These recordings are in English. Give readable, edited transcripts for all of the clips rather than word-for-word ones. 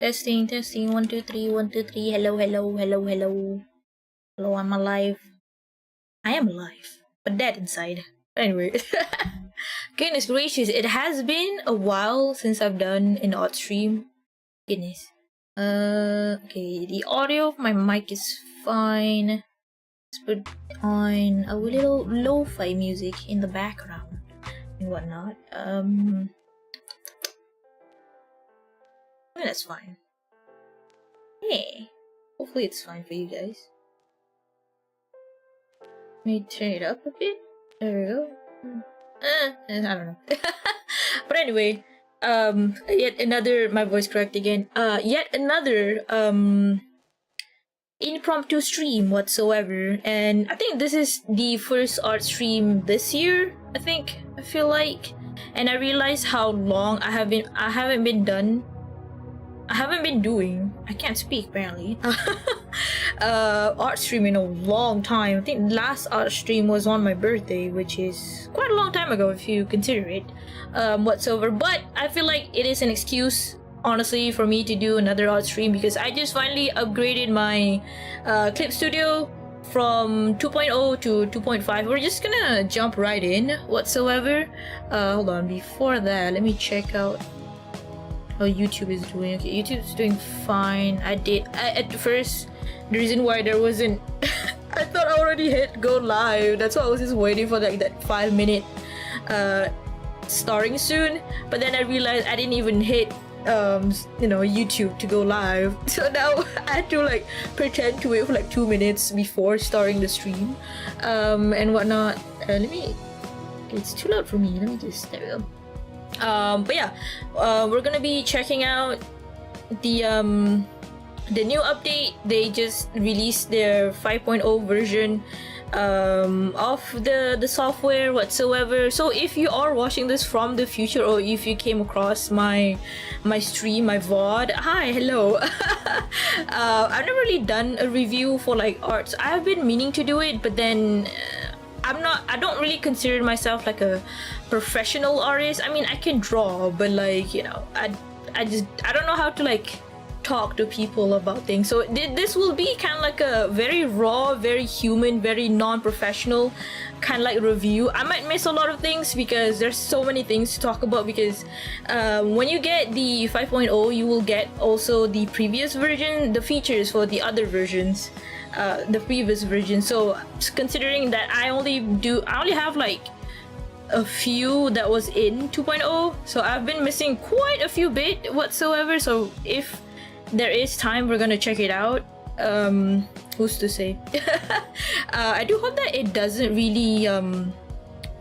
Testing, testing. 1, 2, 3, 1, 2, 3. Hello, hello, hello, hello. Hello, I'm alive. I am alive, but dead inside. Anyway. Goodness gracious, it has been a while since I've done an odd stream. Goodness. Okay, the audio of my mic is fine. Let's put on a little lo-fi music in the background and whatnot. That's fine. Hey, hopefully it's fine for you guys. Let me turn it up a bit. There we go. I don't know. But anyway, yet another, my voice cracked again. Yet another, impromptu stream whatsoever. And I think this is the first art stream this year, I feel like. And I realized how long I haven't been doing, I can't speak apparently, art stream in a long time. I think last art stream was on my birthday, which is quite a long time ago if you consider it, whatsoever. But I feel like it is an excuse, honestly, for me to do another art stream because I just finally upgraded my Clipstudio from 2.0 to 2.5. We're just gonna jump right in whatsoever. Hold on, before that, let me check out how YouTube is doing. Okay, YouTube's doing fine. At first, the reason why there wasn't I thought I already hit go live. That's why I was just waiting for like that 5-minute starting soon. But then I realized I didn't even hit YouTube to go live. So now I had to like pretend to wait for like 2 minutes before starting the stream and whatnot. It's too loud for me. There we go. But yeah, we're gonna be checking out the new update. They just released their 5.0 version of the software whatsoever. So if you are watching this from the future, or if you came across my stream, my VOD, hi, hello. I've never really done a review for like arts. I've been meaning to do it, but then I don't really consider myself like a professional artist. I mean, I can draw, but like, I don't know how to like talk to people about things. So this will be kind of like a very raw, very human, very non-professional kind of like review. I might miss a lot of things because there's so many things to talk about, because when you get the 5.0, you will get also the previous version, the features for the other versions, the previous version. So considering that I only have like a few that was in 2.0, so I've been missing quite a few bit whatsoever. So if there is time, we're gonna check it out. Who's to say? I do hope that it doesn't really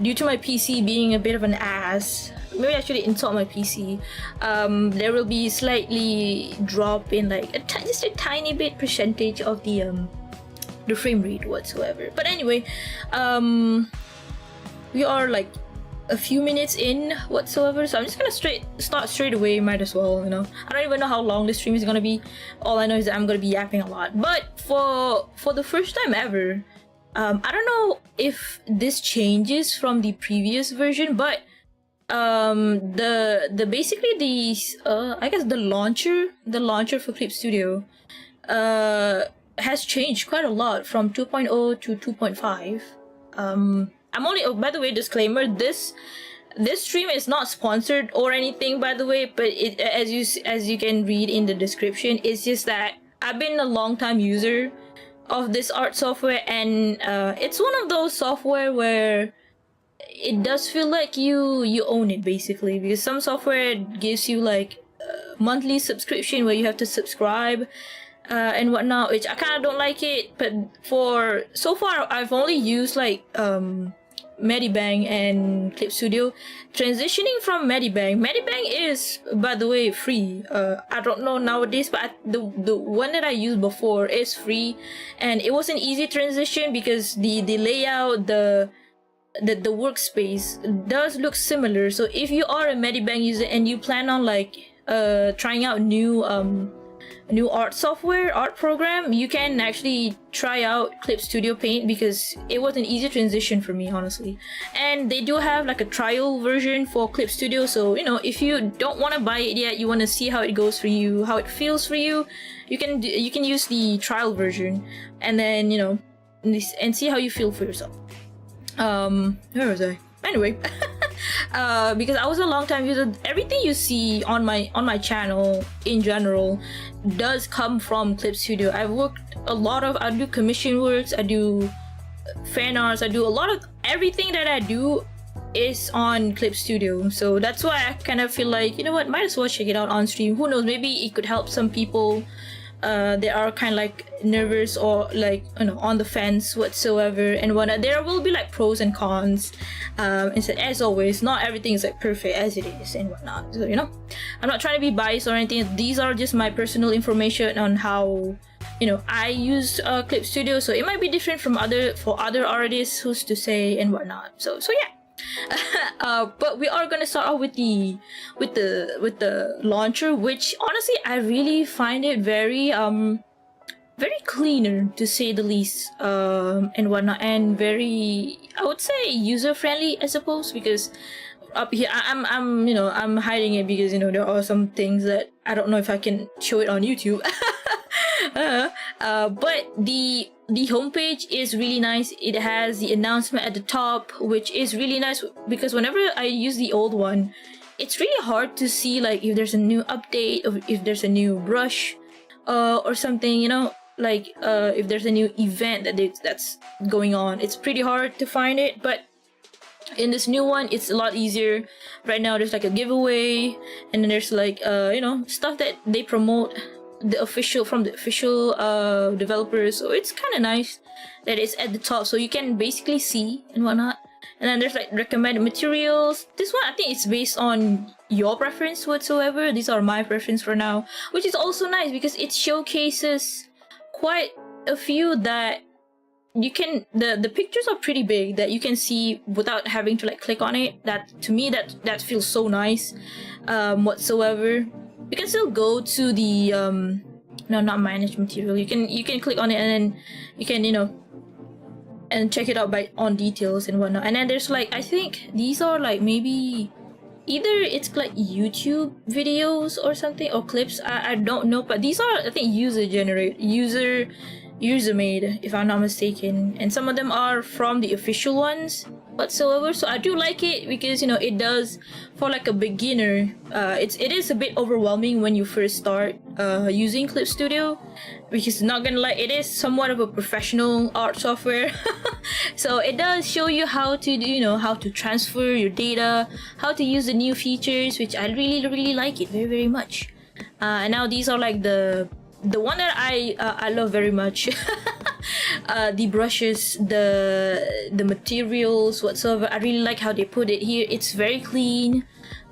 due to my PC being a bit of an ass, maybe I should insult my PC. There will be slightly drop in like just a tiny bit percentage of the frame rate whatsoever. But anyway, we are like a few minutes in whatsoever, so I'm just gonna start straight away. Might as well, I don't even know how long this stream is gonna be. All I know is that I'm gonna be yapping a lot. But for the first time ever, I don't know if this changes from the previous version, but the basically I guess the launcher for Clipstudio has changed quite a lot from 2.0 to 2.5. I'm only, by the way, disclaimer, this stream is not sponsored or anything, by the way, but it, as you can read in the description, it's just that I've been a long time user of this art software, and it's one of those software where it does feel like you own it, basically, because some software gives you like a monthly subscription where you have to subscribe and whatnot, which I kind of don't like it. But so far I've only used like Medibang and Clipstudio. Transitioning from Medibang is, by the way, free. I don't know nowadays, but the one that I used before is free, and it was an easy transition because the layout, the workspace does look similar. So if you are a Medibang user and you plan on like trying out new new art software, art program, you can actually try out Clipstudio Paint, because it was an easy transition for me, honestly. And they do have like a trial version for Clipstudio, so you know, if you don't want to buy it yet, you want to see how it goes for you, how it feels for you, you can use the trial version, and then you know, and see how you feel for yourself. Where was I? Anyway, because I was a long time user, everything you see on my channel in general does come from Clipstudio. I've worked a lot of, I do commission works, I do fan arts, I do a lot of everything that I do is on Clipstudio. So that's why I kind of feel like, you know what, might as well check it out on stream. Who knows, maybe it could help some people. They are kind of like nervous or like, you know, on the fence whatsoever and whatnot. There will be like pros and cons. And so, as always, not everything is like perfect as it is and whatnot. So, you know, I'm not trying to be biased or anything. These are just my personal information on how, you know, I use Clipstudio. So it might be different from other artists, who's to say and whatnot. So yeah. But we are gonna start off with the launcher, which honestly I really find it very cleaner, to say the least, and whatnot, and very, I would say, user friendly, I suppose, because up here I'm you know, I'm hiding it because, you know, there are some things that I don't know if I can show it on YouTube. But the homepage is really nice. It has the announcement at the top, which is really nice, because whenever I use the old one, it's really hard to see like if there's a new update or if there's a new brush or something, you know, like if there's a new event that's going on. It's pretty hard to find it, but in this new one it's a lot easier. Right now there's like a giveaway, and then there's like you know, stuff that they promote from the official developers. So it's kind of nice that it's at the top, so you can basically see and whatnot. And then there's like recommended materials. This one I think it's based on your preference whatsoever. These are my preference for now, which is also nice because it showcases quite a few that you can, the pictures are pretty big that you can see without having to like click on it. That, to me, that feels so nice whatsoever. You can still go to the no, not manage material. You can click on it and then you can, you know, and check it out on details and whatnot. And then there's like, I think these are like maybe either it's like YouTube videos or something, or clips. I don't know, but these are, I think, user made, if I'm not mistaken, and some of them are from the official ones whatsoever. So I do like it because, you know, it does, for like a beginner, it is a bit overwhelming when you first start using Clipstudio, because not gonna lie, it is somewhat of a professional art software. So it does show you how to do, you know, how to transfer your data, how to use the new features, which I really like it very, very much. And now these are like the one that I love very much. The brushes, the materials whatsoever. I really like how they put it here. It's very clean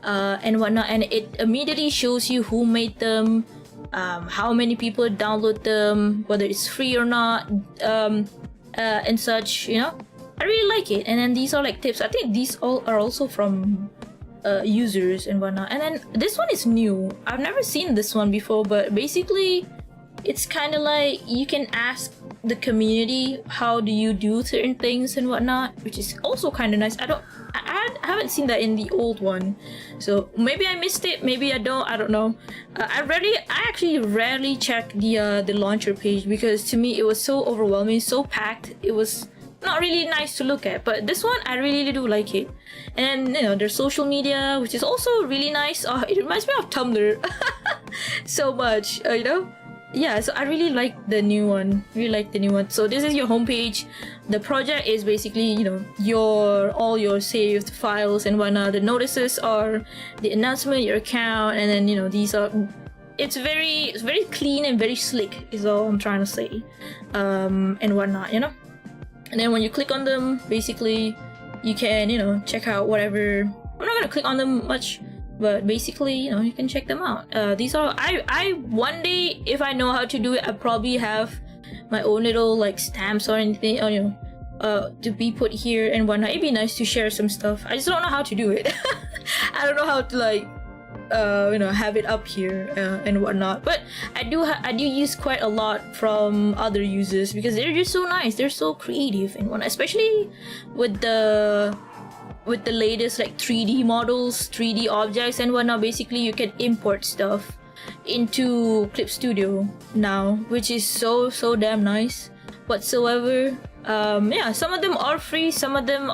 and whatnot, and it immediately shows you who made them, how many people download them, whether it's free or not, and such, you know. I really like it. And then these are like tips. I think these all are also from users and whatnot. And then this one is new. I've never seen this one before, but basically it's kind of like you can ask the community how do you do certain things and whatnot, which is also kind of nice. I haven't seen that in the old one, so maybe I missed it, maybe I don't know. I actually rarely check the launcher page, because to me it was so overwhelming, so packed. It was not really nice to look at, but this one I really do like it. And then, you know, there's social media, which is also really nice. It reminds me of Tumblr so much, you know. Yeah, so I really like the new one. So this is your homepage. The project is basically, you know, all your saved files and whatnot. The notices are the announcement, your account, and then, you know, these are. It's very clean and very slick is all I'm trying to say, and whatnot, you know. And then when you click on them, basically, you can, you know, check out whatever. I'm not gonna click on them much, but basically, you know, you can check them out. These are, I one day, if I know how to do it, I probably have my own little like stamps or anything, or, you know, to be put here and whatnot. It'd be nice to share some stuff. I just don't know how to do it. I don't know how to like have it up here and whatnot. But I do use quite a lot from other users because they're just so nice, they're so creative and whatnot, especially with the latest like 3D models, 3D objects and whatnot. Basically you can import stuff into Clipstudio now, which is so damn nice whatsoever. Some of them are free, some of them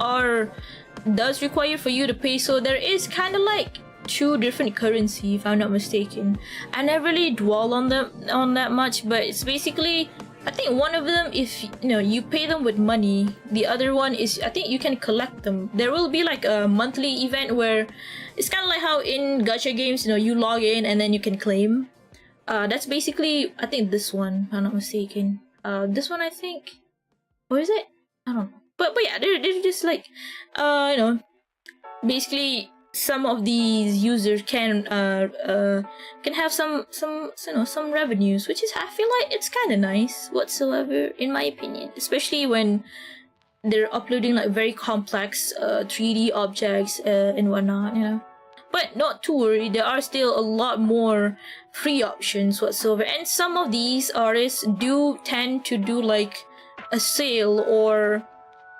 does require for you to pay, so there is kind of like two different currency if I'm not mistaken. I never really dwell on that much, but it's basically, I think one of them, if you pay them with money, the other one is, I think you can collect them. There will be like a monthly event where it's kind of like how in gacha games, you log in and then you can claim. That's basically, I think this one, if I'm not mistaken. This one I think, or is it? I don't know. But yeah, they're just like, basically some of these users can have some revenues, which is, I feel like it's kind of nice whatsoever in my opinion, especially when they're uploading like very complex 3D objects and whatnot, But not to worry, there are still a lot more free options whatsoever, and some of these artists do tend to do like a sale or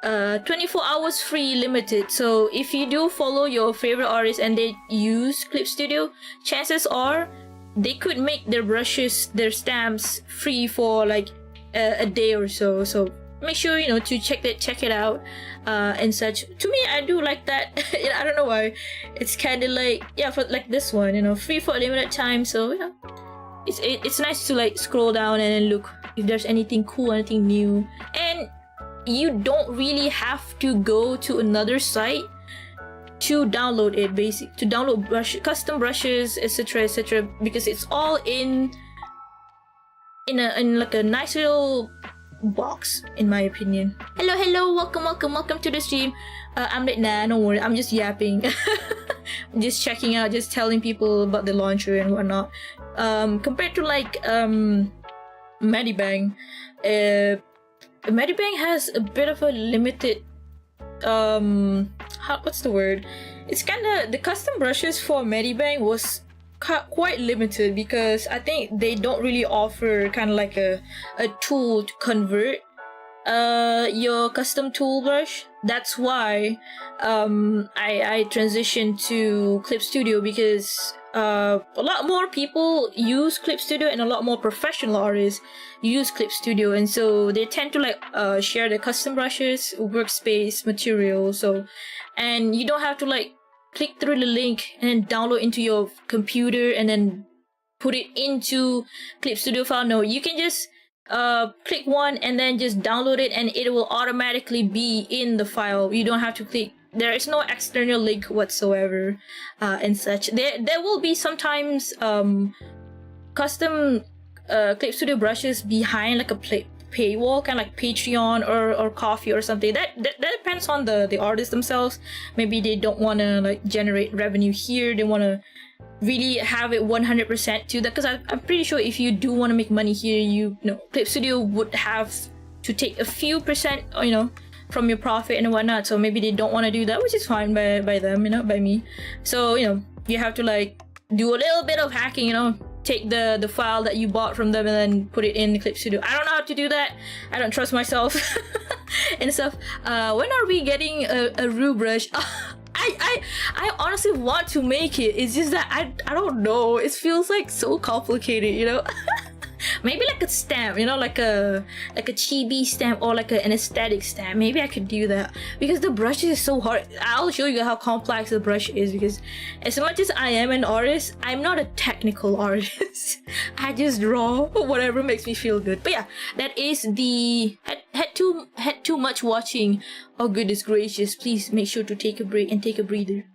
24 hours free limited. So if you do follow your favorite artist and they use Clipstudio, chances are they could make their brushes, their stamps free for like a day or so. So make sure to check it out and such. To me, I do like that. I don't know why. It's kind of like, for like this one, free for a limited time. So it's nice to like scroll down and then look if there's anything cool, anything new. And you don't really have to go to another site to download it, to download custom brushes, etc, because it's all in like a nice little box, in my opinion. Hello, welcome to the stream. I'm late, don't worry, I'm just yapping. I'm just checking out, just telling people about the launcher and whatnot. Compared to like Medibang, Medibang has a bit of a limited what's the word? It's kind of, the custom brushes for Medibang was quite limited because I think they don't really offer kind of like a tool to convert your custom tool brush. That's why I transitioned to Clipstudio, because a lot more people use Clipstudio and a lot more professional artists use Clipstudio, and so they tend to like share the custom brushes, workspace, material. So, and you don't have to like click through the link and then download into your computer and then put it into Clipstudio file. No, you can just click one and then just download it and it will automatically be in the file. You don't have to click. There is no external link whatsoever and such. There will be sometimes custom Clipstudio brushes behind like a paywall, kind of like Patreon or Coffee or something. That depends on the artists themselves. Maybe they don't want to like generate revenue here. They want to really have it 100% to that, because I'm pretty sure if you do want to make money here, Clipstudio would have to take a few percent, from your profit and whatnot. So maybe they don't want to do that, which is fine by them, by me. So you have to like do a little bit of hacking, take the file that you bought from them and then put it in the Clipstudio. I don't know how to do that. I don't trust myself and stuff. When are we getting a Rue brush? I honestly want to make it. It's just that I don't know. It feels like so complicated, Maybe like a stamp, like a chibi stamp or like an aesthetic stamp. Maybe I could do that, because the brush is so hard. I'll show you how complex the brush is, because as much as I am an artist, I'm not a technical artist. I just draw whatever makes me feel good. But yeah, that is the had too much watching. Oh goodness gracious, please make sure to take a break and take a breather.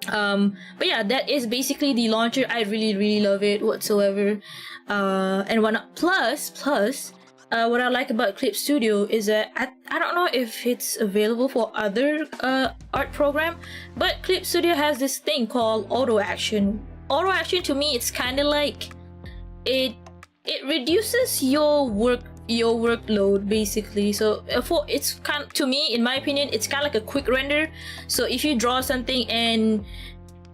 But yeah, that is basically the launcher. I really love it whatsoever. And plus what I like about Clipstudio is that I don't know if it's available for other art program, but Clipstudio has this thing called auto action. Auto action, to me, it's kind of like it reduces your workload basically. So it's kind, to me, in my opinion, it's kind of like a quick render. So if you draw something and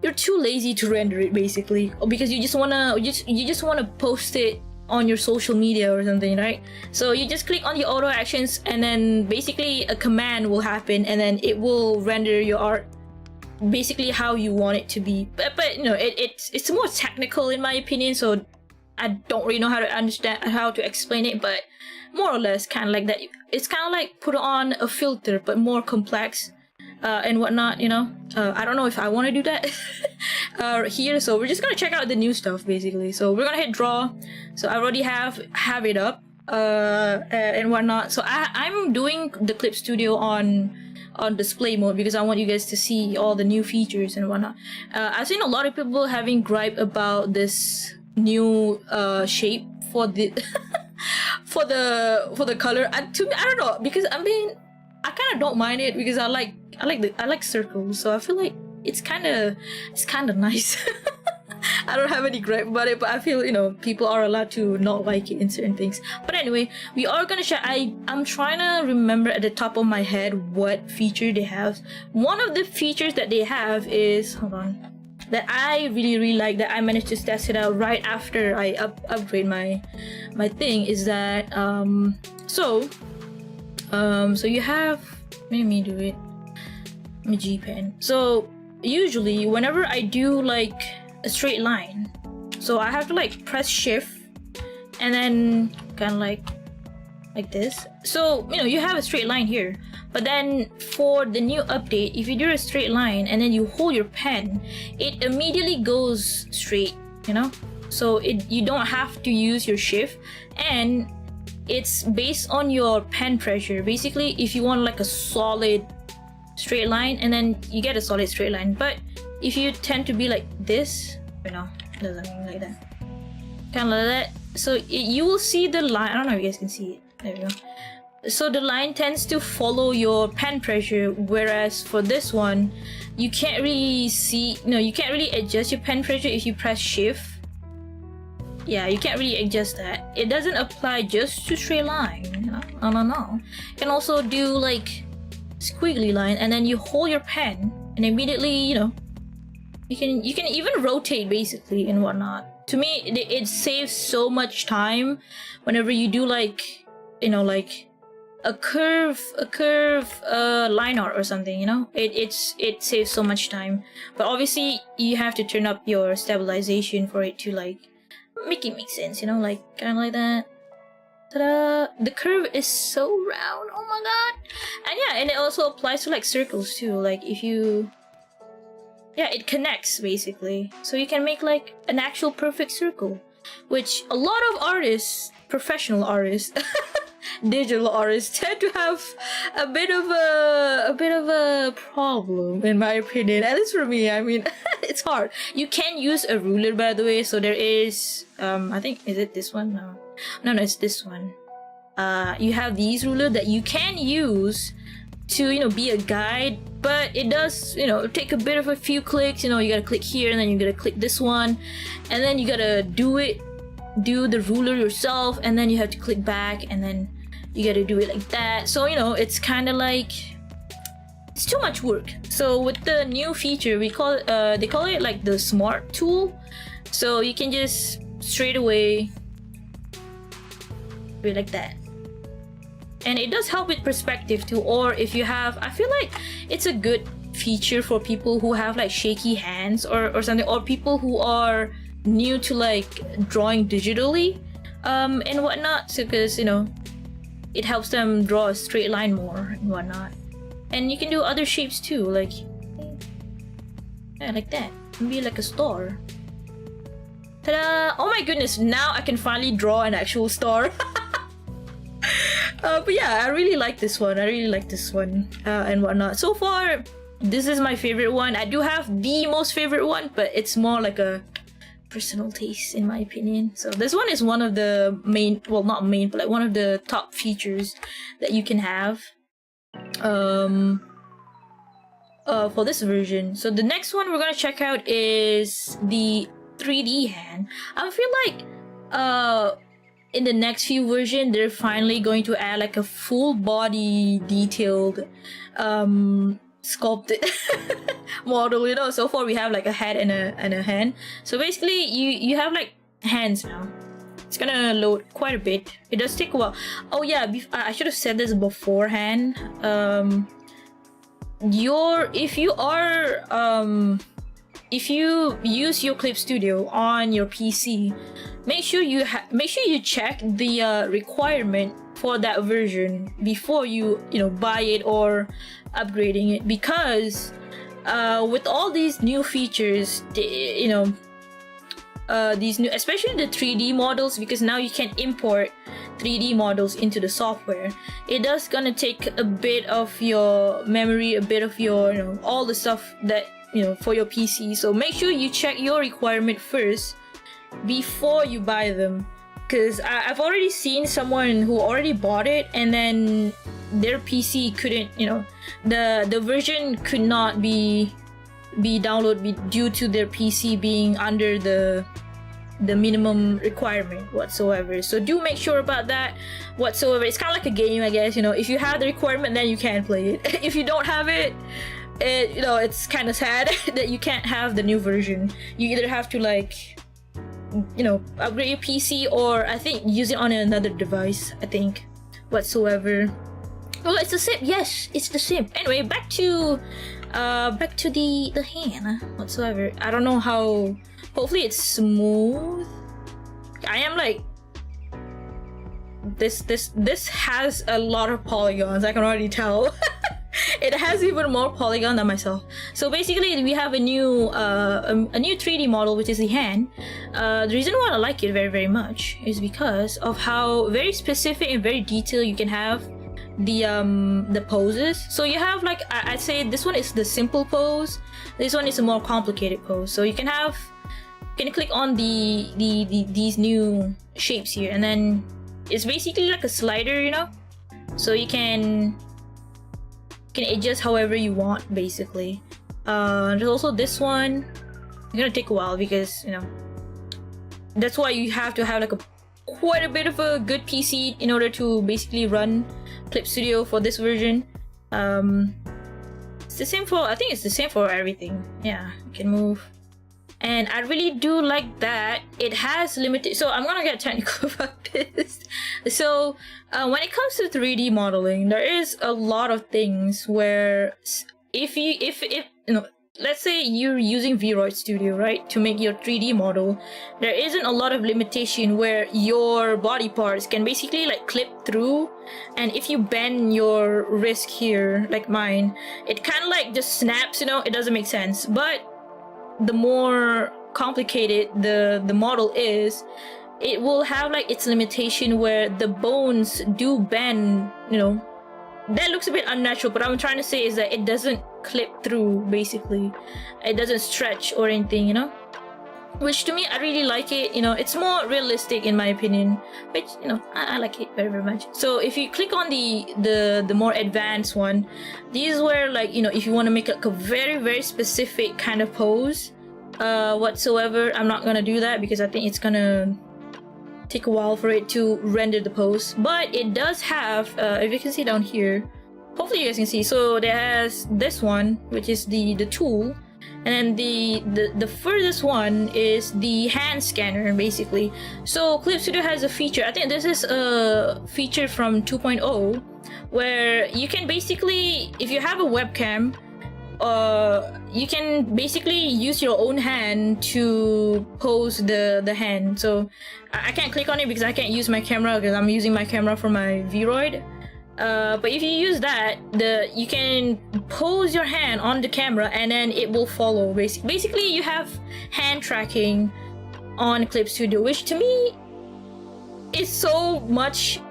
you're too lazy to render it basically, or because you just wanna post it on your social media or something, right? So you just click on the auto actions, and then basically a command will happen, and then it will render your art basically how you want it to be. But you know, it's more technical in my opinion, so I don't really know how to explain it, but more or less kind of like that. It's kind of like put on a filter, but more complex and whatnot, you know. I don't know if I want to do that here, so we're just gonna check out the new stuff basically. So we're gonna hit draw. So I already have it up and whatnot. So I'm doing the Clipstudio on display mode because I want you guys to see all the new features and whatnot. I've seen a lot of people having gripe about this new shape for the for the color. And to me, I don't know, because I mean, I kind of don't mind it because I like circles, so I feel like it's kind of nice. I don't have any gripe about it, but I feel, you know, people are allowed to not like it in certain things. But anyway, we are gonna share. I'm trying to remember at the top of my head what feature they have. One of the features that they have is, hold on, that I really like, that I managed to test it out right after I upgrade my thing, is that so you have, let me do it, my G pen. So usually whenever I do like a straight line, so I have to like press shift and then kind of like this. So you know, you have a straight line here, but then for the new update, if you do a straight line and then you hold your pen, it immediately goes straight, you know. So you don't have to use your shift, and it's based on your pen pressure. Basically, if you want like a solid straight line, and then you get a solid straight line. But if you tend to be like this, you know, it doesn't mean like that, kind of like that. So you will see the line. I don't know if you guys can see it. There we go. So the line tends to follow your pen pressure, whereas for this one, you can't really see. No, you can't really adjust your pen pressure if you press shift. Yeah, you can't really adjust that. It doesn't apply just to straight line. No. You can also do like squiggly line, and then you hold your pen, and immediately, you know, you can even rotate basically and whatnot. To me, it saves so much time whenever you do like, you know, like a curve line art or something, you know. It saves so much time, but obviously you have to turn up your stabilization for it to like make it make sense, you know, like kind of like that. Ta-da! The curve is so round. Oh my god! And yeah, and it also applies to like circles too. Like if you, yeah, it connects basically, so you can make like an actual perfect circle, which a lot of artists, professional artists, digital artists, tend to have a bit of a problem, in my opinion. At least for me, I mean, it's hard. You can use a ruler, by the way. So there is, I think, is it this one? No, it's this one. You have these ruler that you can use to, you know, be a guide, but it does, you know, take a bit of a few clicks. You know, you gotta click here, and then you gotta click this one, and then you gotta do the ruler yourself, and then you have to click back, and then you gotta do it like that. So, you know, it's kind of like, it's too much work. So with the new feature, they call it like the smart tool. So you can just straight away do it like that. And it does help with perspective too, or if you have, I feel like it's a good feature for people who have like shaky hands or something, or people who are new to like drawing digitally and whatnot. So because, you know, it helps them draw a straight line more and whatnot. And you can do other shapes too, like, yeah, like that. It can be like a star. Ta-da! Oh my goodness, now I can finally draw an actual star. But yeah, I really like this one. And whatnot. So far, this is my favorite one. I do have the most favorite one, but it's more like a personal taste, in my opinion. So this one is one of the main, well, not main, but like one of the top features that you can have for this version. So the next one we're gonna check out is the 3D hand. I feel like in the next few version, they're finally going to add like a full body detailed sculpted model, you know. So far we have like a head and a hand. So basically you have like hands now. It's gonna load quite a bit. It does take a while. Oh yeah, I should have said this beforehand. If you use your Clipstudio on your PC, make sure you check the requirement for that version before you buy it or upgrading it, because with all these new features, these new, especially the 3D models, because now you can import 3D models into the software. It does gonna take a bit of your memory, a bit of your all the stuff that for your PC. So make sure you check your requirement first before you buy them, because I've already seen someone who already bought it and then their PC couldn't, the version could not be downloaded due to their PC being under the minimum requirement whatsoever. So do make sure about that whatsoever. It's kind of like a game, I guess. If you have the requirement, then you can play it. If you don't have it, it's kind of sad that you can't have the new version. You either have to upgrade your PC, or I think use it on another device, I think, whatsoever. Well, it's the same. Yes, it's the same. Anyway, back to the hand whatsoever. I don't know how. Hopefully it's smooth. I am like this has a lot of polygons. I can already tell. It has even more polygon than myself. So basically we have a new 3D model, which is the hand. The reason why I like it very, very much is because of how very specific and very detailed you can have the poses. So you have I'd say this one is the simple pose, this one is a more complicated pose. So you can click on these new shapes here, and then it's basically like a slider, so you can adjust however you want, basically. There's also this one. It's gonna take a while because that's why you have to have quite a bit of a good PC in order to basically run Clipstudio for this version. It's the same for, I think it's the same for everything. Yeah, you can move. And I really do like that it has limited. So I'm gonna get technical about this. So when it comes to 3D modeling, there is a lot of things where if let's say you're using Vroid Studio, right, to make your 3D model, there isn't a lot of limitation where your body parts can basically clip through, and if you bend your wrist here like mine, it kind of just snaps, it doesn't make sense. But the more complicated the model is, it will have its limitation where the bones do bend. That looks a bit unnatural, but what I'm trying to say is that it doesn't clip through, basically. It doesn't stretch or anything, which to me, I really like it. It's more realistic in my opinion, which I like it very, very much. So if you click on the more advanced one, these were if you want to make a very, very specific kind of pose whatsoever. I'm not gonna do that because I think it's gonna take a while for it to render the pose. But it does have, if you can see down here, hopefully you guys can see, so there has this one, which is the tool, and then the furthest one is the hand scanner, basically. So Clipstudio has a feature, I think this is a feature from 2.0, where you can basically, if you have a webcam, you can basically use your own hand to pose the hand. So I can't click on it because I can't use my camera, because I'm using my camera for my Vroid. But if you use that, you can pose your hand on the camera and then it will follow. Basically, you have hand tracking on Clipstudio, which to me is so much.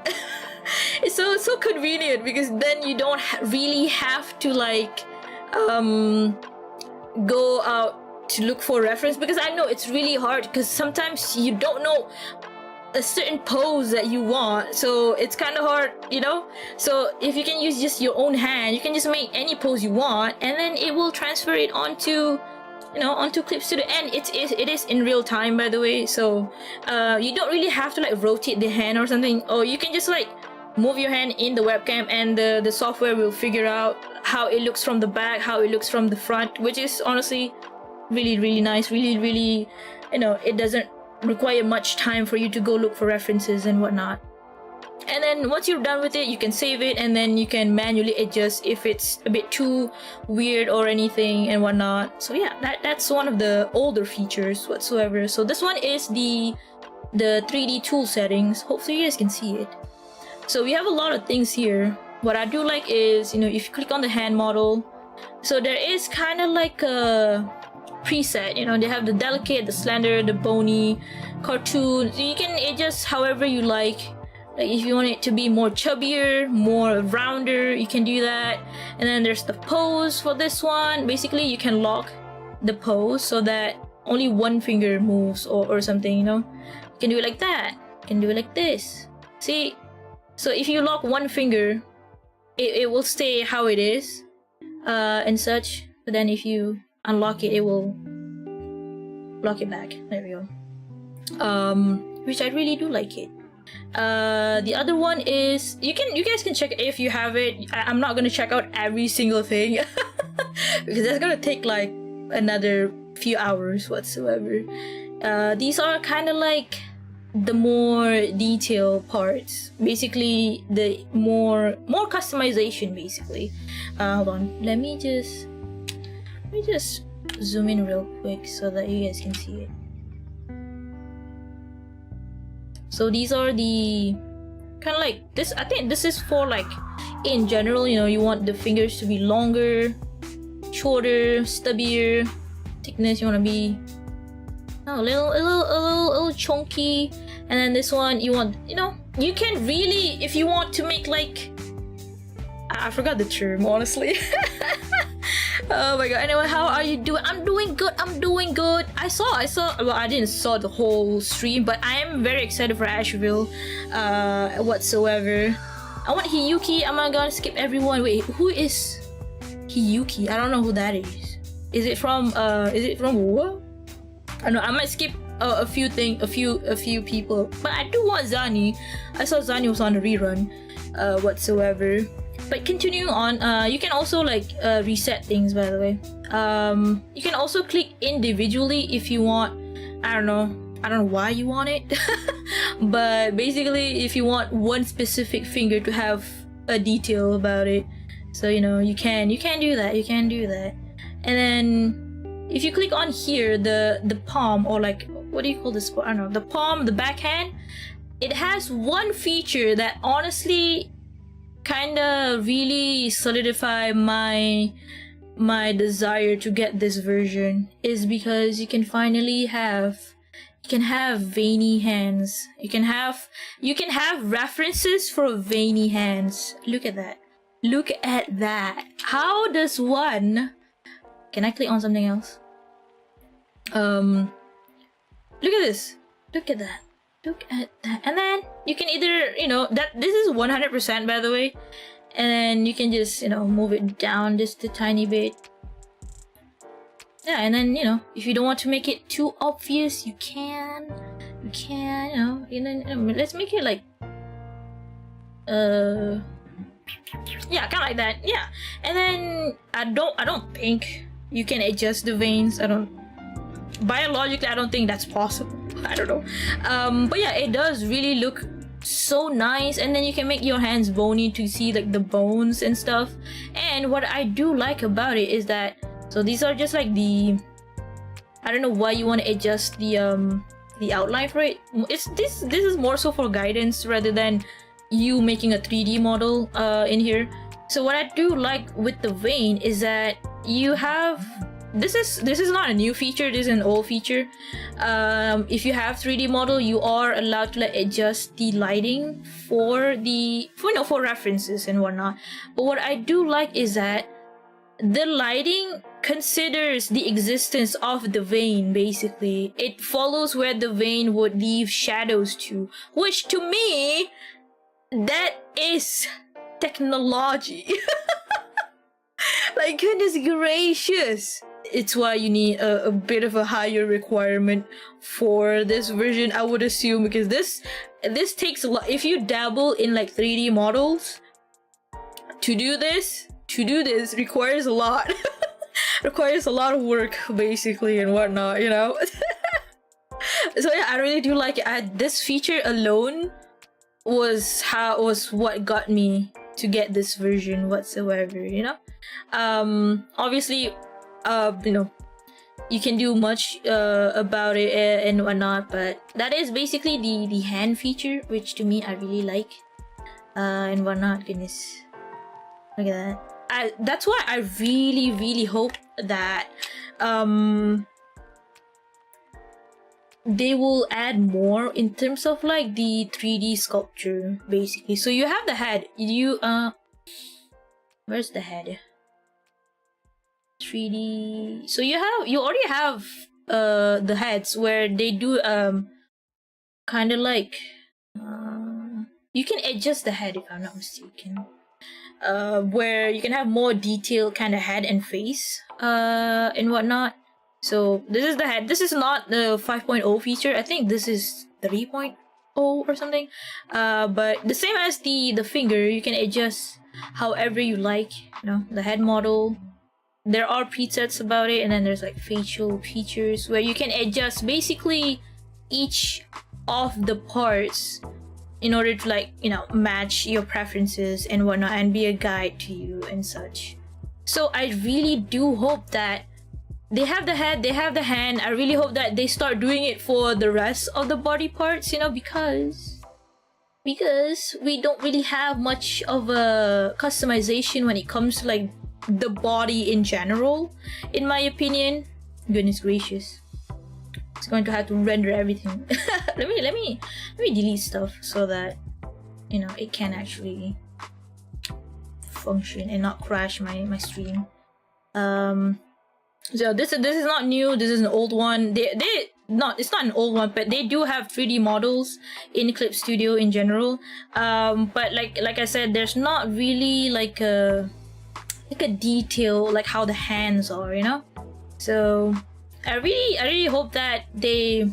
It's so convenient, because then you don't really have to go out to look for reference, because I know it's really hard, because sometimes you don't know a certain pose that you want, so it's kind of hard, so if you can use just your own hand, you can just make any pose you want, and then it will transfer it onto Clipstudio, and it is in real time, by the way. So you don't really have to rotate the hand or something, or you can just move your hand in the webcam, and the software will figure out how it looks from the back, how it looks from the front, which is honestly really nice. Really, you know, it doesn't require much time for you to go look for references and whatnot. And then once you're done with it, you can save it, and then you can manually adjust if it's a bit too weird or anything and whatnot. So yeah, that's one of the older features whatsoever. So this one is the 3D tool settings. Hopefully you guys can see it. So we have a lot of things here. What I do like is, you know, if you click on the hand model, so there is kind of like a preset, you know, they have the delicate, the slender, the bony, cartoon. So you can adjust however you like. Like if you want it to be more chubbier, more rounder, you can do that. And then there's the pose for this one. Basically, you can lock the pose so that only one finger moves or something, you know. You can do it like that. You can do it like this. See? So if you lock one finger, it will stay how it is and such. But then if you unlock it, it will lock it back. There we go. Which I really do like it. The other one is you guys can check if you have it. I'm not gonna check out every single thing because that's gonna take like another few hours whatsoever. These are kind of like the more detailed parts, basically the more customization basically. Hold on, let me just zoom in real quick so that you guys can see it. So these are the kind of like this. I think this is for like in general, you know, you want the fingers to be longer, shorter, stubbier, thickness you want to be a little chunky. And then this one you want, you know, you can really, if you want to make like, I forgot the term honestly. Oh my god. Anyway, how are you doing? I'm doing good. I saw well, I didn't saw the whole stream, but I am very excited for Asheville whatsoever. I want Hiyuki. I'm not gonna skip everyone. Wait, who is Hiyuki? I don't know who that is. Is it from what? I don't know. I might skip a few people, but I do want Zani. I saw Zani was on the rerun whatsoever. But continuing on, you can also like reset things, by the way. You can also click individually if you want. I don't know why you want it. But basically if you want one specific finger to have a detail about it, so you know, you can do that. And then if you click on here, the palm, or like, what do you call this? I don't know, the palm, the backhand, it has one feature that honestly kind of really solidify my desire to get this version, is because you can finally have veiny hands. You can have references for veiny hands. Look at that. How does one, can I click on something else? Look at this. Look at that. And then you can either, you know, that this is 100% by the way, and then you can just, you know, move it down just a tiny bit. Yeah, and then, you know, if you don't want to make it too obvious, you can, you know, and then let's make it like yeah, kind of like that. Yeah. And then I don't think you can adjust the veins. Biologically I don't think that's possible. I don't know. But yeah, it does really look so nice. And then you can make your hands bony to see like the bones and stuff. And what I do like about it is that, so these are just like the, I don't know why you want to adjust the outline for it. It's this is more so for guidance rather than you making a 3D model in here. So what I do like with the vein is that you have, this is not a new feature, this is an old feature. If you have 3D model, you are allowed to like adjust the lighting for references and whatnot. But what I do like is that the lighting considers the existence of the vein. Basically it follows where the vein would leave shadows to, which to me, that is technology. Like, goodness gracious. It's why you need a bit of a higher requirement for this version, I would assume, because this takes a lot. If you dabble in like 3D models, to do this, to do this requires a lot. Requires a lot of work, basically, and whatnot, you know. So yeah, I really do like it. This feature alone was what got me to get this version whatsoever, you know. Obviously, you know, you can do much about it and whatnot, but that is basically the hand feature, which to me I really like, and whatnot. Goodness, look at that. That's why I really hope that they will add more in terms of like the 3D sculpture, basically. So you have the head. Where's the head? 3D. So you already have the heads where they do kind of like you can adjust the head, if I'm not mistaken. Where you can have more detailed kind of head and face and whatnot. So this is the head. This is not the 5.0 feature. I think this is 3.0 or something. But the same as the finger, you can adjust however you like. You know, the head model. There are presets about it, and then there's like facial features where you can adjust basically each of the parts in order to, like, you know, match your preferences and whatnot and be a guide to you and such. So I really do hope that they have the head, they have the hand. I really hope that they start doing it for the rest of the body parts, you know, because we don't really have much of a customization when it comes to like the body in general, in my opinion. Goodness gracious. It's going to have to render everything. let me delete stuff so that, you know, it can actually function and not crash my stream. So this is not new. This is an old one. It's not an old one, but they do have 3D models in Clipstudio in general. But like I said, there's not really like a detail like how the hands are, you know. So I really hope that they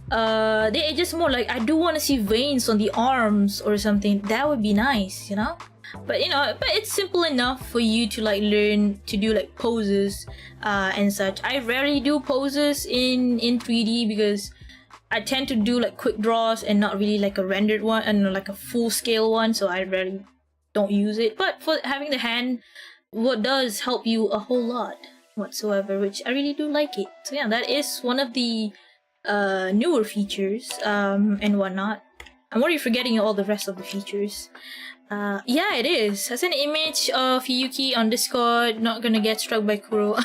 adjust more. Like, I do want to see veins on the arms or something. That would be nice, you know. But you know, but it's simple enough for you to like learn to do like poses and such. I rarely do poses in 3D because I tend to do like quick draws and not really like a rendered one and like a full scale one, so I rarely don't use it. But for having the hand, what does help you a whole lot whatsoever, which I really do like it. So yeah, that is one of the newer features and whatnot. I'm already forgetting all the rest of the features. Yeah, it is. As an image of Yuki on Discord, not gonna get struck by Kuro.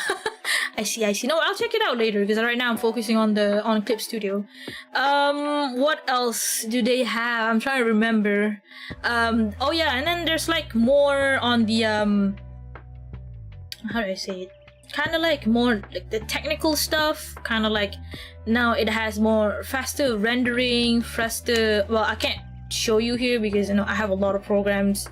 I see. No, I'll check it out later because right now I'm focusing on Clipstudio. What else do they have? I'm trying to remember. Oh yeah, and then there's like more on the how do I say it? Kind of like more like the technical stuff. Kind of like now it has more faster rendering, faster. Well, I can't show you here because, you know, I have a lot of programs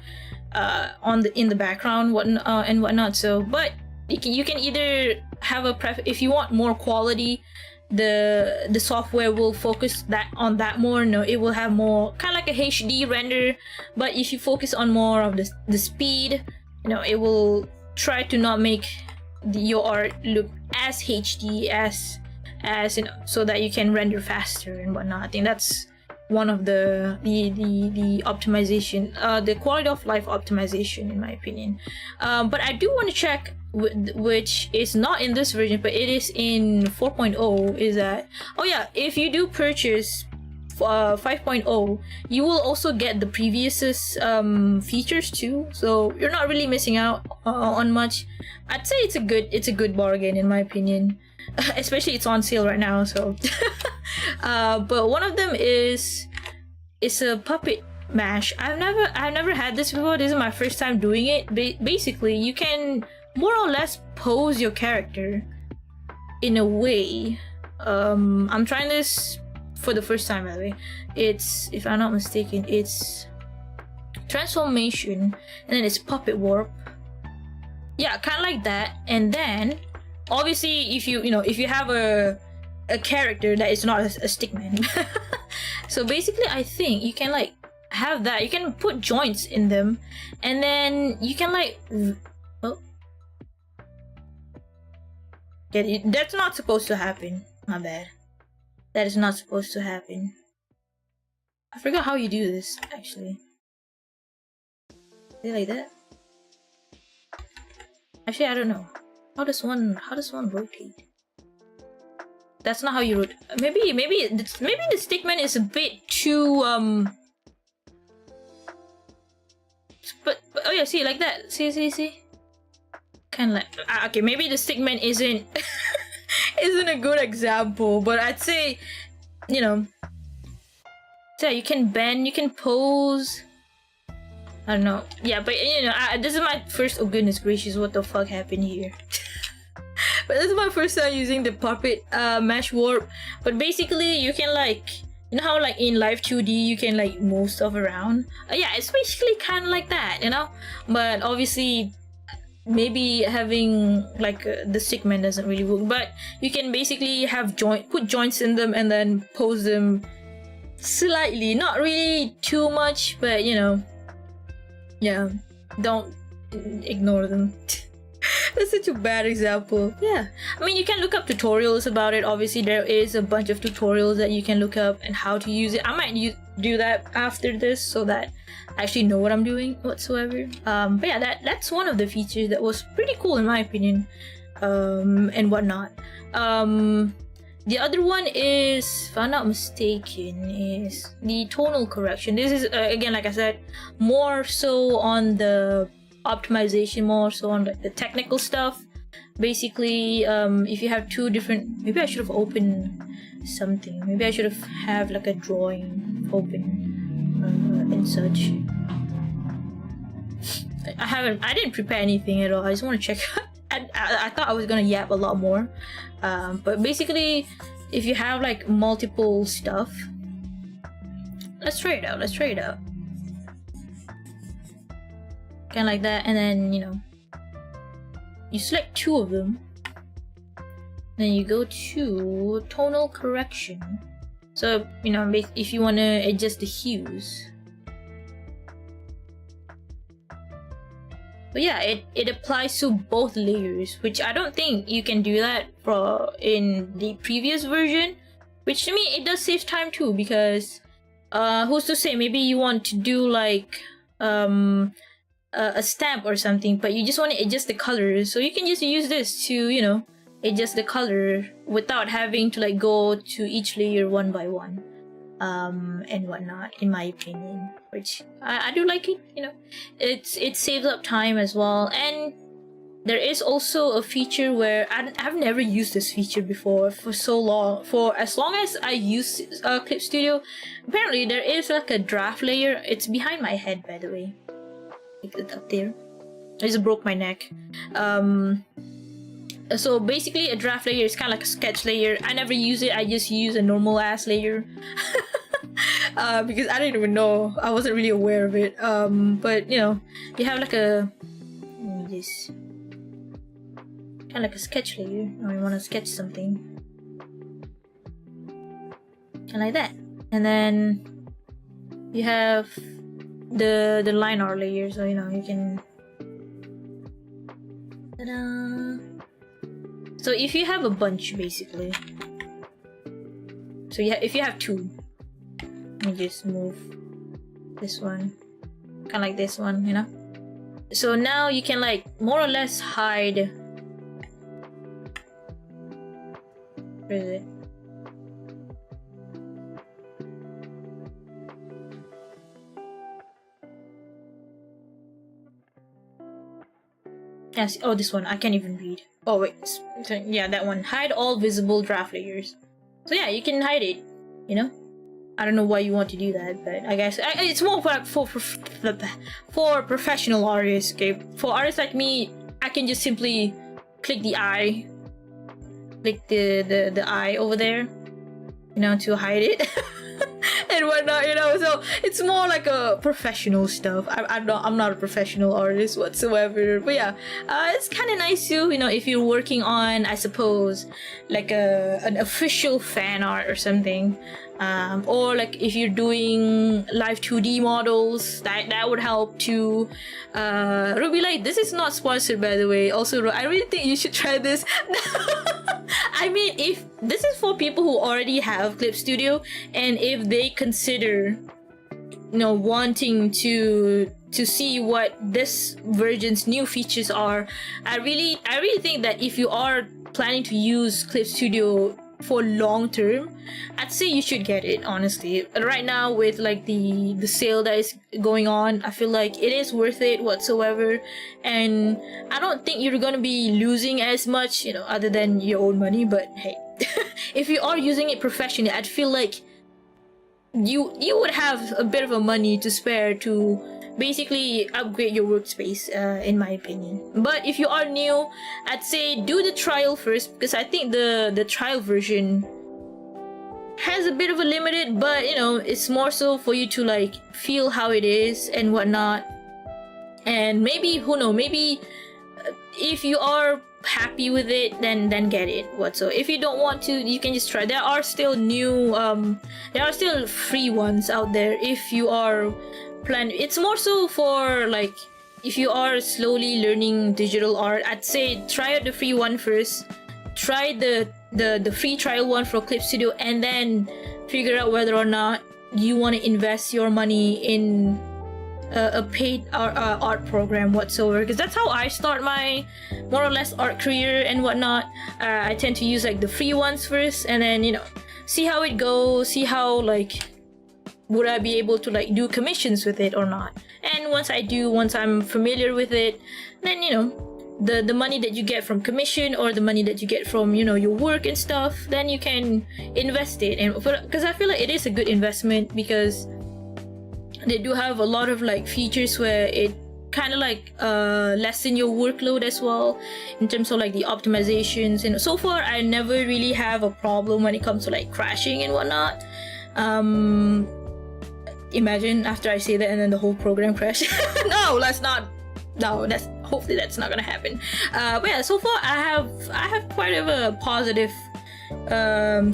in the background and whatnot. So, but you can either have if you want more quality, the software will focus on that more. No, it will have more kind of like a HD render. But if you focus on more of the speed, you know, it will try to not make your art look as HD as you know, so that you can render faster and whatnot. I think that's one of the optimization, the quality of life optimization, in my opinion. But I do want to check, which is not in this version, but it is in 4.0, is that, oh yeah, if you do purchase 5.0, you will also get the previous features too, so you're not really missing out on much. I'd say it's a good bargain, in my opinion. Especially it's on sale right now, so but one of them is a puppet mash. I've never had this before. This is my first time doing it. Basically, you can more or less pose your character in a way. I'm trying this for the first time, by the way. It's, if I'm not mistaken, it's transformation, and then it's puppet warp. Yeah, kind of like that. And then obviously, if you have a character that is not a stickman, so basically I think you can like have that, you can put joints in them, and then you can like, oh, that's not supposed to happen. My bad. That is not supposed to happen. I forgot how you do this actually. Is it like that? Actually, I don't know. How does one rotate? That's not how you rotate. Maybe the stickman is a bit too But oh yeah, see, like that. See. Kind of like okay. Maybe the stickman isn't isn't a good example, but I'd say, you know, so you can bend, you can pose. I don't know. Yeah, but you know, this is my first. Oh goodness gracious, what the fuck happened here? But this is my first time using the puppet mesh warp. But basically, you can like, you know how like in Live 2D you can like move stuff around. Yeah, it's basically kind of like that, you know. But obviously, maybe having like the stickman doesn't really work. But you can basically have put joints in them and then pose them slightly, not really too much, but you know. Yeah, don't ignore them. That's such a bad example. Yeah, I mean, you can look up tutorials about it. Obviously, there is a bunch of tutorials that you can look up and how to use it. I might do that after this so that I actually know what I'm doing whatsoever. But yeah, that's one of the features that was pretty cool in my opinion, and whatnot. The other one is, if I'm not mistaken, is the tonal correction. This is, again, like I said, more so on the optimization, more so on the technical stuff. Basically, if you have two different... Maybe I should have opened something. Maybe I should have like a drawing open and such. I didn't prepare anything at all. I just want to check. I thought I was gonna yap a lot more, but basically, if you have like multiple stuff, let's try it out. Kind of like that, and then you know, you select two of them, then you go to tonal correction. So you know, if you want to adjust the hues. But yeah, it applies to both layers, which I don't think you can do that in the previous version. Which to me, it does save time too, because who's to say, maybe you want to do like a stamp or something, but you just want to adjust the colors, so you can just use this to, you know, adjust the color without having to like go to each layer one by one. And whatnot, in my opinion, which I do like it. You know, it saves up time as well, and there is also a feature where I've never used this feature before for so long. For as long as I use Clipstudio, apparently there is like a draft layer. It's behind my head, by the way. It's up there. I just broke my neck. So basically a draft layer is kind of like a sketch layer. I never use it. I just use a normal ass layer. Because I didn't even know. I wasn't really aware of it. But you know, you have like this kind of like a sketch layer, or you want to sketch something. Kind of like that. And then you have the line art layer, so you know, you can... Ta-da! So if you have a bunch, basically, so yeah, if you have two, let me just move this one, kind of like this one, you know. So now you can like more or less hide. Where is it? Yes. Oh, this one I can't even read. Oh wait, yeah, that one. Hide all visible draft layers. So yeah, you can hide it. You know, I don't know why you want to do that, but I guess it's more for professional artists. Okay, for artists like me, I can just simply click the eye, click the eye over there, you know, to hide it and whatnot. whatnot, so it's more like a professional stuff. I'm not a professional artist whatsoever, but yeah, it's kind of nice too, if you're working on, I suppose, like an official fan art or something, or like if you're doing live 2D models, that would help too. Ruby Light, this is not sponsored, by the way. Also, I really think you should try this. I mean, if this is for people who already have Clipstudio, and if they consider, wanting to see what this version's new features are, I really think that if you are planning to use Clipstudio for long term, I'd say you should get it, honestly. Right now, with like the sale that is going on, I feel like it is worth it whatsoever, and I don't think you're gonna be losing as much, other than your own money. But hey, if you are using it professionally, I'd feel like you would have a bit of a money to spare to basically upgrade your workspace, in my opinion. But if you are new, I'd say do the trial first, because I think the trial version has a bit of a limited, but it's more so for you to like feel how it is and whatnot. And maybe, who knows, maybe if you are happy with it, then get it. So if you don't want to, you can just try. There are still there are still free ones out there if you are planning. It's more so for like if you are slowly learning digital art, I'd say try out the free one first. Try the free trial one for Clipstudio, and then figure out whether or not you want to invest your money in a paid art program whatsoever, because that's how I start my more or less art career and whatnot. I tend to use like the free ones first, and then see how it goes, see how like would I be able to like do commissions with it or not. And once I'm familiar with it, then the money that you get from commission, or the money that you get from your work and stuff, then you can invest it. And because I feel like it is a good investment, because they do have a lot of like features where it kind of like lessen your workload as well, in terms of like the optimizations. And so far I never really have a problem when it comes to like crashing and whatnot. Imagine after I say that and then the whole program crashed. No, hopefully that's not gonna happen. But yeah, so far I have quite of a positive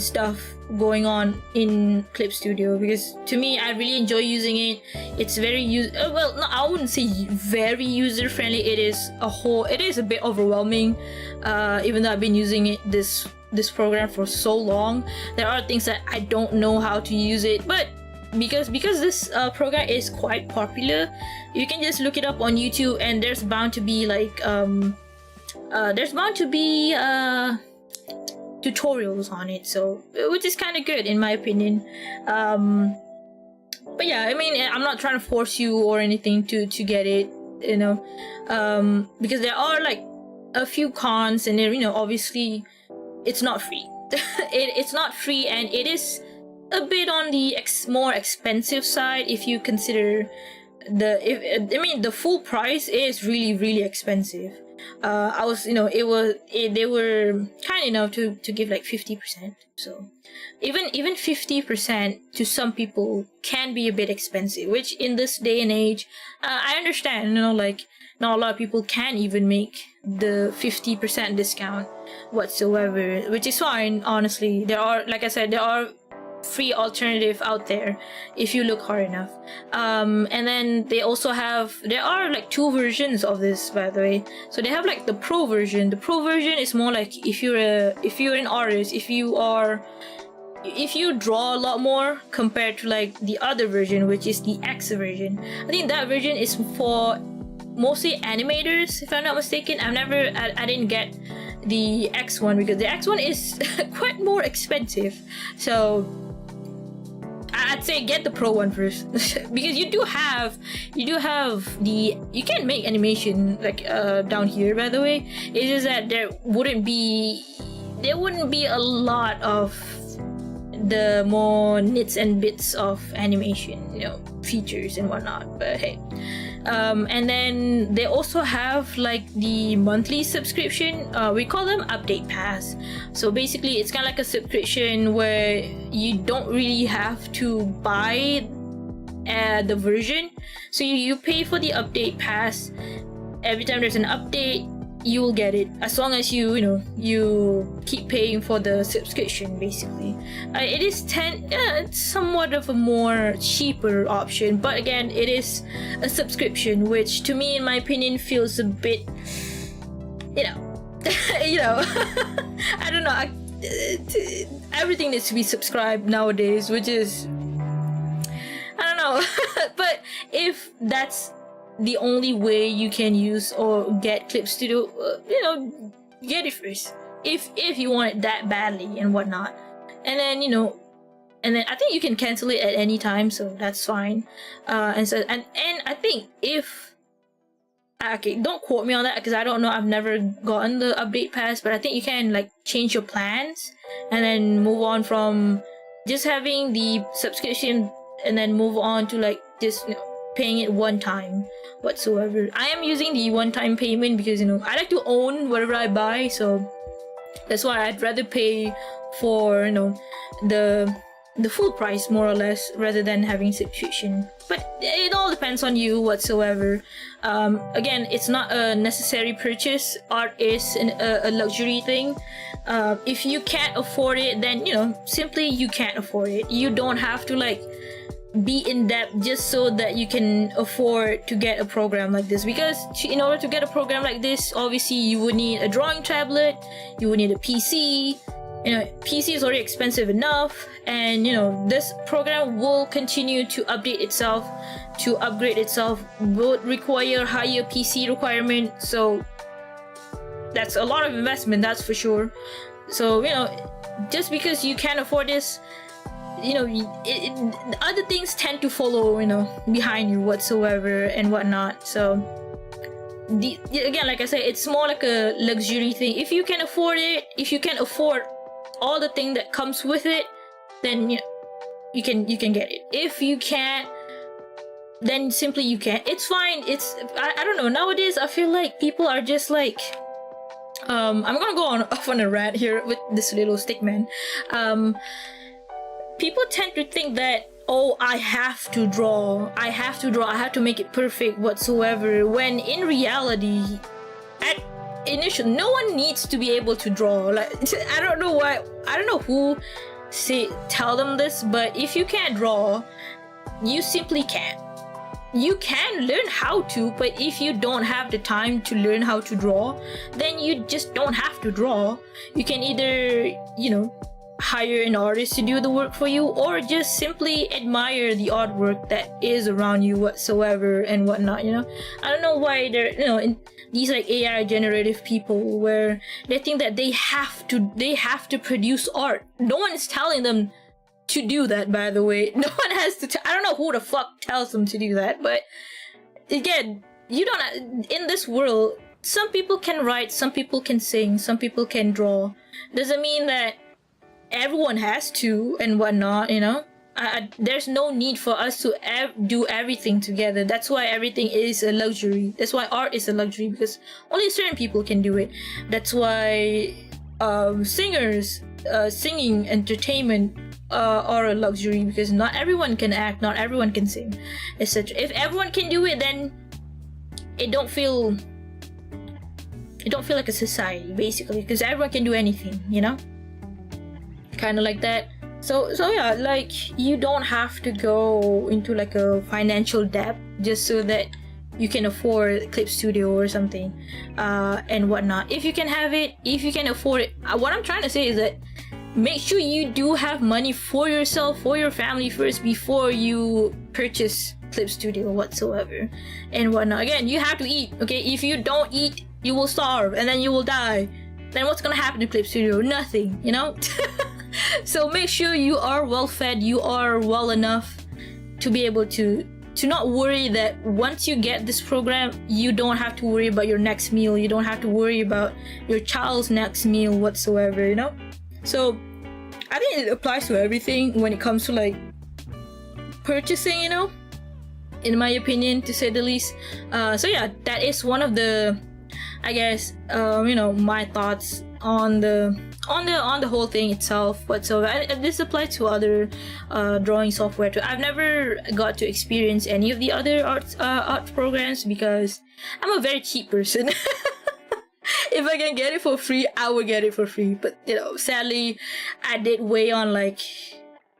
stuff going on in Clipstudio, because to me, I really enjoy using it. It's very I wouldn't say very user friendly. It is a bit overwhelming, even though I've been using this program for so long. There are things that I don't know how to use it, but because this program is quite popular, you can just look it up on YouTube, and there's bound to be like tutorials on it, so which is kind of good in my opinion. But yeah, I mean, I'm not trying to force you or anything to get it, because there are like a few cons, and there, obviously it's not free. It's not free, and it is a bit on the more expensive side if you consider the full price is really expensive. They were kind enough to give like 50%. So even 50% to some people can be a bit expensive, which in this day and age, I understand, like not a lot of people can even make the 50% discount whatsoever, which is fine. Honestly, there are, like I said, there are free alternative out there if you look hard enough. And then they also there are like two versions of this, by the way. So they have like the pro version. The pro version is more like if you're an artist, if you draw a lot more compared to like the other version, which is the X version. I think that version is for mostly animators, if I'm not mistaken. I didn't get the X one, because the X one is quite more expensive. So I'd say get the pro one first, because you can make animation like down here, by the way. It's just that there wouldn't be a lot of the more nits and bits of animation, features and whatnot. But hey, and then they also have like the monthly subscription. We call them update pass. So basically it's kind of like a subscription where you don't really have to buy the version. So you pay for the update pass. Every time there's an update, you will get it, as long as you keep paying for the subscription. Basically, it is it's somewhat of a more cheaper option, but again, it is a subscription, which to me, in my opinion, feels a bit, I don't know. Everything needs to be subscribed nowadays, which is, I don't know. But if that's the only way you can use or get Clipstudio, get it first if you want it that badly and whatnot. And then I think you can cancel it at any time, so that's fine. And I think if don't quote me on that, because I don't know, I've never gotten the update pass, but I think you can like change your plans and then move on from just having the subscription and then move on to like just paying it one time whatsoever. I am using the one-time payment because I like to own whatever I buy, so that's why I'd rather pay for the full price, more or less, rather than having subscription. But it all depends on you whatsoever. Again, it's not a necessary purchase. Art is a luxury thing. If you can't afford it, then simply you can't afford it. You don't have to like be in debt just so that you can afford to get a program like this, because in order to get a program like this, obviously you would need a drawing tablet, you would need a PC. PC is already expensive enough, and this program will continue to update itself, to upgrade itself, would require higher PC requirement, so that's a lot of investment, that's for sure. So just because you can't afford this, other things tend to follow behind you whatsoever and whatnot. So again, like I said, it's more like a luxury thing. If you can afford it, if you can afford all the thing that comes with it, then you can get it. If you can't, then simply you can't. It's fine. I don't know, nowadays I feel like people are just like I'm gonna go off on a rant here with this little stick man. People tend to think that, oh, I have to draw, I have to make it perfect whatsoever, when in reality, at initial, no one needs to be able to draw. Like, I don't know who tell them this, but if you can't draw, you simply can't. You can learn how to, but if you don't have the time to learn how to draw, then you just don't have to draw. You can either hire an artist to do the work for you, or just simply admire the artwork that is around you whatsoever and whatnot. I don't know why they're in these like AI generative people where they think that they have to produce art. No one is telling them to do that, by the way. No one has to I don't know who the fuck tells them to do that, but again, you don't, in this world, some people can write, some people can sing, some people can draw. Doesn't mean that everyone has to and whatnot. There's no need for us to do everything together. That's why everything is a luxury. That's why art is a luxury, because only certain people can do it. That's why singers, singing, entertainment are a luxury, because not everyone can act, not everyone can sing, etc. If everyone can do it, then it don't feel like a society, basically, because everyone can do anything, kind of like that. So yeah, like, you don't have to go into like a financial debt just so that you can afford Clipstudio or something and whatnot. If you can have it, if you can afford it, what I'm trying to say is that make sure you do have money for yourself, for your family first, before you purchase Clipstudio whatsoever and whatnot. Again, you have to eat, okay? If you don't eat, you will starve and then you will die. Then what's gonna happen to Clipstudio? Nothing, So make sure you are well fed, you are well enough to be able to not worry that once you get this program, you don't have to worry about your next meal, you don't have to worry about your child's next meal whatsoever, So I think it applies to everything when it comes to like purchasing, you know, in my opinion, to say the least. So yeah, that is one of the, I guess, you know, my thoughts on the whole thing itself whatsoever. And this applies to other drawing software too. I've never got to experience any of the other art programs because I'm a very cheap person. If I can get it for free, I would get it for free. But you know, sadly, I did weigh on like,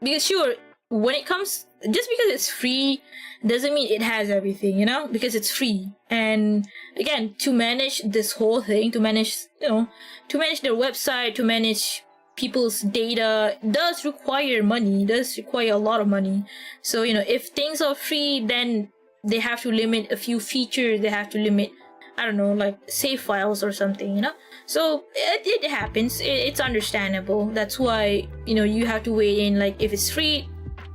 because sure, when it comes, just because it's free doesn't mean it has everything, you know, because it's free. And again, to manage this whole thing, to manage, you know, to manage their website, to manage people's data, does require money, does require a lot of money. So, you know, if things are free, then they have to limit a few features, they have to limit, I don't know, like save files or something, you know. So it happens, it's understandable. That's why, you know, you have to weigh in, like if it's free,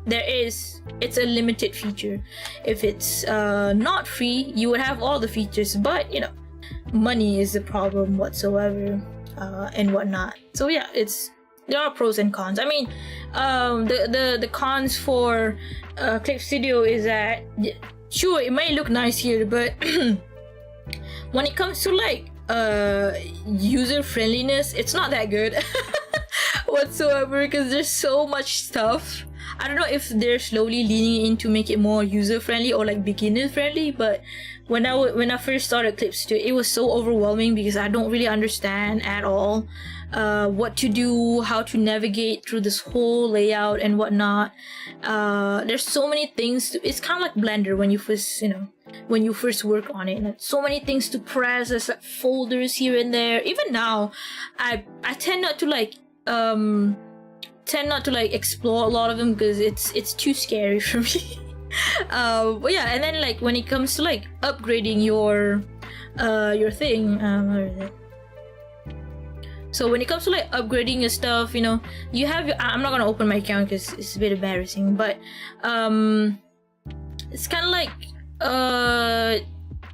it's a limited feature. If it's not free, you would have all the features, but you know, money is the problem whatsoever, and whatnot. So yeah, there are pros and cons. I mean, the cons for Clipstudio is that sure, it may look nice here, but when it comes to like user friendliness, it's not that good whatsoever, because there's so much stuff. I don't know if they're slowly leaning in to make it more user friendly or like beginner friendly, but when I first started Clipstudio, it was so overwhelming because I don't really understand at all what to do, how to navigate through this whole layout and whatnot. There's so many things it's kind of like Blender when you first, you know, when you first work on it, and so many things to press. There's like folders here and there. Even now, I tend not to like explore a lot of them because it's too scary for me. But yeah, and then like when it comes to like upgrading your thing, where is it? So when it comes to like upgrading your stuff, you know, you have I'm not gonna open my account because it's a bit embarrassing, but it's kind of like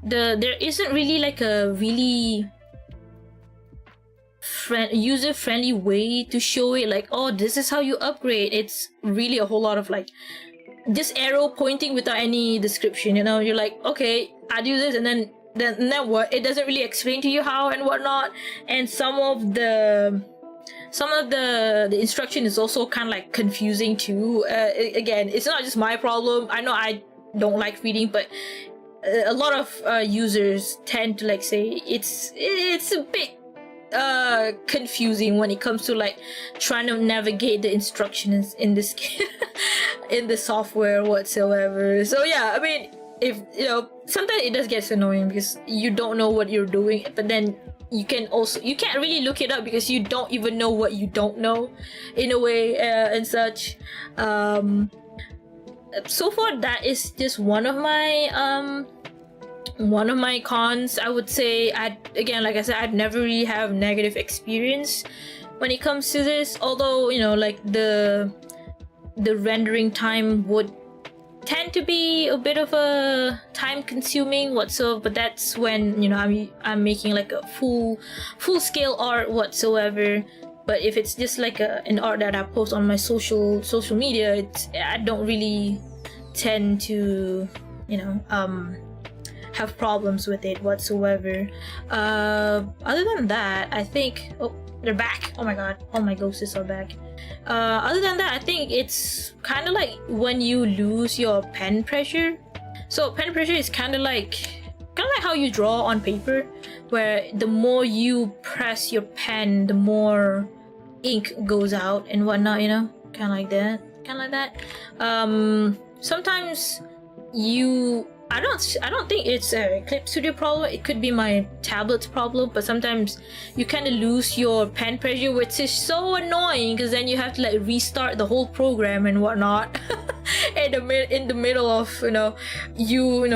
there isn't really like a really user-friendly way to show it, like, oh, this is how you upgrade. It's really a whole lot of like just arrow pointing without any description, you know. You're like, okay, I do this, and then what? It doesn't really explain to you how and whatnot. And some of the instruction is also kind of like confusing too. Again, it's not just my problem. I know I don't like reading, but a lot of users tend to like say it's a bit confusing when it comes to like trying to navigate the instructions in this in the software whatsoever. So yeah, I mean, if you know, sometimes it does get annoying because you don't know what you're doing, but then you can't really look it up because you don't even know what you don't know in a way, and such. So far, that is just one of my cons. I would say, again, like I said, I'd never really have negative experience when it comes to this. Although, you know, like the rendering time would tend to be a bit of a time consuming whatsoever, but that's when, you know, I'm making like a full scale art whatsoever. But if it's just like an art that I post on my social media, I don't really tend to, you know, have problems with it whatsoever. Other than that, I think, oh, they're back. Oh my god, all my ghosts are back. Other than that, I think it's kind of like when you lose your pen pressure. So pen pressure is kind of like how you draw on paper, where the more you press your pen, the more ink goes out and whatnot, you know, kind of like that. Sometimes I don't think it's a Clipstudio problem. It could be my tablet's problem, but sometimes you kind of lose your pen pressure, which is so annoying because then you have to like restart the whole program and whatnot in the middle of, you know,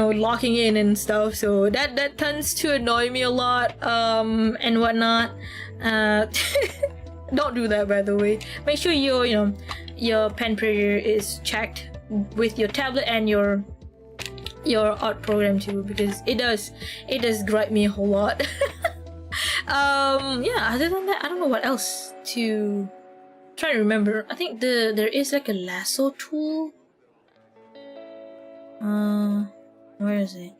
locking in and stuff. So that tends to annoy me a lot, and whatnot. Don't do that, by the way. Make sure your pen pressure is checked with your tablet and your art program too, because it does gripe me a whole lot. Yeah, other than that, I don't know what else to trying to remember. I think there is like a lasso tool. Where is it?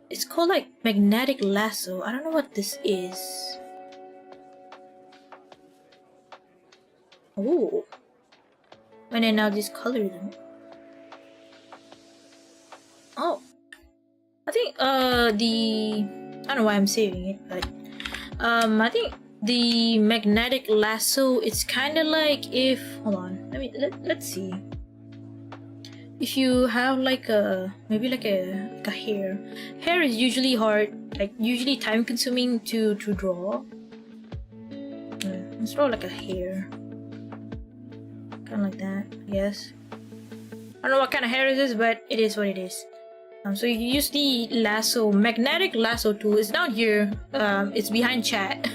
It's called like magnetic lasso. I don't know what this is. Oh. And then I'll just color them. Oh. I think I don't know why I'm saving it, but I think the magnetic lasso, it's kind of like if, hold on, let's see. If you have like maybe like a hair is usually hard, like usually time consuming to draw. Let's draw like a hair, kind of like that, I guess. I don't know what kind of hair it is, but it is what it is. So you use the lasso, magnetic lasso tool. It's down here. It's behind chat.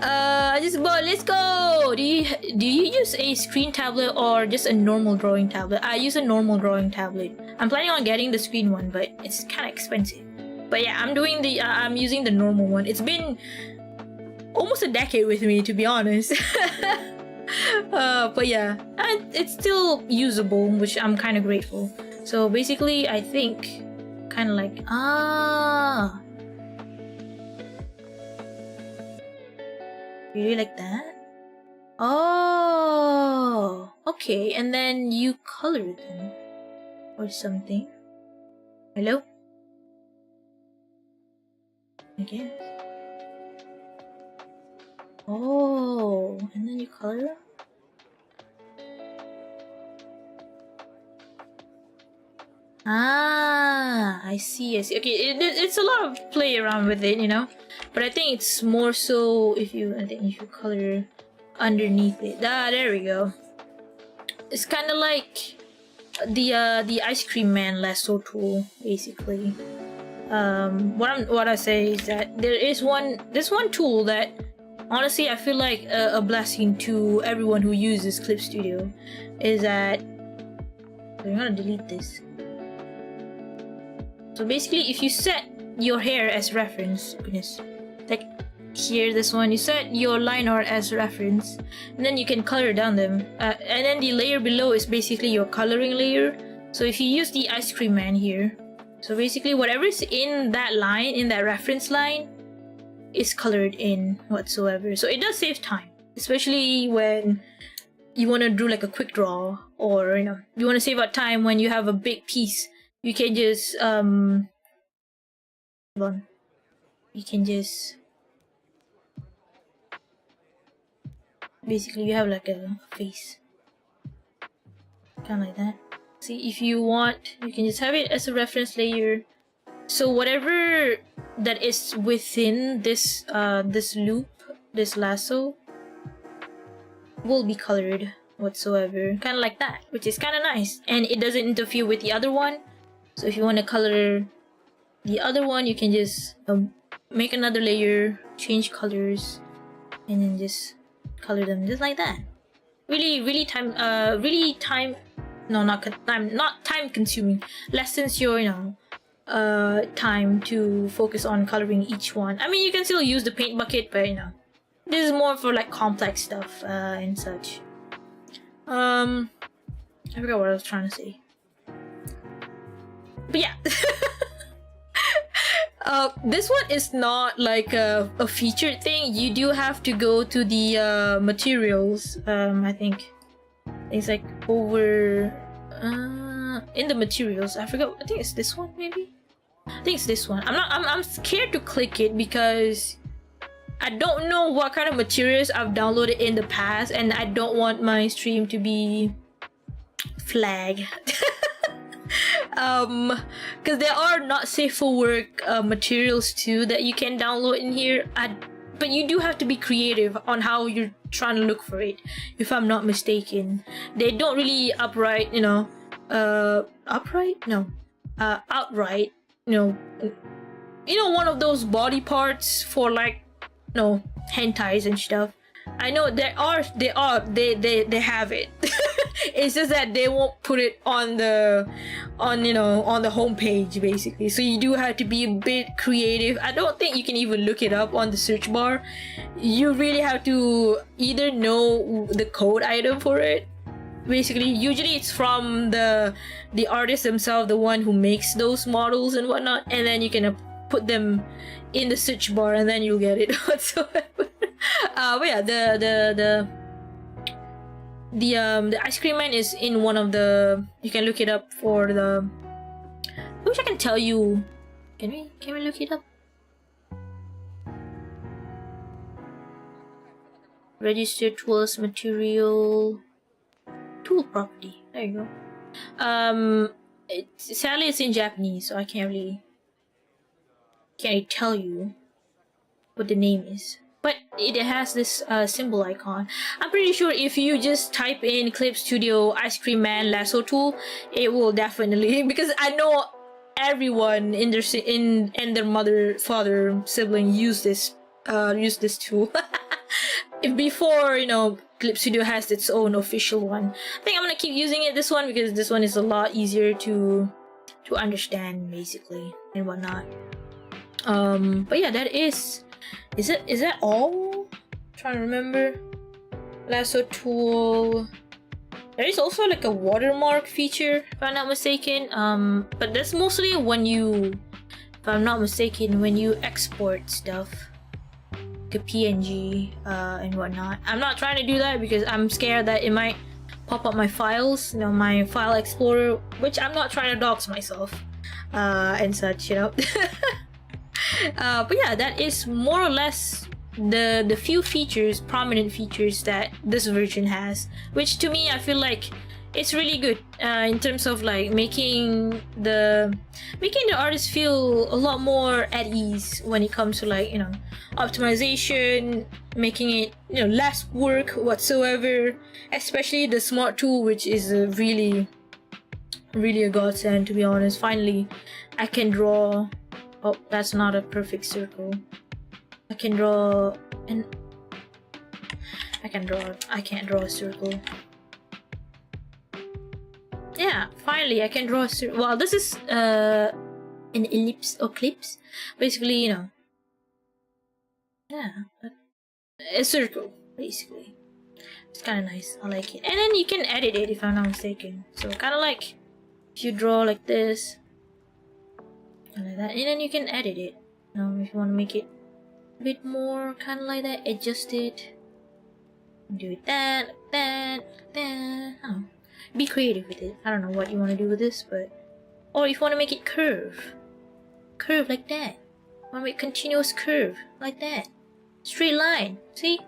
Let's go. Do you use a screen tablet or just a normal drawing tablet? I use a normal drawing tablet. I'm planning on getting the screen one, but it's kind of expensive. But yeah, I'm using the normal one. It's been almost a decade with me, to be honest. But yeah, it's still usable, which I'm kind of grateful. So basically, I think kind of like really like that. Oh, okay. And then you color them or something. Hello? I guess. Oh, and then you color them? I see. Okay, it's a lot of play around with it, you know. But I think it's more so if you color underneath it. There we go. It's kind of like the ice cream man lasso tool, basically. What I say is that there's one tool that honestly I feel like a blessing to everyone who uses Clip Studio is that I'm gonna delete this. So basically, if you set your hair as reference, goodness, like here, this one, you set your line art as reference, and then you can color down them. And then the layer below is basically your coloring layer. So if you use the ice cream man here, so basically whatever is in that line, in that reference line, is colored in whatsoever. So it does save time, especially when you want to do like a quick draw, or you want to save out time when you have a big piece. You can just hold on. You can just basically you have like a face, kind of like that. See, if you want, you can just have it as a reference layer. So whatever that is within this this loop, this lasso, will be colored whatsoever, kind of like that, which is kind of nice, and it doesn't interfere with the other one. So if you want to color the other one, you can just make another layer, change colors, and then just color them just like that. Really time not time consuming. Lessens your time to focus on coloring each one. I mean, you can still use the paint bucket, but this is more for like complex stuff and such. I forgot what I was trying to say. But yeah. This one is not like a featured thing. You do have to go to the materials. I think it's like over in the materials. I forgot. I think it's this one, maybe. I think it's this one. I'm scared to click it because I don't know what kind of materials I've downloaded in the past, and I don't want my stream to be flagged. Because there are not safe for work materials too that you can download in here. But you do have to be creative on how you're trying to look for it, if I'm not mistaken. They don't really outright, one of those body parts for like, hentais and stuff. I know they have it. It's just that they won't put it on the homepage basically. So you do have to be a bit creative. I don't think you can even look it up on the search bar. You really have to either know the code item for it. Basically, usually it's from the artist themselves, the one who makes those models and whatnot, and then you can put them in the search bar and then you'll get it whatsoever. But yeah, the ice cream man is in one of the, you can look it up for the, I wish I can tell you, can we look it up? Register tools, material, tool property, there you go. Sadly it's in Japanese, so I can't tell you what the name is, but it has this symbol icon. I'm pretty sure if you just type in Clipstudio Ice Cream Man Lasso tool, it will definitely, because I know everyone in their mother, father, sibling use this tool. Before Clipstudio has its own official one. I think I'm gonna keep using this one because this one is a lot easier to understand basically and whatnot. But yeah, that is that all? I'm trying to remember. Lasso tool. There is also like a watermark feature, if I'm not mistaken. But that's mostly when you, if I'm not mistaken, when you export stuff, like a PNG and whatnot. I'm not trying to do that because I'm scared that it might pop up my files, my file explorer, which I'm not trying to dox myself and such, But yeah, that is more or less the few prominent features that this version has, which to me I feel like it's really good in terms of like making the artist feel a lot more at ease when it comes to like optimization, making it less work whatsoever, especially the smart tool, which is really a godsend, to be honest. Finally I can draw. Oh, that's not a perfect circle. I can draw and I can't draw a circle. Yeah, finally I can draw a circle. Well, this is an ellipse or clips. Basically, yeah, a circle, basically. It's kind of nice. I like it. And then you can edit it if I'm not mistaken. So kind of like if you draw like this, like that, and then you can edit it. If you want to make it a bit more kind of like that, adjust it, do it that. Be creative with it. I don't know what you want to do with this, but or if you want to make it curve like that, want to make continuous curve like that, straight line. See,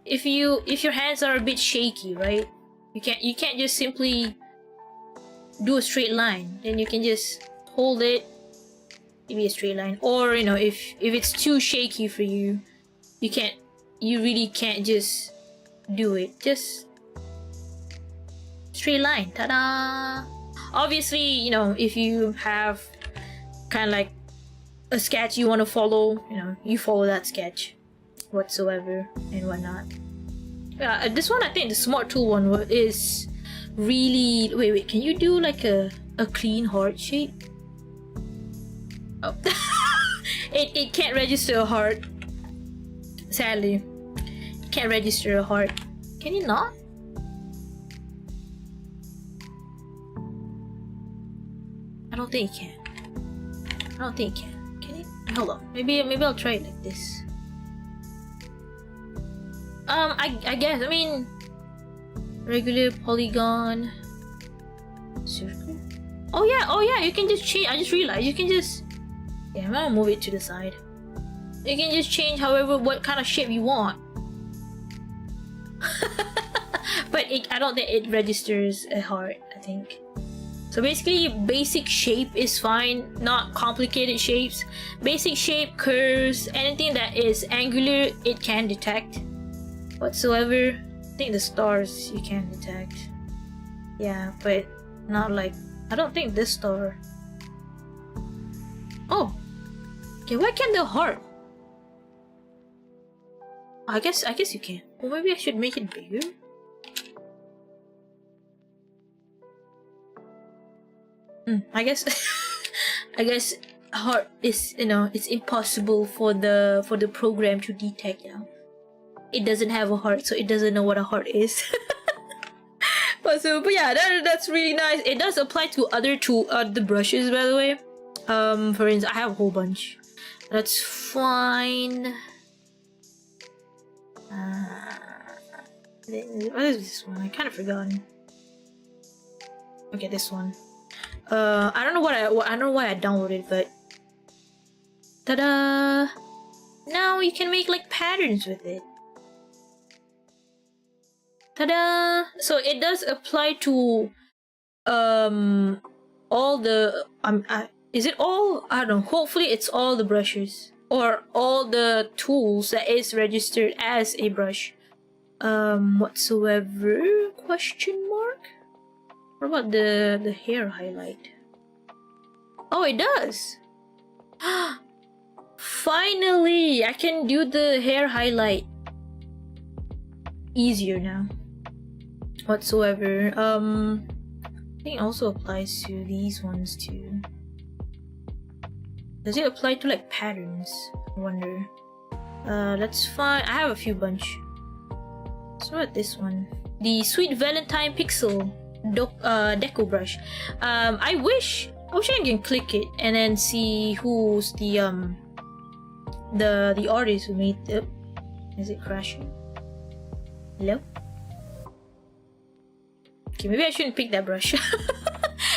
if your hands are a bit shaky, right? You can't just simply do a straight line. Then you can just hold it. Maybe a straight line, or if it's too shaky for you, you really can't just do it. Just straight line. Ta-da! Obviously, if you have kind of like a sketch you want to follow, you follow that sketch whatsoever and whatnot. This one, I think the smart tool one is really. Wait, can you do like a clean heart shape? Oh. it can't register a heart. Sadly, it can't register a heart. Can you not? I don't think it can. Can it? Hold on. Maybe I'll try it like this. I guess. I mean, regular polygon circle. Oh yeah. You can just change. I just realized you can just. Yeah, I'm gonna move it to the side. You can just change what kind of shape you want. But I don't think it registers a heart, I think. So basically, basic shape is fine, not complicated shapes. Basic shape, curves, anything that is angular, it can detect. Whatsoever. I think the stars you can detect. Yeah, but not like, I don't think this star. Oh, okay. Why can't the heart? I guess you can. Or maybe I should make it bigger. I guess I guess heart is, it's impossible for the program to detect. It doesn't have a heart, so it doesn't know what a heart is. but yeah, that's really nice. It does apply to the brushes, by the way. For instance, I have a whole bunch. That's fine. What is this one? I kind of forgotten. Okay, this one. I don't know I don't know why I downloaded, but ta-da! Now you can make like patterns with it. Ta-da! So it does apply to all the is it all? I don't know. Hopefully it's all the brushes or all the tools that is registered as a brush. Whatsoever? Question mark? What about the hair highlight? Oh, it does! Finally! I can do the hair highlight easier now. Whatsoever. I think it also applies to these ones too. Does it apply to like patterns? I wonder. That's fine. I have a few bunch. So what this one? The Sweet Valentine Pixel Deco brush. I wish I can click it and then see who's the artist who made it. Is it crashing? Hello? Okay, maybe I shouldn't pick that brush.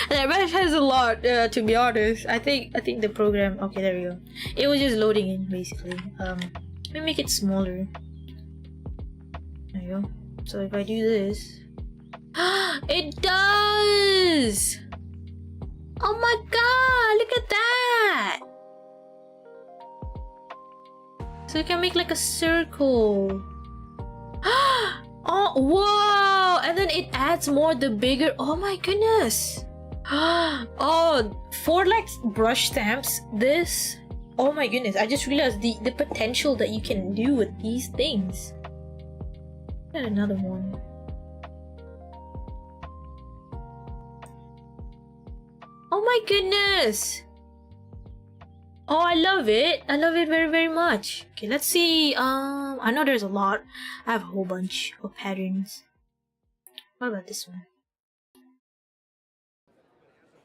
That brush has a lot, to be honest. I think the program. Okay, there we go. It was just loading in basically. Let me make it smaller. There you go. So if I do this, it does! Oh my god! Look at that! So you can make like a circle. Oh, whoa! And then it adds more the bigger. Oh my goodness! Oh, for like brush stamps, this. Oh my goodness! I just realized the potential that you can do with these things. And another one. Oh my goodness! Oh, I love it. I love it very, very much. Okay, let's see. I know there's a lot. I have a whole bunch of patterns. What about this one?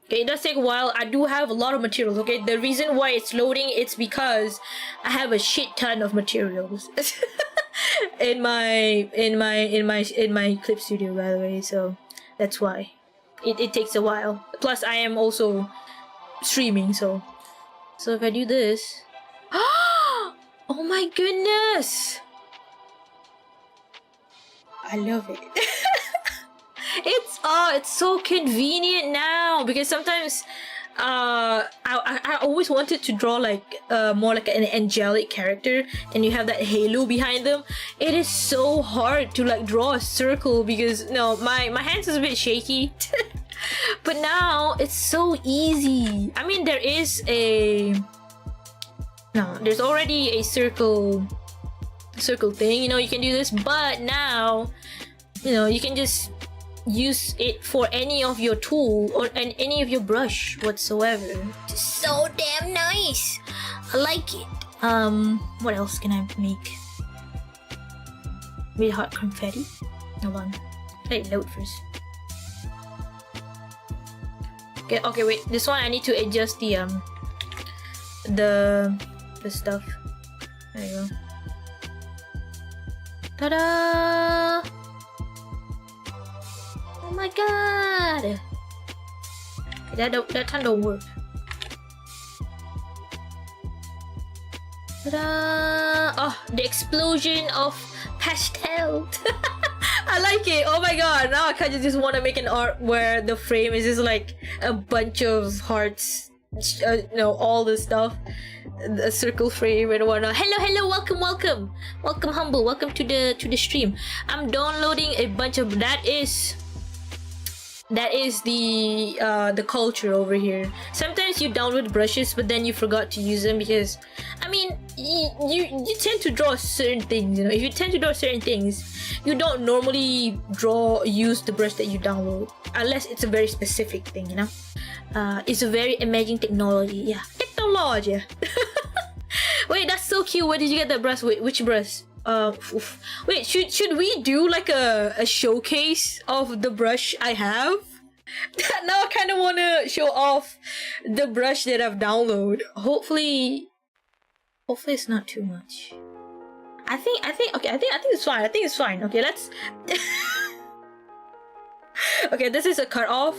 Okay, it does take a while. I do have a lot of materials. Okay, the reason why it's loading, it's because I have a shit ton of materials in my Clipstudio, by the way. So that's why it takes a while. Plus, I am also streaming, so if I do this, oh my goodness, I love it. It's so convenient now, because sometimes I always wanted to draw like more like an angelic character, and you have that halo behind them. It is so hard to like draw a circle because my hands is a bit shaky. But now it's so easy. I mean, there's already a circle thing, you can do this, but now you can just use it for any of your tool or any of your brush whatsoever. It's so damn nice. I like it. What else can I make? Maybe hot confetti. Hold on, let it load first. Okay, wait. This one I need to adjust the stuff. There you go. Ta-da! Oh my god! That time don't work. Ta-da! Oh, the explosion of pastel. I like it. Oh my god! Now I kind of just want to make an art where the frame is just like a bunch of hearts, all the stuff, a circle frame and whatnot. Hello, welcome, humble, welcome to the stream. I'm downloading a bunch of that is that is the culture over here. Sometimes you download brushes, but then you forgot to use them because, I mean, you tend to draw certain things. You know, if you tend to draw certain things, you don't normally use the brush that you download unless it's a very specific thing. You know, it's a very amazing technology. Yeah, technology. Wait, that's so cute. Where did you get that brush? Wait, which brush? Wait, should we do like a showcase of the brush I have? Now I kind of want to show off the brush that I've downloaded. Hopefully it's not too much. I think it's fine. I think it's fine. Okay, let's. Okay, this is a cut off.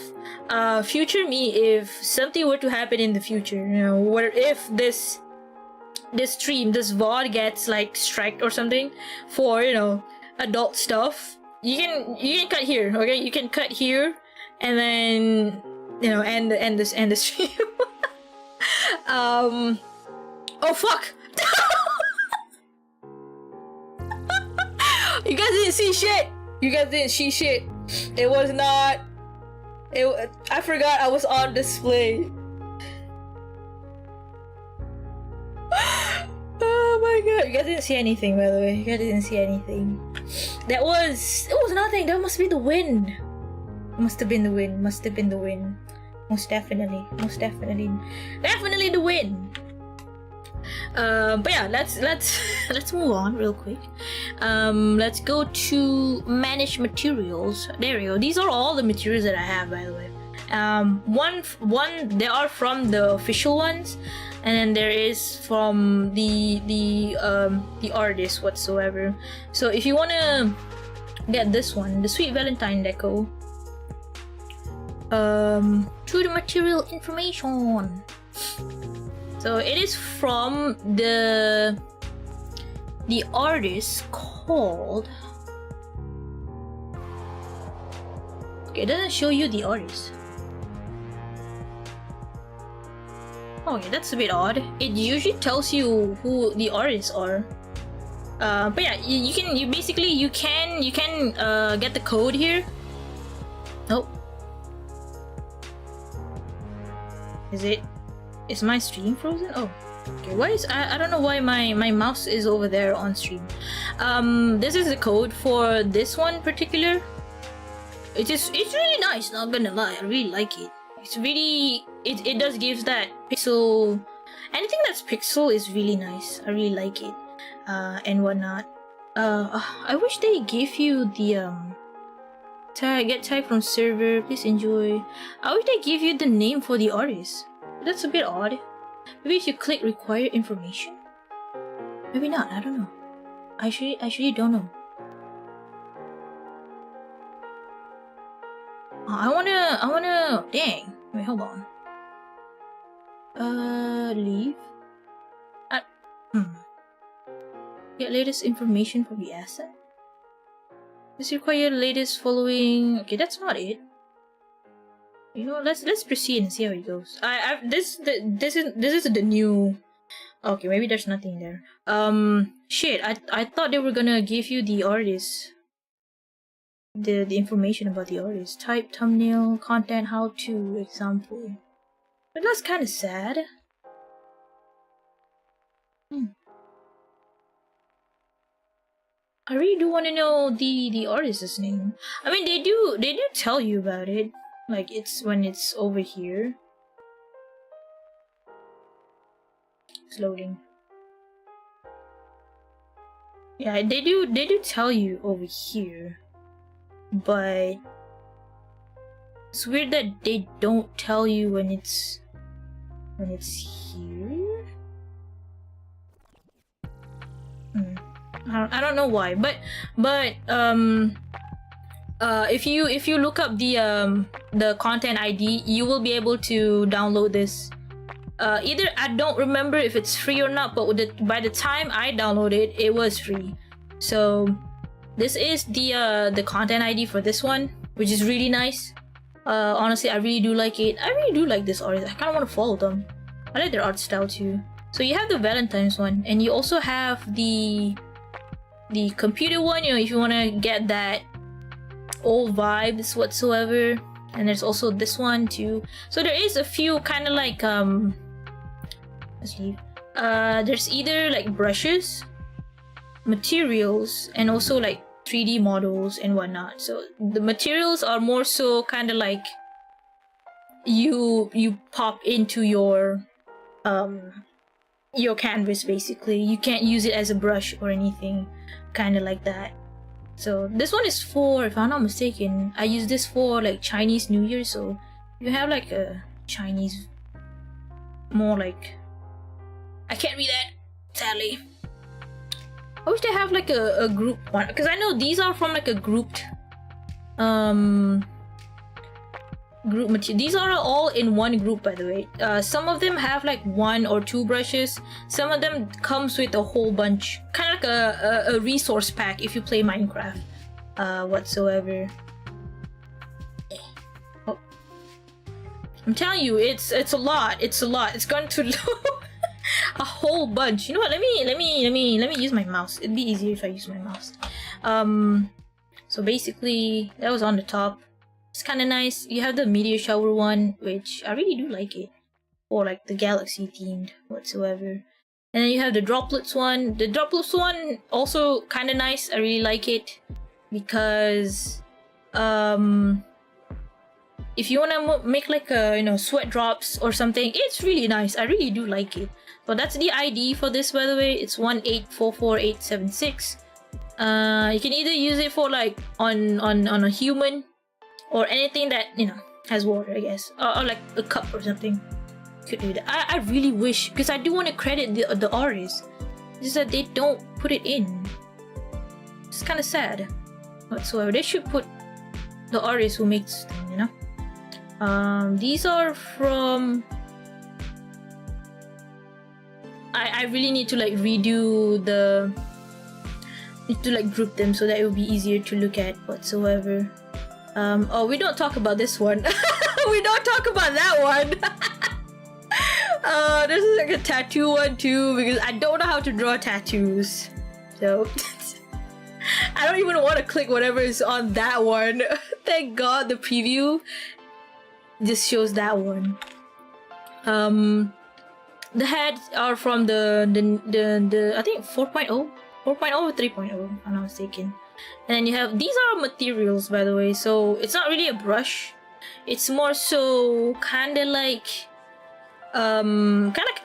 Future me, if something were to happen in the future, you know, what if this stream, this VOD gets like striked or something for, you know, adult stuff, you can cut here. Okay, you can cut here and then, you know, end the stream. Oh fuck. You guys didn't see shit. You guys didn't see shit. It was not. I forgot I was on display. Oh my god, you guys didn't see anything, by the way. You guys didn't see anything. It was nothing. That must be the wind. Must have been the wind. Must have been the wind. Most definitely the wind. But yeah, let's move on real quick. Let's go to manage materials. There we go. These are all the materials that I have, by the way. One they are from the official ones, and then there is from the artist whatsoever. So if you wanna get this one, the Sweet Valentine deco, to the material information. So it is from the artist called. Okay, it doesn't show you the artist. Okay, that's a bit odd. It usually tells you who the artists are. But yeah, you can get the code here. Oh, is my stream frozen? Oh, okay. Why is I don't know why my mouse is over there on stream. This is the code for this one particular. It's really nice. Not gonna lie, I really like it. It's really it does gives that pixel. Anything that's pixel is really nice. I really like it, and whatnot. I wish they gave you the tag from server. Please enjoy. I wish they give you the name for the artist. That's a bit odd. Maybe if you click require information. Maybe not. I don't know. I actually don't know. I wanna. Dang. Wait, hold on. Leave. Get latest information for the asset. This require latest following. Okay, that's not it. You know, let's proceed and see how it goes. This is the new. Okay, maybe there's nothing there. Shit. I thought they were gonna give you the artist. The information about the artist. Type, thumbnail, content, how to, example. But that's kind of sad. I really do want to know the artist's name. I mean, they do tell you about it. Like it's when it's over here. It's loading. Yeah, they do tell you over here. But it's weird that they don't tell you when it's here. I don't know why, but if you look up the content ID, you will be able to download this. Either I don't remember if it's free or not, but by the time I downloaded it was free. So this is the content ID for this one, which is really nice. Honestly, I really do like it. I really do like this artist. I kind of want to follow them. I like their art style too. So you have the Valentine's one, and you also have the computer one. You know, if you want to get that old vibes whatsoever. And there's also this one too. So there is a few kind of like let's leave. There's either like brushes, materials, and also like 3D models and whatnot. So the materials are more so kind of like you pop into your canvas basically. You can't use it as a brush or anything, kind of like that. So this one is for, if I'm not mistaken, I use this for like Chinese New Year. So you have like a Chinese, more like, I can't read that sadly. I wish they have like a group one, because I know these are from like a grouped group material. These are all in one group, by the way. Some of them have like 1 or 2 brushes. Some of them comes with a whole bunch, kind of like a resource pack if you play Minecraft whatsoever. Oh. I'm telling you, it's a lot. It's going to a whole bunch. You know what? Let me use my mouse. It'd be easier if I use my mouse. So basically, that was on the top. It's kind of nice. You have the meteor shower one, which I really do like it, or like the galaxy themed whatsoever. And then you have the droplets one. The droplets one also kind of nice. I really like it because if you want to make like a sweat drops or something, it's really nice. I really do like it. So that's the ID for this, by the way. It's 1844876. You can either use it for like on a human, or anything that has water, I guess, or like a cup or something. Could do that. I really wish, because I do want to credit the artists, just that they don't put it in. It's kind of sad whatsoever. They should put the artist who makes them, these are from, I really need to like redo need to like group them so that it will be easier to look at whatsoever. Oh, we don't talk about this one. We don't talk about that one. This is like a tattoo one too, because I don't know how to draw tattoos. So I don't even want to click whatever is on that one. Thank God the preview just shows that one. The heads are from the I think 4.0 or 3.0, if I'm not mistaken. And then you have, these are materials, by the way, so it's not really a brush. It's more so kind of like a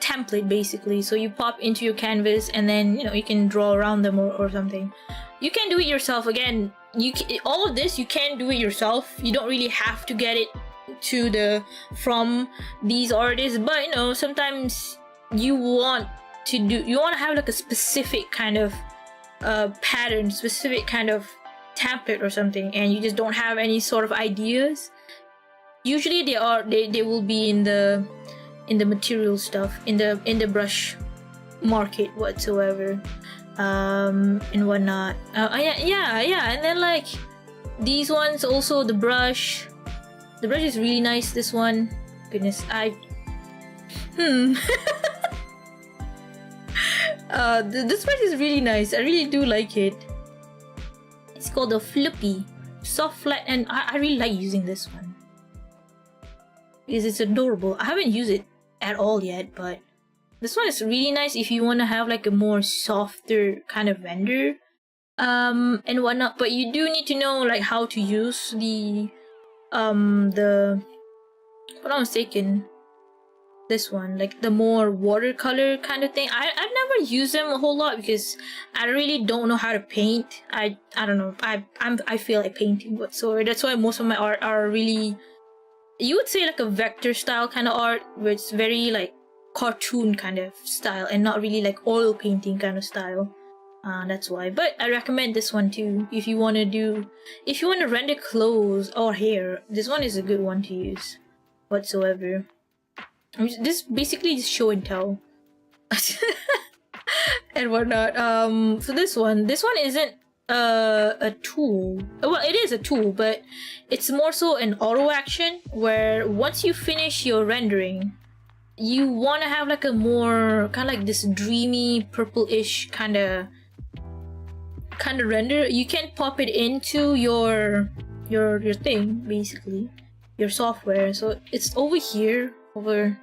template basically. So you pop into your canvas and then you can draw around them or something. You can do it yourself. Again, all of this you can do it yourself. You don't really have to get it from these artists, but sometimes you want to have like a specific kind of pattern, specific kind of template or something, and you just don't have any sort of ideas. Usually they will be in the material stuff, in the brush market whatsoever, and whatnot. Yeah, and then like these ones also, the brush is really nice. This one, goodness, this brush is really nice. I really do like it. It's called the Flippy Soft Flat, and I really like using this one because it's adorable. I haven't used it at all yet, but this one is really nice if you want to have like a more softer kind of render and whatnot. But you do need to know like how to use the what I'm mistaken, this one, like the more watercolor kind of thing. I've never used them a whole lot because I really don't know how to paint. I don't know. I feel like painting whatsoever. That's why most of my art are really, you would say like a vector style kind of art, where it's very like cartoon kind of style and not really like oil painting kind of style. That's why. But I recommend this one too if you want to render clothes or hair. This one is a good one to use whatsoever. This basically just show and tell and whatnot. So this one isn't a tool. Well, it is a tool, but it's more so an auto action where once you finish your rendering, you want to have like a more kind of like this dreamy purple-ish kind of render. You can pop it into your thing, basically your software. So it's over here, over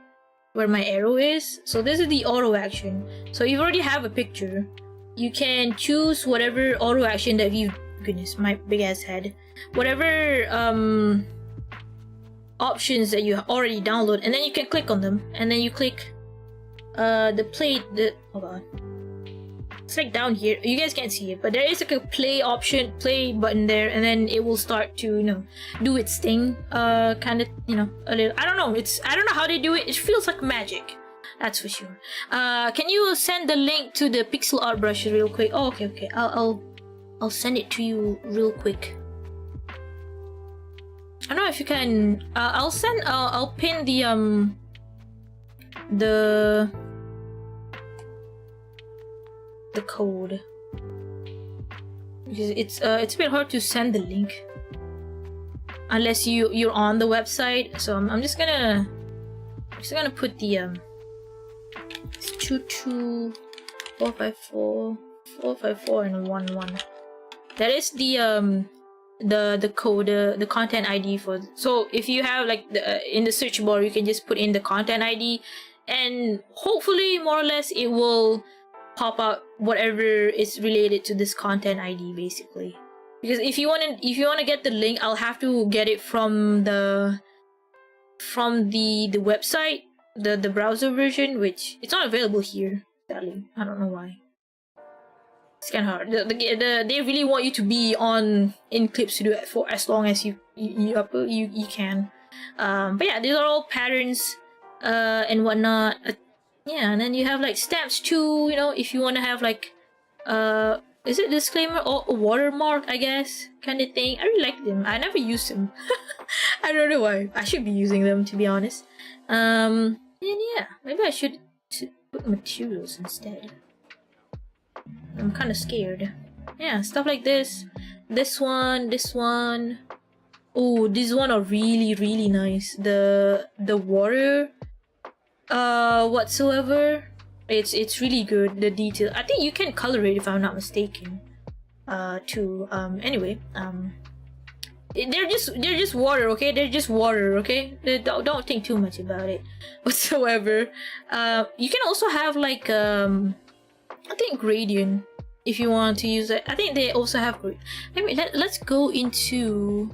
where my arrow is. So this is the auto action. So you already have a picture, you can choose whatever auto action that you, goodness, my big ass head, whatever options that you already download, and then you can click on them, and then you click the play, hold on, it's like down here, you guys can't see it, but there is like a play option, play button there, and then it will start to, you know, do its thing, kind of, you know, a little, I don't know how they do it. It feels like magic, that's for sure. Can you send the link to the pixel art brush real quick? Oh, okay, I'll send it to you real quick. I don't know if you can. I'll pin the code, because it's a bit hard to send the link unless you're on the website. So I'm just gonna put the it's 22454 and 11. That is the code, the content ID for. So if you have like in the search bar, you can just put in the content ID, and hopefully more or less it will pop out whatever is related to this content ID, basically. Because if you want to get the link, I'll have to get it from the website, the browser version, which it's not available here, sadly. I don't know why. It's kind of hard. They really want you to be in Clipstudio for as long as you can. But yeah, these are all patterns and whatnot. Yeah, and then you have like stamps too. You know, if you want to have like is it disclaimer or a watermark, I guess, kind of thing. I really like them. I never use them. I don't know why. I should be using them, to be honest. And yeah, maybe I should put materials instead. I'm kind of scared. Yeah, stuff like this. This one. Oh, these one are really nice. The water whatsoever. It's really good. The detail. I think you can color it if I'm not mistaken. Too. Anyway. They're just water, okay? They're just water, okay? Don't think too much about it whatsoever. You can also have like I think gradient if you want to use it. I think they also have. Let's go into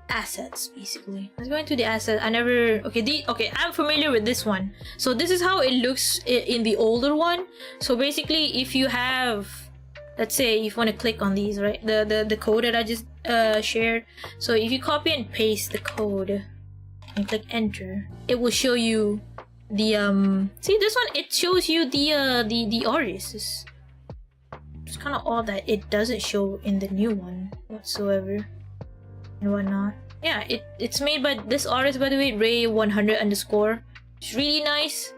assets, basically. Let's go into the asset. Okay, I'm familiar with this one. So this is how it looks in the older one. So basically, if you have, let's say if you want to click on these, right, the code that I just shared. So if you copy and paste the code and click enter, it will show you the see this one, it shows you the artist. It's kind of odd that it doesn't show in the new one whatsoever and whatnot. Yeah, it's made by this artist, by the way, Ray100_. It's really nice.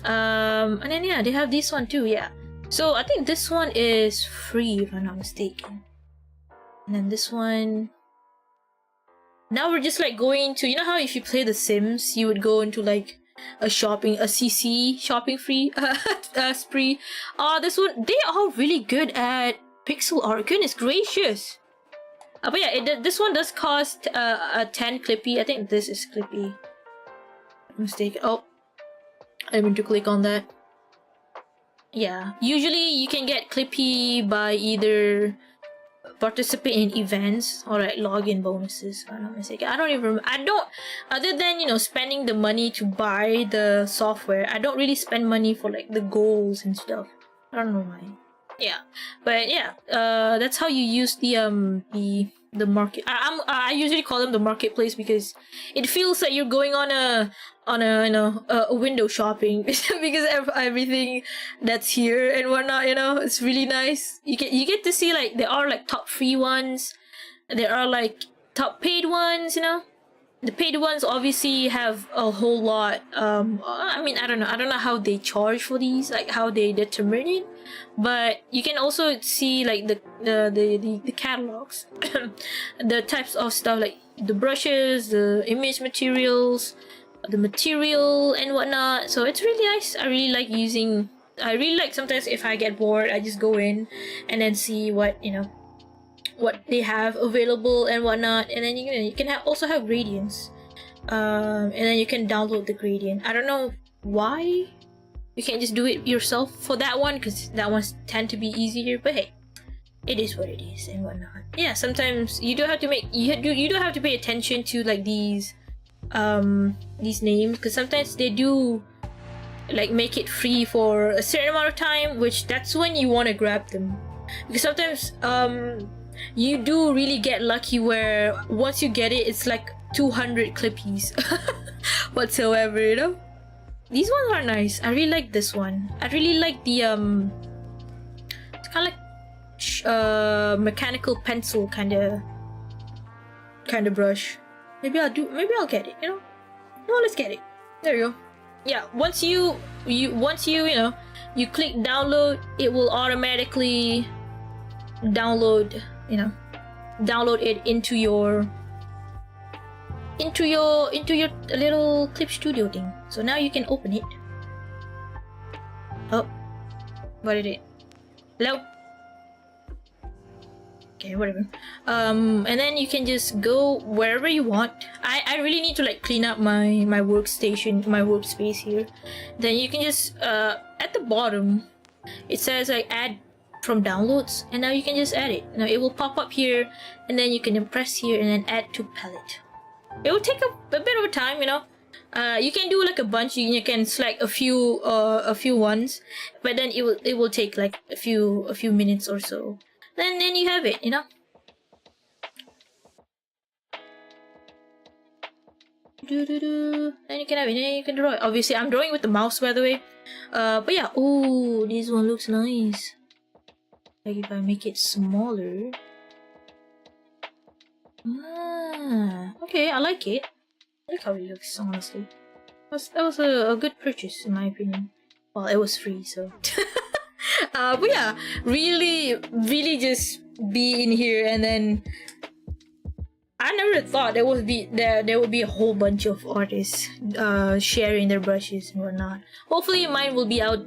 And then yeah, they have this one too. Yeah, so I think this one is free if I'm not mistaken. And then this one, now we're just like going to, you know how if you play The Sims, you would go into like a CC shopping spree. This one, they are really good at pixel art. Goodness gracious. But yeah, this one does cost a 10 Clippy. I think this is Clippy. Mistake. Oh, I meant to click on that. Yeah, usually you can get Clippy by either participate in events or like login bonuses, if I'm not mistaken. I don't even remember. Other than, you know, spending the money to buy the software, I don't really spend money for like the goals and stuff. I don't know why. Yeah, but yeah, that's how you use the market. I usually call them the marketplace because it feels like you're going on a window shopping because everything that's here and whatnot, you know, it's really nice. You get to see like there are like top free ones, there are like top paid ones, you know. The paid ones obviously have a whole lot. I mean, I don't know how they charge for these, like how they determine it, but you can also see like the catalogs, the types of stuff, like the brushes, the image materials, the material and whatnot. So it's really nice. I really like sometimes if I get bored, I just go in and then see what, you know, what they have available and whatnot, and then you can also have gradients, and then you can download the gradient. I don't know why you can't just do it yourself for that one, because that ones tend to be easier, but hey, it is what it is and whatnot. Yeah, sometimes you do have to make you do have to pay attention to like these names, because sometimes they do like make it free for a certain amount of time, which that's when you want to grab them, because sometimes you do really get lucky where once you get it, it's like 200 clippies whatsoever, you know. These ones are nice. I really like this one. I really like the it's kind of like mechanical pencil kind of brush. Maybe I'll get it, you know. No, let's get it. There you go. Yeah, once you click download, it will automatically download it into your little Clipstudio thing. So now you can open it. Oh, what did it? Hello? Okay, whatever. And then you can just go wherever you want. I really need to like clean up my workstation, my workspace here. Then you can just at the bottom it says like add from downloads, and now you can just add it. Now it will pop up here, and then you can press here and then add to palette. It will take a bit of a time, you know. You can do like a bunch. You can select a few ones, but then it will take like a few minutes or so. Then you have it, you know. Then you can have it. Then you can draw it. Obviously, I'm drawing with the mouse, by the way. But yeah. Oh, this one looks nice. Like if I make it smaller. Okay, I like it. I like how it looks, honestly. That was a good purchase, in my opinion. Well, it was free, so. But yeah, really just be in here, and then I never thought there would be a whole bunch of artists sharing their brushes and whatnot. Hopefully mine will be out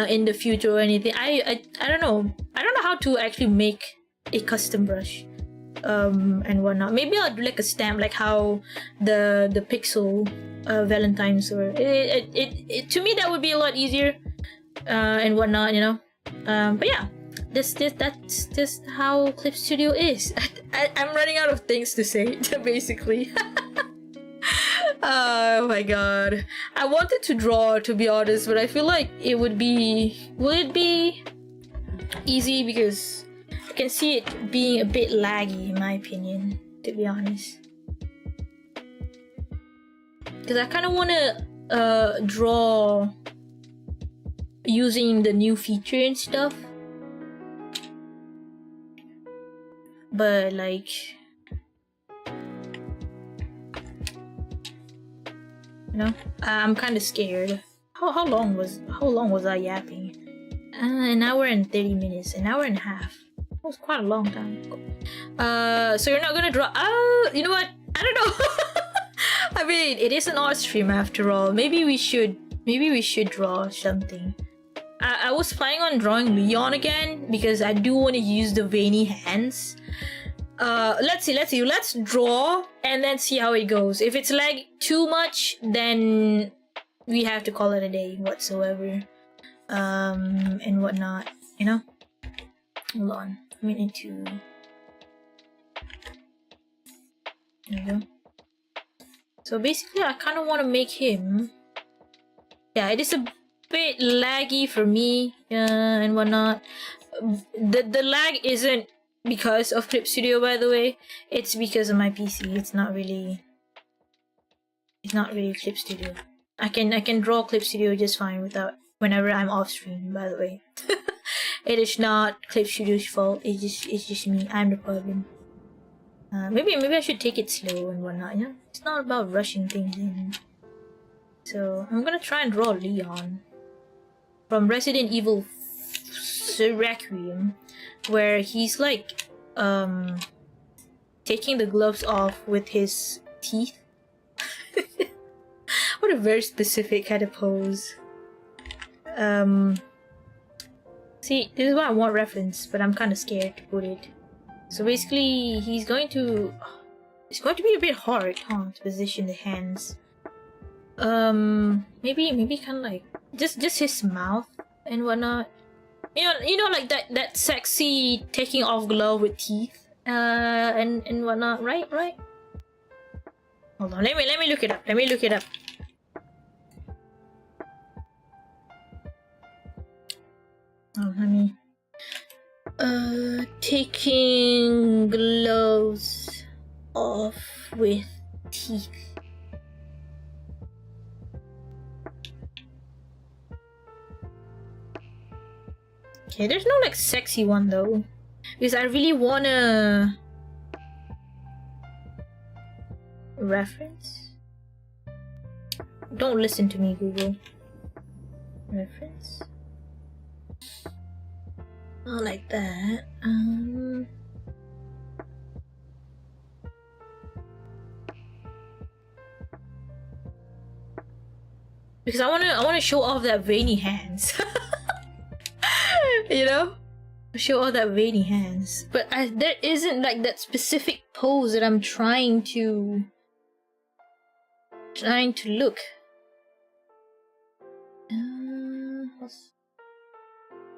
in the future or anything. I don't know. I don't know how to actually make a custom brush and whatnot. Maybe I'll do like a stamp, like how the Pixel Valentines were. It to me that would be a lot easier and whatnot, you know. But yeah, that's just how Clipstudio is. I'm running out of things to say basically. Oh my god, I wanted to draw, to be honest, but I feel like will it be easy, because I can see it being a bit laggy in my opinion, to be honest, because I kind of want to draw using the new feature and stuff, but like, you know, I'm kind of scared. How long was I yapping? An hour and 30 minutes, an hour and a half. That was quite a long time. So you're not gonna draw? You know what? I don't know. I mean, it is an art stream after all. Maybe we should draw something. I was planning on drawing Leon again, because I do want to use the veiny hands. Let's see. Let's draw and then see how it goes. If it's lag too much, then we have to call it a day whatsoever. And whatnot, you know. Hold on. We need to. There we go. So basically, I kind of want to make him. Yeah, it is a bit laggy for me, and whatnot. The lag isn't because of Clipstudio, by the way. It's because of my PC. It's not really Clipstudio. I can draw Clipstudio just fine whenever I'm off stream, by the way. It is not Clipstudio's fault. It's just me. I'm the problem. Maybe I should take it slow and whatnot. You know, it's not about rushing things in. So I'm gonna try and draw Leon from Resident Evil Requiem, where he's like taking the gloves off with his teeth. What a very specific kind of pose. See, this is why I want reference, but I'm kind of scared to put it. So basically, it's going to be a bit hard, huh, to position the hands. Maybe kind of like just his mouth and whatnot. You know, like that sexy taking off glove with teeth, and whatnot. Right. Hold on, let me look it up. Oh, let me. Taking gloves off with teeth. Okay, there's no like sexy one though, because I really wanna reference. Don't listen to me, Google. Reference. Not like that. Because I wanna show off that veiny hands. You know? Show off that veiny hands. But there isn't like that specific pose that I'm trying to look.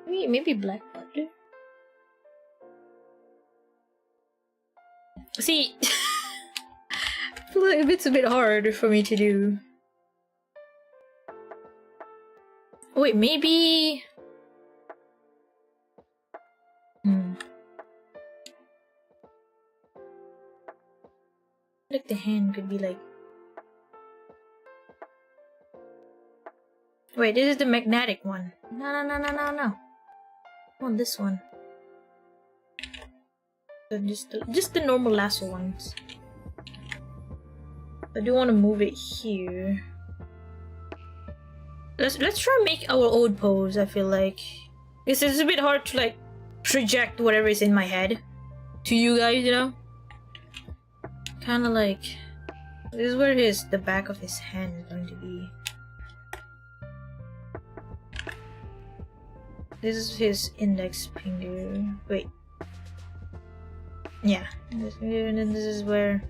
Maybe black butter. See, I feel like it's a bit hard for me to do. Wait, maybe. Like the hand could be like. Wait, this is the magnetic one. No. I want this one. So just the normal lasso ones. I do want to move it here. Let's try and make our own pose. I feel like it's a bit hard to like project whatever is in my head to you guys. You know, kind of like this is where the back of his hand is going to be. This is his index finger. Wait. Yeah. And then this is where.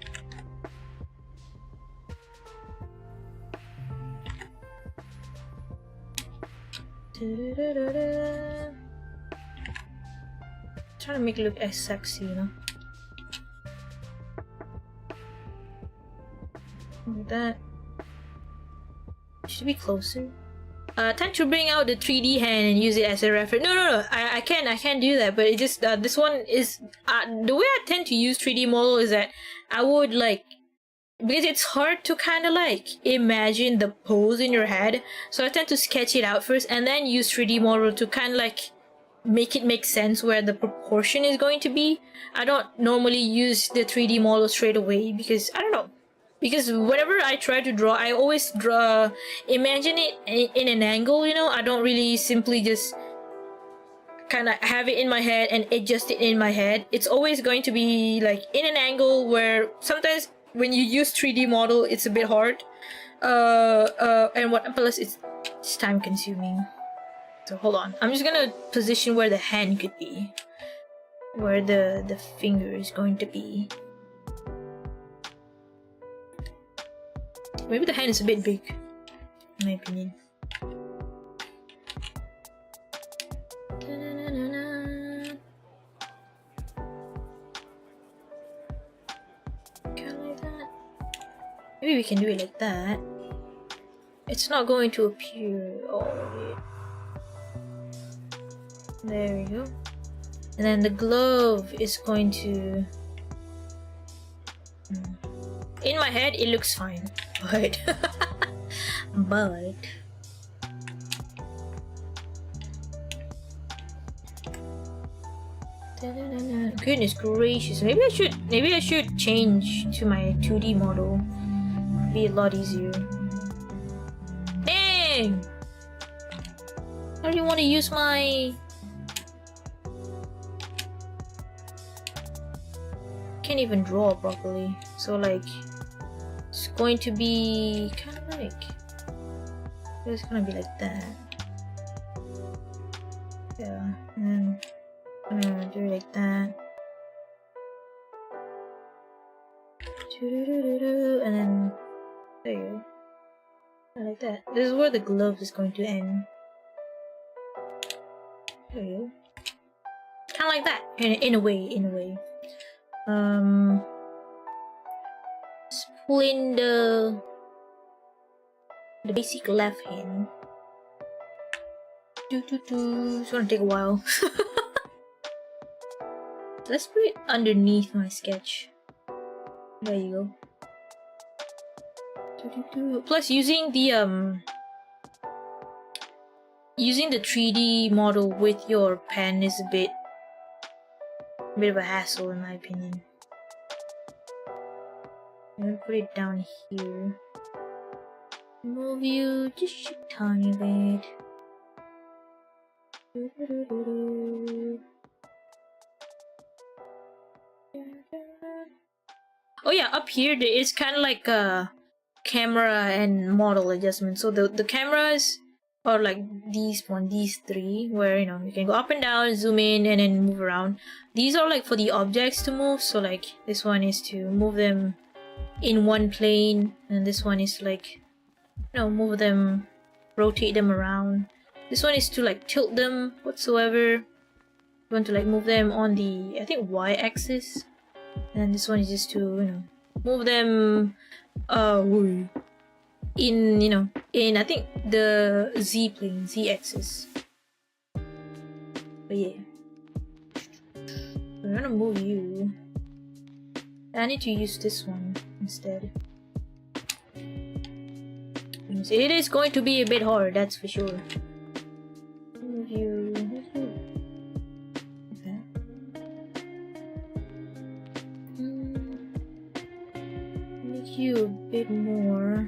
Trying to make it look as sexy, you know. Like that. Should be closer. Tend to bring out the 3D hand and use it as a reference. No. I can't do that. But it just this one is the way I tend to use 3D model is that I would like, because it's hard to kind of like imagine the pose in your head. So I tend to sketch it out first and then use 3D model to kind of like make it make sense where the proportion is going to be. I don't normally use the 3D model straight away because I don't know. Because whenever I try to draw, I always imagine it in an angle, you know? I don't really simply just kind of have it in my head and adjust it in my head. It's always going to be like in an angle where sometimes when you use 3D model, it's a bit hard. And plus it's time consuming. So hold on. I'm just gonna position where the hand could be. Where the finger is going to be. Maybe the hand is a bit big, in my opinion. Kind of like that. Maybe we can do it like that. It's not going to appear all of it. There we go. And then the glove is going to... In my head, it looks fine. But goodness gracious, maybe I should change to my 2D model. Be a lot easier. Dang! I really want to use my... Can't even draw properly. So like it's going to be kind of like it's gonna be like that. Yeah, and then I'm gonna do it like that. And then there you go. I like that. This is where the glove is going to end. There you go. Kind of like that. In a way. Just pull in the basic left hand. It's gonna take a while. Let's put it underneath my sketch. There you go. Plus, using the 3D model with your pen is a bit of a hassle in my opinion. I'm gonna put it down here. Move you just a tiny bit. Oh yeah, up here there is kind of like a camera and model adjustment. So the cameras are like these three, where you can go up and down, zoom in, and then move around. These are like for the objects to move. So like this one is to move them in one plane, and this one is like move them, rotate them around. This one is to like tilt them whatsoever. You want to like move them on the, I think, y-axis, and this one is just to move them in I think the z plane, z-axis. But yeah, I'm gonna move you. I need to use this one instead. It is going to be a bit hard, that's for sure. Move you. Okay. Make you a bit more.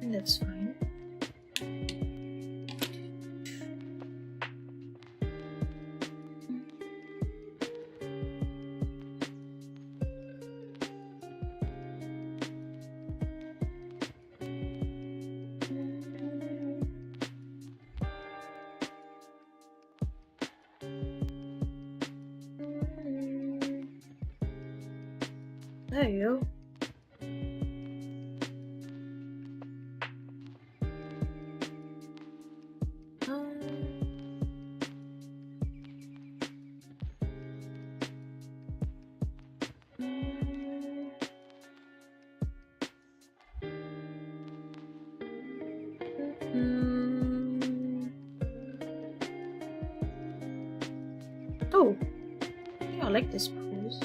And that's fine. There you go. Oh, yeah, I like this pose.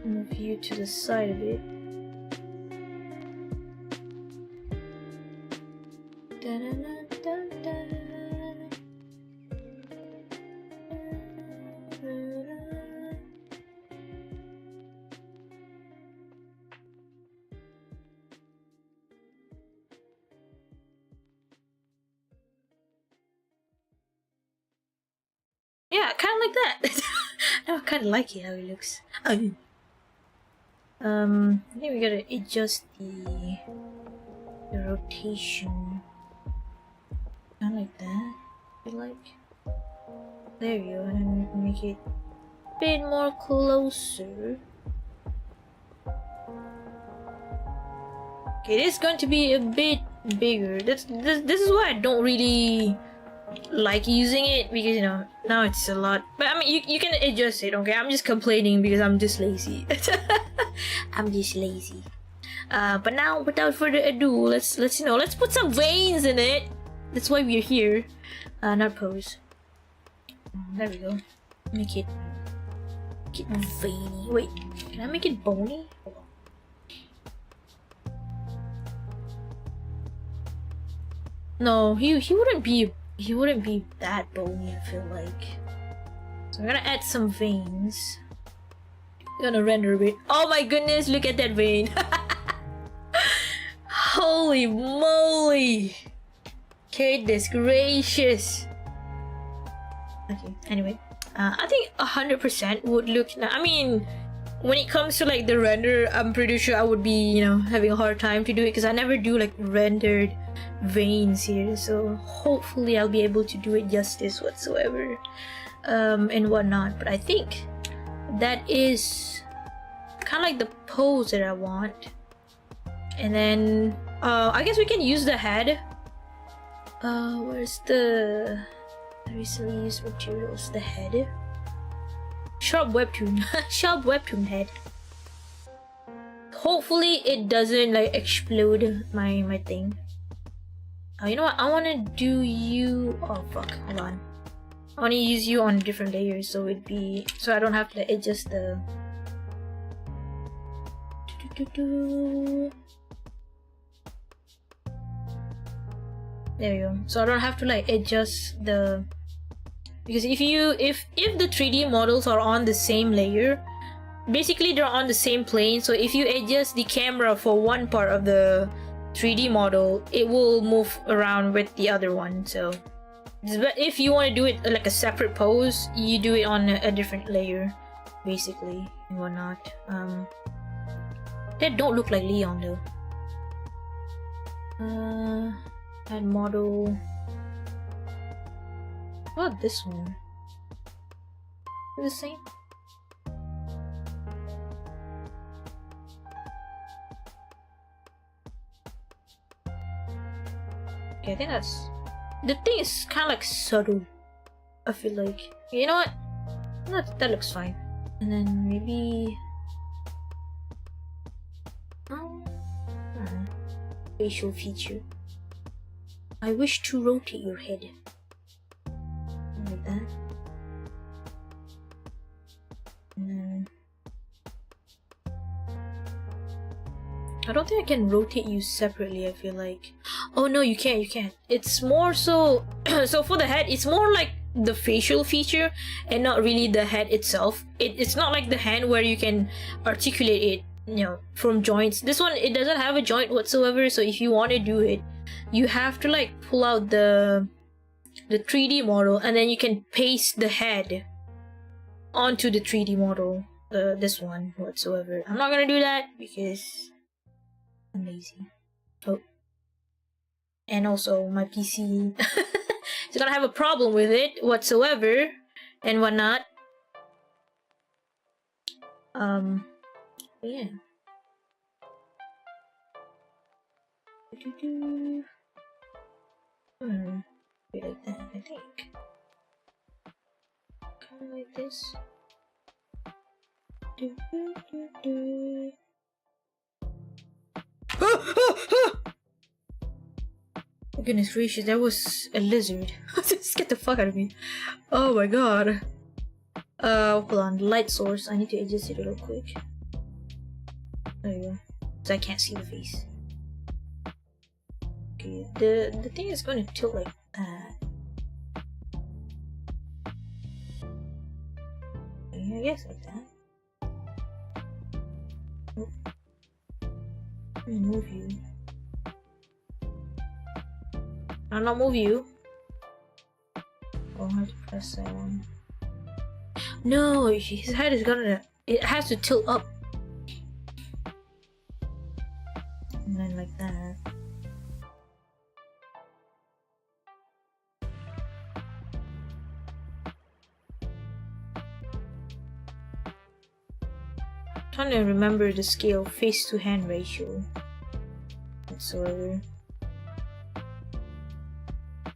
Move you to the side of it. Yeah, kind of like that. No, I kind of like it how it looks. I think we gotta adjust the rotation. Kind of like that. I feel like. There you go, and then make it a bit more closer. Okay, this is going to be a bit bigger. This is why I don't really like using it, because now it's a lot. But I mean, you can adjust it. Okay, I'm just complaining because I'm just lazy. I'm just lazy. But now, without further ado, let's put some veins in it. That's why we're here. Not pose. There we go. Make it veiny. Wait, can I make it bony? Hold on. No, he wouldn't be that bony, I feel like. So I'm gonna add some veins. Gonna render a bit. Oh my goodness, look at that vein. Holy moly. Goodness gracious. Okay, anyway. I think 100% would look, I mean, when it comes to like the render, I'm pretty sure I would be, you know, having a hard time to do it because I never do like rendered veins here. So hopefully I'll be able to do it justice whatsoever, and whatnot. But I think that is kind of like the pose that I want. And then I guess we can use the head. Where's the recently used materials? The head. Sharp webtoon. Sharp webtoon head. Hopefully it doesn't like explode my thing. You know what? I want to do you. Oh fuck! Hold on. I want to use you on different layers, so it'd be so I don't have to like, adjust the. There we go. So I don't have to like adjust the, because if the 3D models are on the same layer, basically they're on the same plane. So if you adjust the camera for one part of the 3D model, it will move around with the other one. So if you want to do it like a separate pose, you do it on a different layer, basically, and whatnot. They don't look like Leon though. Add model. What about this one? The same. Okay, I think that's. The thing is kind of like subtle. I feel like. You know what? That looks fine. And then maybe. Facial feature. I wish to rotate your head. Like that. And then I don't think I can rotate you separately, I feel like. Oh no, you can't. It's more so so for the head, it's more like the facial feature and not really the head itself. It's not like the hand where you can articulate it, you know, from joints. This one, it doesn't have a joint whatsoever, so if you want to do it, you have to like pull out the 3D model and then you can paste the head onto the 3D model, this one whatsoever. I'm not gonna do that because I'm lazy. Oh, and also my PC is gonna have a problem with it whatsoever and whatnot. Yeah. Be like that, I think. Kind of like this. Oh goodness gracious, that was a lizard. Just get the fuck out of me. Oh my god. Hold on, light source. I need to adjust it real quick. There you go. Because I can't see the face. Okay, the thing is going to tilt like that. Okay, I guess like that. Oh. Let me move you. I'll not move you. Oh, I have to press that one. No, his head is gonna. It has to tilt up. And then like that. Trying to remember the scale face to hand ratio whatsoever.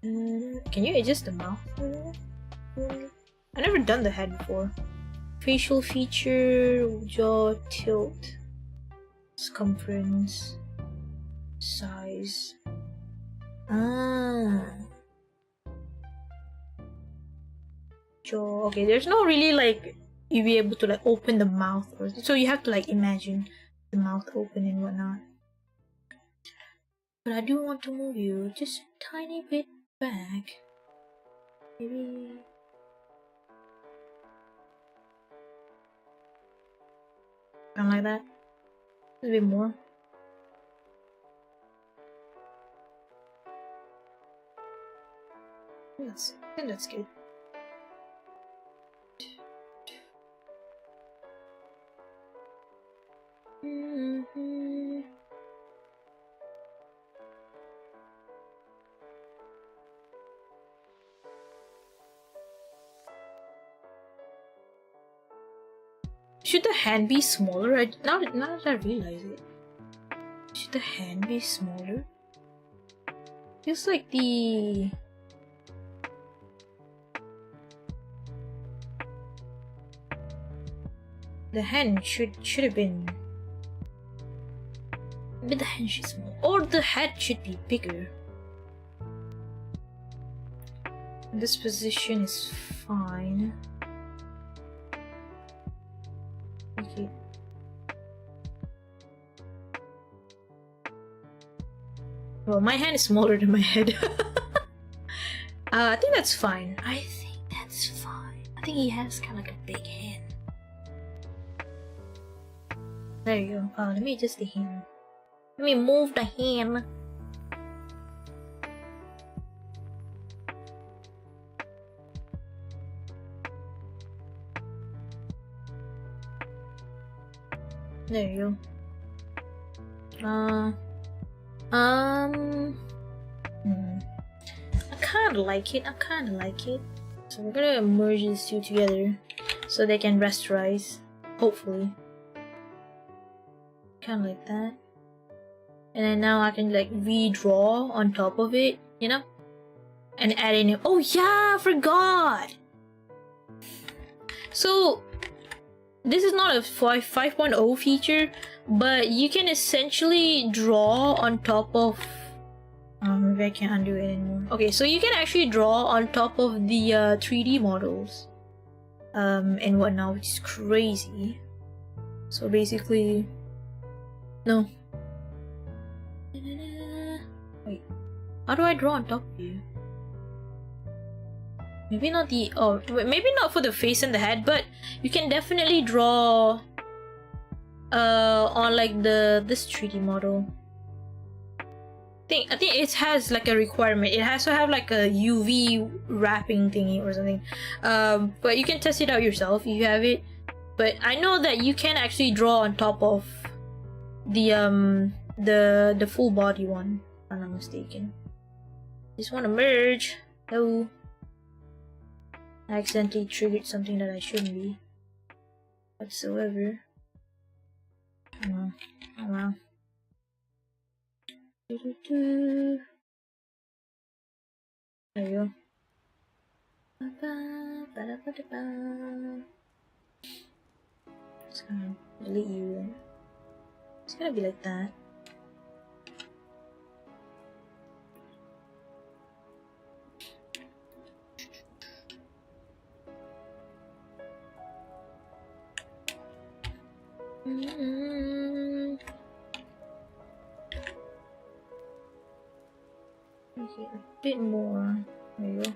Can you adjust the mouth? I never done the head before. Facial feature, jaw tilt, circumference, size. Jaw. Okay, there's no really like you be able to like open the mouth, or so you have to like imagine the mouth open and whatnot. But I do want to move you just a tiny bit back. Maybe. Kind of like that. A bit more. Yes, I think that's good. Should the hand be smaller? Now that I realize it. Should the hand be smaller? Feels like the hand should have been. But the hand should be small. Or the head should be bigger. This position is fine. Okay. Well, my hand is smaller than my head. I think that's fine. I think he has kind of like a big hand. There you go. Let me adjust the hand. Let me move the hand. There you go. I kinda like it. So we're gonna merge these two together so they can rasterize. Hopefully. Kinda like that. And then now I can like redraw on top of it, you know? And add in. Oh yeah, I forgot! So this is not a 5.0 feature, but you can essentially draw on top of maybe I can't undo it anymore. Okay, so you can actually draw on top of the 3D models and whatnot, which is crazy. So basically, no. Wait, how do I draw on top of you? Maybe not the maybe not for the face and the head, but you can definitely draw on like this 3D model. I think it has like a requirement. It has to have like a UV wrapping thingy or something. But you can test it out yourself if you have it. But I know that you can actually draw on top of the full body one, if I'm not mistaken. Just want to merge. No. I accidentally triggered something that I shouldn't be whatsoever. Oh wow. There you go. Just gonna delete you. It's gonna be like that. Okay, a bit more. There you go.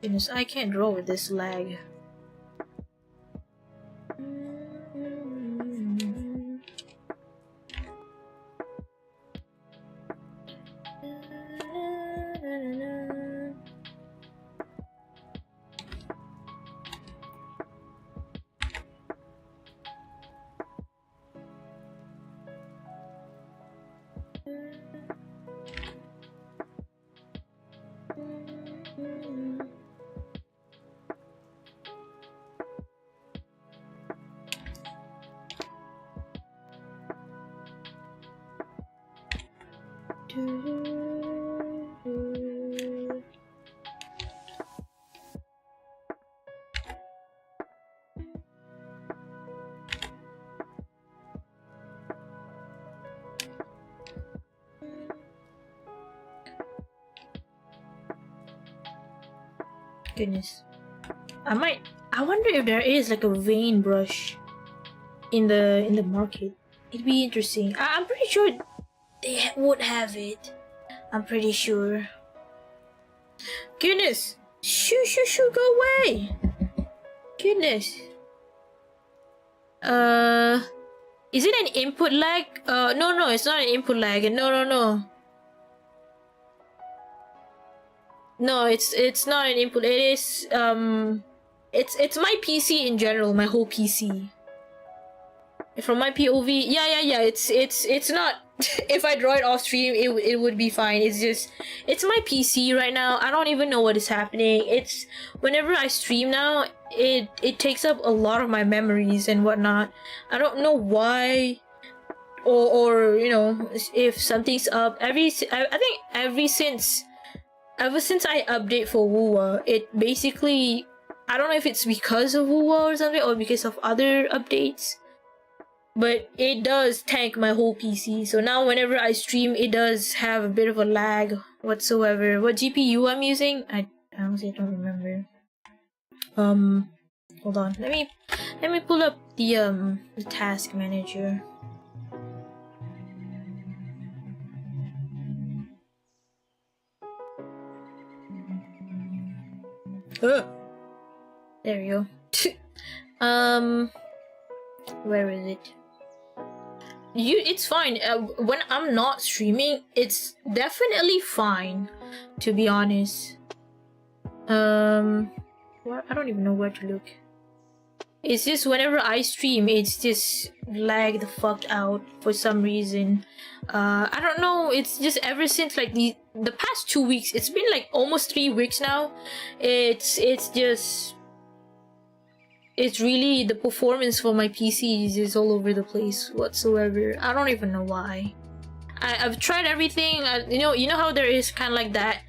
Goodness, I can't draw with this lag. Goodness. I wonder if there is like a vein brush in the market. It'd be interesting. I'm pretty sure they would have it. I'm pretty sure. Goodness. Shoo, go away. Goodness. Is it an input lag? No, it's not an input lag. No. No, it's not an input. It is it's my PC in general, my whole PC. From my POV, yeah. It's not. If I draw it off stream, it would be fine. It's just, it's my PC right now. I don't even know what is happening. It's whenever I stream now, it takes up a lot of my memories and whatnot. I don't know why, or you know, if something's up. I think ever since I update for Wuwa, it basically, I don't know if it's because of Wuwa or something, or because of other updates, but it does tank my whole PC. So now whenever I stream, it does have a bit of a lag whatsoever. What GPU I'm using, I honestly don't remember. Hold on. Let me pull up the task manager. There we go. Where is it? It's fine. When I'm not streaming, it's definitely fine, to be honest. I don't even know where to look. It's just whenever I stream, it's just lag the fuck out for some reason. I don't know. It's just ever since like the past 2 weeks. It's been like almost 3 weeks now. It's really, the performance for my PC is just all over the place whatsoever. I don't even know why. I've tried everything. You know how there is kind of like that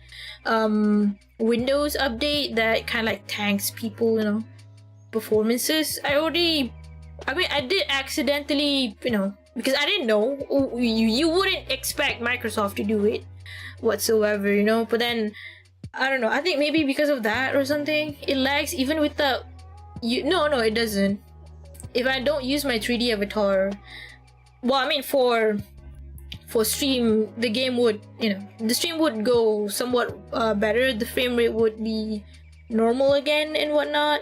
Windows update that kind of like tanks people, you know, performances. I did accidentally, you know, because I didn't know. You wouldn't expect Microsoft to do it whatsoever, you know. But then I don't know. I think maybe because of that or something, it lags even with the. No, it doesn't. If I don't use my 3D avatar, well, I mean for stream, the game would, you know, the stream would go somewhat better. The frame rate would be normal again and whatnot.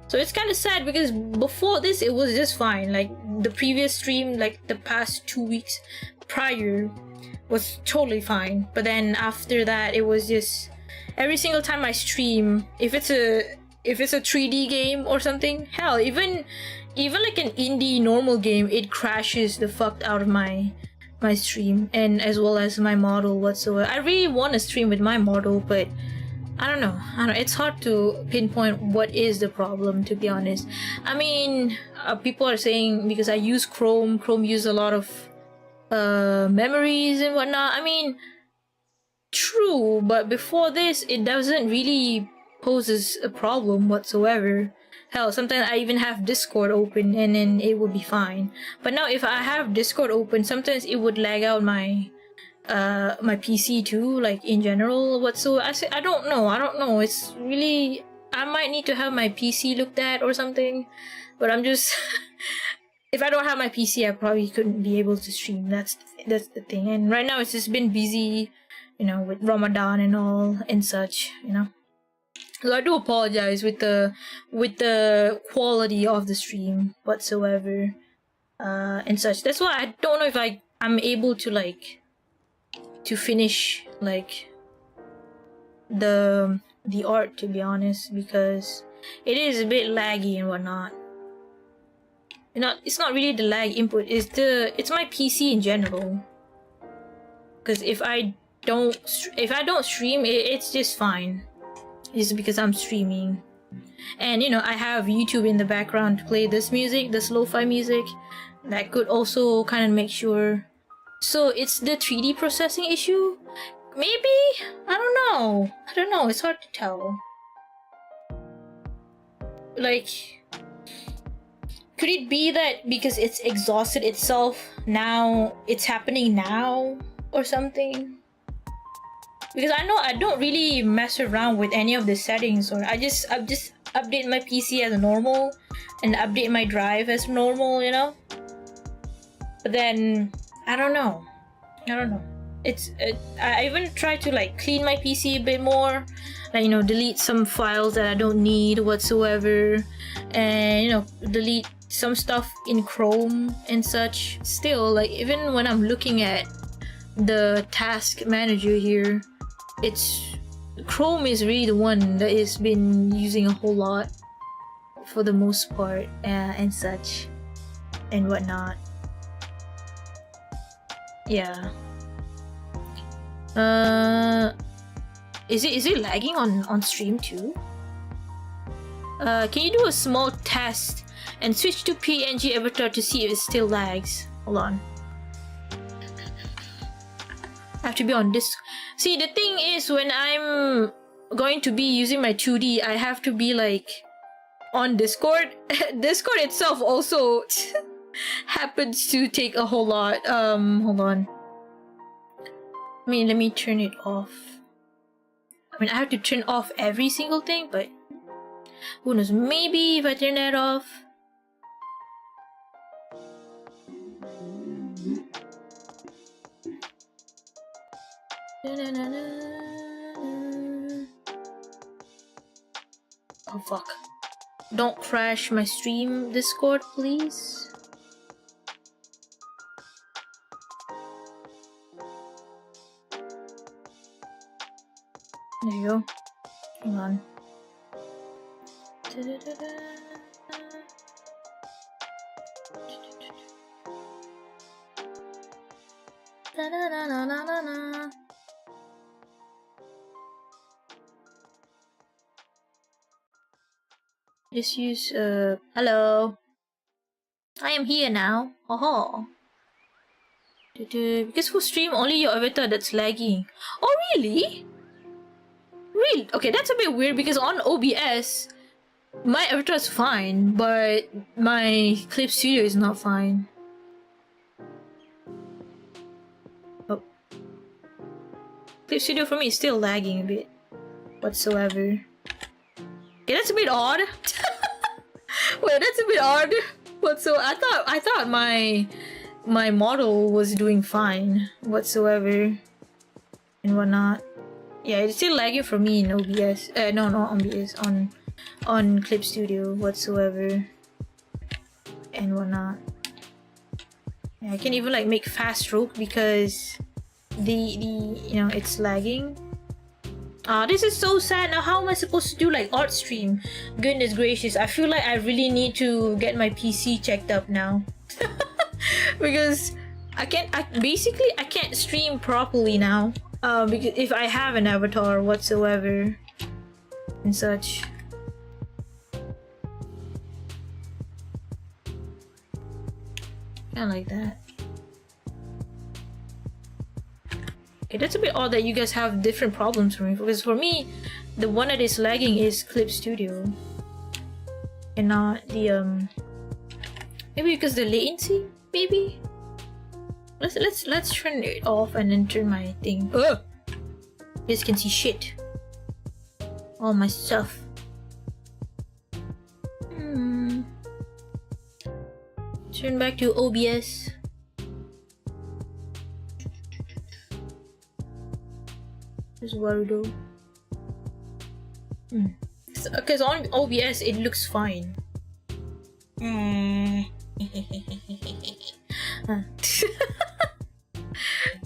So it's kind of sad because before this, it was just fine. Like the previous stream, like the past 2 weeks prior, was totally fine. But then after that, it was just every single time I stream, if it's a 3D game or something, hell, even like an indie normal game, it crashes the fuck out of my stream, and as well as my model whatsoever. I really want to stream with my model, but I don't know. It's hard to pinpoint what is the problem, to be honest. I mean, people are saying because I use Chrome uses a lot of memories and whatnot. I mean, true, but before this, it doesn't really poses a problem whatsoever. Hell, sometimes I even have Discord open and then it would be fine. But now if I have Discord open, sometimes it would lag out my PC too, like in general whatsoever. I don't know. It's really, I might need to have my PC looked at or something. But I'm just if I don't have my PC, I probably couldn't be able to stream. That's the thing. And right now it's just been busy, you know, with Ramadan and all and such, you know. So I do apologize with the quality of the stream whatsoever, and such. That's why I don't know if I'm able to like to finish like the art, to be honest, because it is a bit laggy and whatnot. It's not really the lag input. It's my PC in general. Because if I don't stream, it's just fine. It's because I'm streaming, and you know, I have YouTube in the background to play this music, this lo-fi music. That could also kind of make sure. So it's the 3D processing issue? Maybe? I don't know. It's hard to tell. Like, could it be that because it's exhausted itself now, it's happening now or something? Because I know I don't really mess around with any of the settings, or I just update my PC as normal and update my drive as normal, you know. But then I don't know. I even try to like clean my PC a bit more, like, you know, delete some files that I don't need whatsoever, and you know, delete some stuff in Chrome and such. Still, like, even when I'm looking at the task manager here, Chrome is really the one that has been using a whole lot for the most part, and such. and whatnot. Yeah. Is it lagging on stream too? Can you do a small test and switch to PNG avatar to see if it still lags? Hold on. I have to be on this. See, the thing is, when I'm going to be using my 2D, I have to be like on Discord. Discord itself also happens to take a whole lot. Hold on. Let me turn it off. I have to turn off every single thing, but who knows? Maybe if I turn that off. Oh fuck. Don't crash my stream, Discord, please. There you go. Hang on. Just use hello. I am here now. Oh. Because for stream only your avatar that's lagging. Oh really? Really? Okay, that's a bit weird because on OBS my avatar is fine, but my Clipstudio is not fine. Oh. Clipstudio for me is still lagging a bit whatsoever. Okay, that's a bit odd. Wait, that's a bit odd. I thought my model was doing fine whatsoever and whatnot. Yeah, it's still lagging for me in OBS. No, not OBS. On Clipstudio whatsoever and whatnot. Yeah, I can't even like make fast stroke because it's lagging. This is so sad. Now how am I supposed to do like art stream? Goodness gracious, I feel like I really need to get my PC checked up now. Because I can't stream properly now. Because if I have an avatar whatsoever and such. Kinda like that. Okay, that's a bit odd that you guys have different problems for me, because for me, the one that is lagging is Clipstudio and not the maybe because the latency, maybe. Let's turn it off and then turn my thing. You guys can see shit. All my stuff. Turn back to OBS. This Warudo. Because on OBS it looks fine.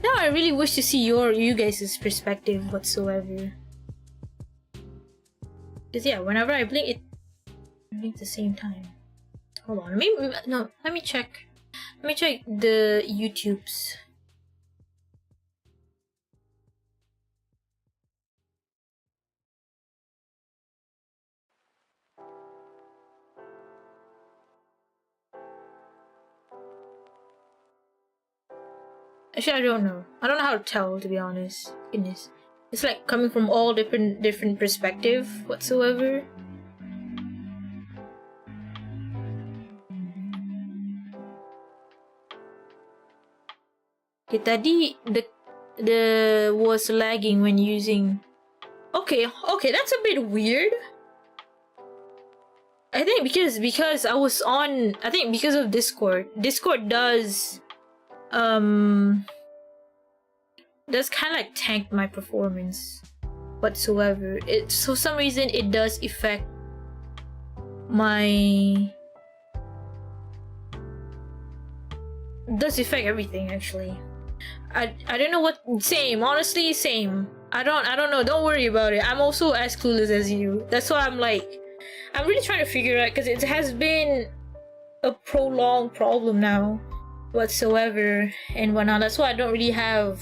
Now I really wish to see you guys' perspective whatsoever. Because yeah, whenever I blink it blinks at the same time. Hold on, let me check the YouTubes. Actually, I don't know how to tell, to be honest. Goodness, it's like coming from all different perspective whatsoever. Okay, tadi the was lagging when using. Okay, that's a bit weird. I think because I was on. I think because of Discord. Discord does kind of like tank my performance whatsoever. For some reason it does affect everything actually. I don't know what. Honestly same. I don't know. Don't worry about it. I'm also as clueless as you. That's why I'm really trying to figure out, because it has been a prolonged problem now whatsoever and whatnot. That's why I don't really have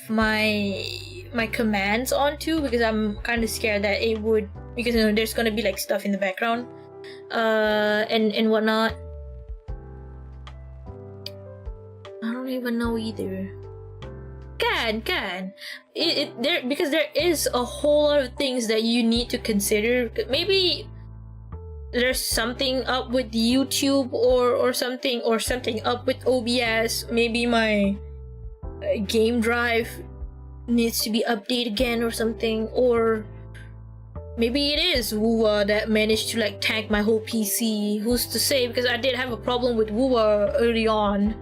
my commands on too, because I'm kind of scared that it would, because there's gonna be like stuff in the background and whatnot. I don't even know either. Can there, because there is a whole lot of things that you need to consider. Maybe there's something up with YouTube or something up with OBS. Maybe my game drive needs to be updated again or something, or maybe it is Woowa that managed to like tank my whole PC. Who's to say? Because I did have a problem with Woowa early on,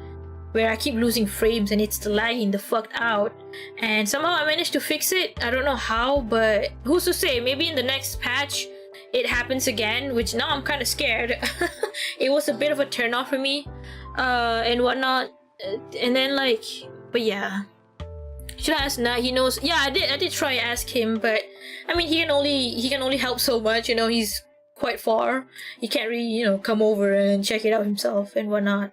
where I keep losing frames and it's lagging the fuck out, and somehow I managed to fix it. I don't know how, but who's to say? Maybe in the next patch it happens again, which now I'm kind of scared. It was a bit of a turn off for me and whatnot, and then like, but yeah, should I ask Nat? He knows. Yeah, I did try to ask him, but I mean, he can only help so much, he's quite far. He can't really come over and check it out himself and whatnot.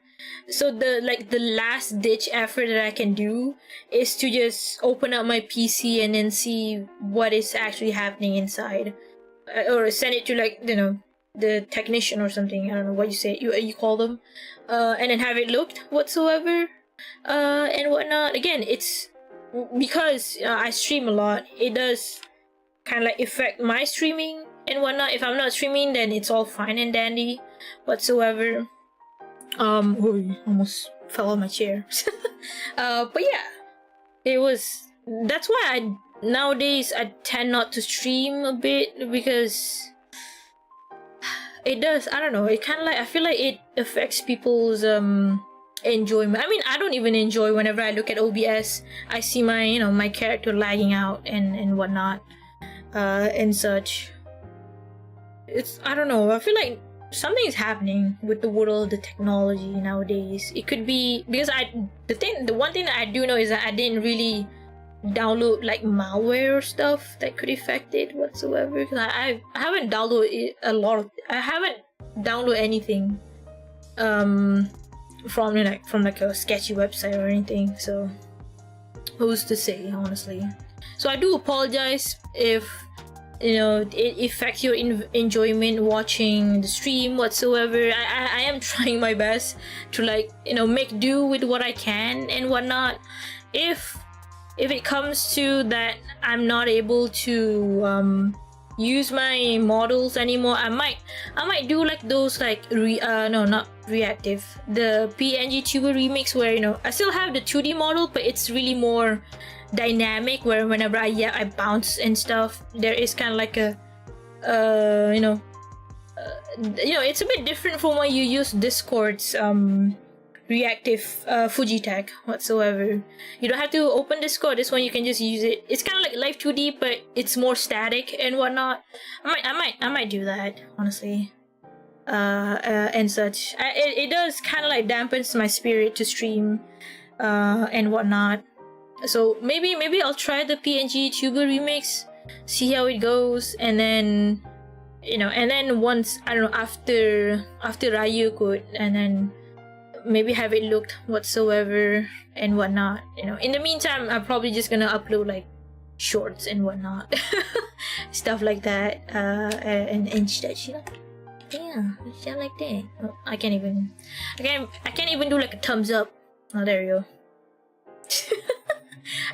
So the last ditch effort that I can do is to just open up my PC and then see what is actually happening inside, or send it to the technician or something. I don't know what you call them, and then have it looked whatsoever and whatnot. Again, it's because I stream a lot. It does kind of like affect my streaming and whatnot. If I'm not streaming, then it's all fine and dandy whatsoever. Oh, almost fell on my chair. But yeah, that's why nowadays I tend not to stream a bit, because it does, I don't know, it kind of like, I feel like it affects people's enjoyment. I mean, I don't even enjoy whenever I look at OBS. I see my my character lagging out and whatnot and such. I don't know, I feel like something is happening with the world of the technology nowadays. It could be because the one thing that I do know is that I didn't really download like malware or stuff that could affect it whatsoever, because I haven't downloaded I haven't downloaded anything from a sketchy website or anything, so who's to say, honestly. So I do apologize if it affects your enjoyment watching the stream whatsoever. I am trying my best to make do with what I can and whatnot. If it comes to that I'm not able to use my models anymore, I might do like those no, not reactive, the PNG tuber remix, where I still have the 2D model, but it's really more dynamic, where whenever I bounce and stuff, there is kind of like a it's a bit different from when you use Discord's reactive Fujitech whatsoever. You don't have to open Discord. This one you can just use it. It's kind of like Live 2D, but it's more static and whatnot. I might do that, honestly, and such. It does kind of like dampens my spirit to stream and whatnot. So maybe I'll try the PNG tuber remix, see how it goes, and then once, I don't know, after Ryukut, and then maybe have it looked whatsoever and whatnot. In the meantime, I'm probably just gonna upload like shorts and whatnot, stuff like that, and shit. Yeah, shit like that. Oh, I can't even do like a thumbs up. Oh, there you go.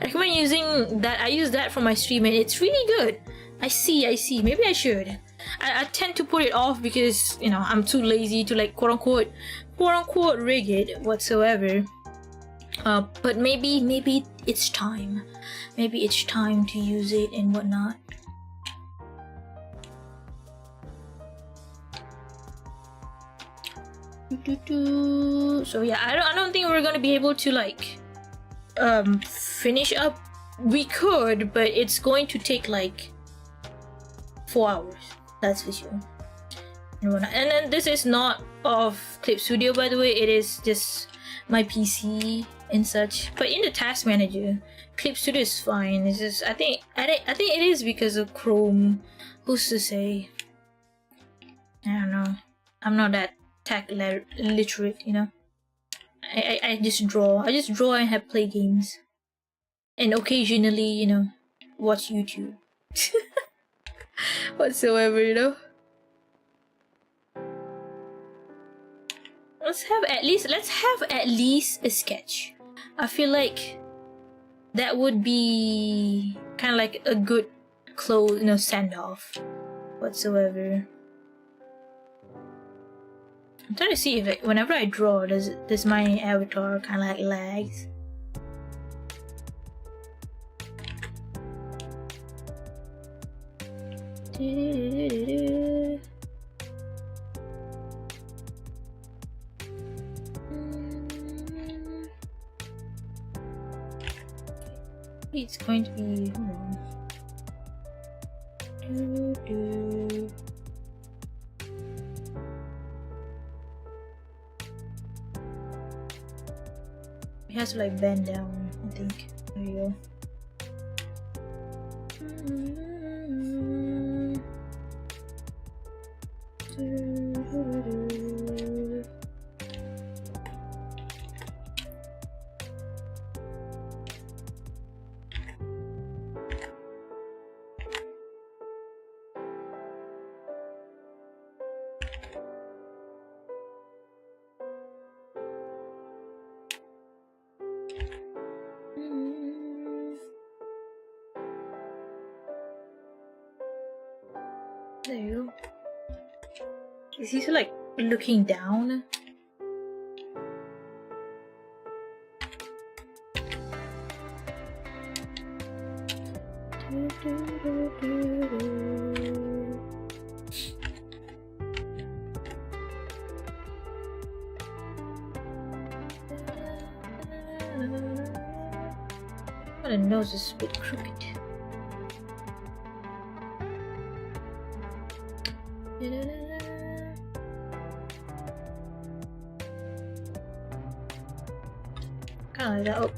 I recommend using that. I use that for my stream and it's really good. I see. Maybe I should. I tend to put it off because I'm too lazy to like quote unquote rig it whatsoever. But maybe it's time. Maybe it's time to use it and whatnot. So yeah, I don't think we're gonna be able to like finish up. We could, but it's going to take like 4 hours, that's for sure. And then this is not of Clipstudio, by the way. It is just my PC and such. But in the task manager, Clipstudio is fine. It's just I think it is because of Chrome. Who's to say? I don't know. I'm not that tech literate, you know. I just draw. I just draw and have play games, and occasionally, you know, watch YouTube. Whatsoever, you know. Let's have at least a sketch. I feel like that would be kind of like a good close, you know, send off whatsoever. I'm trying to see if whenever I draw, does my avatar kind of like lags? It's going to be. It has to like bend down, I think. There you go. There you go. Is he like looking down? My nose is a bit crooked. Kind of like that. Oh.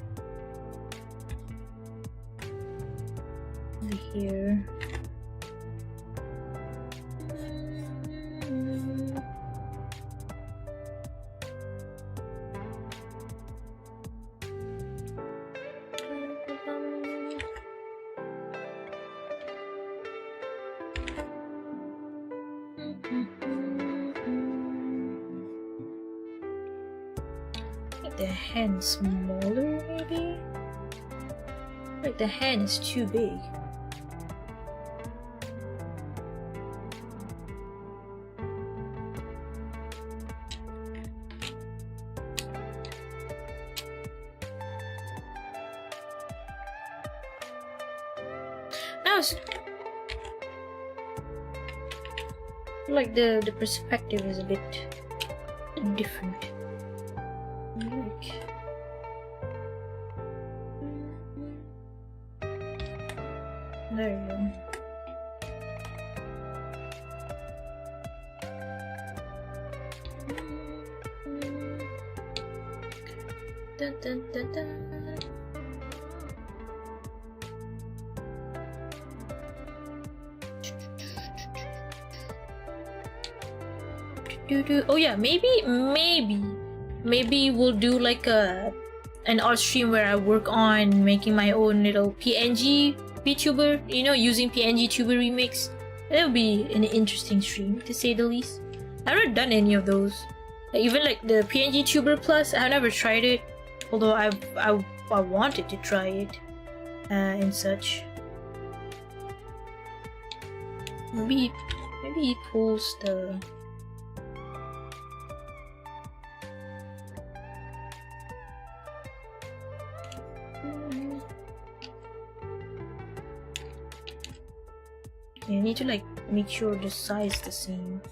Over here. The hand smaller, maybe? Like the hand is too big. Now it's like the perspective is a bit different. There you go. Dun, dun, dun, dun. Oh yeah, maybe we'll do like an art stream where I work on making my own little PNG VTuber, you know, using PNG Tuber remix. That would be an interesting stream, to say the least. I've never done any of those. Even like the PNG Tuber Plus, I've never tried it. Although I wanted to try it and such. Maybe he pulls the. You need to like make sure the size is the same.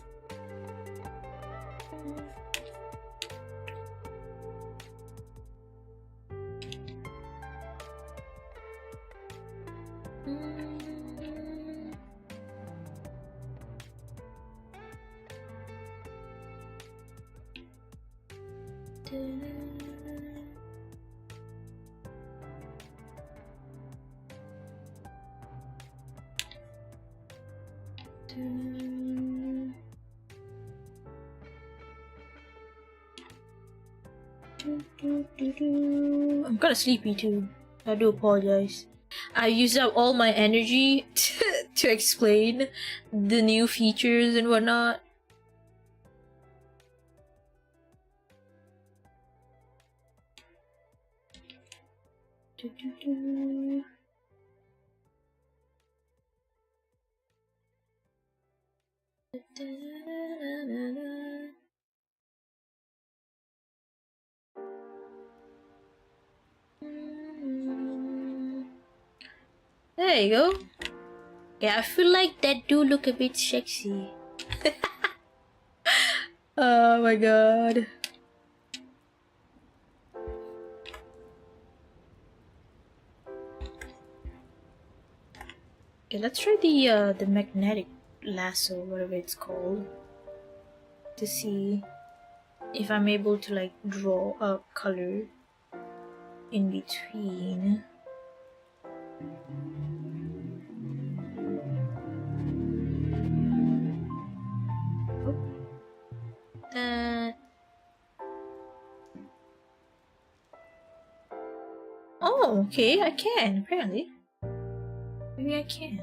I'm kind of sleepy too. I do apologize. I used up all my energy to explain the new features and whatnot. There you go. Yeah, I feel like that do look a bit sexy. Oh my god. Okay, let's try the magnetic lasso, whatever it's called, to see if I'm able to like draw a color in between. Oh, okay, I can, apparently. Maybe I can.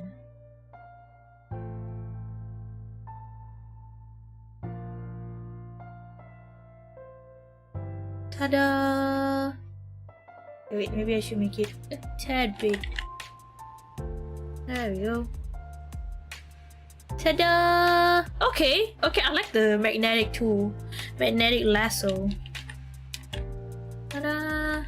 Ta-da! Wait, maybe I should make it a tad big. There we go. Ta-da! Okay, I like the magnetic tool. Magnetic lasso. Ta-da!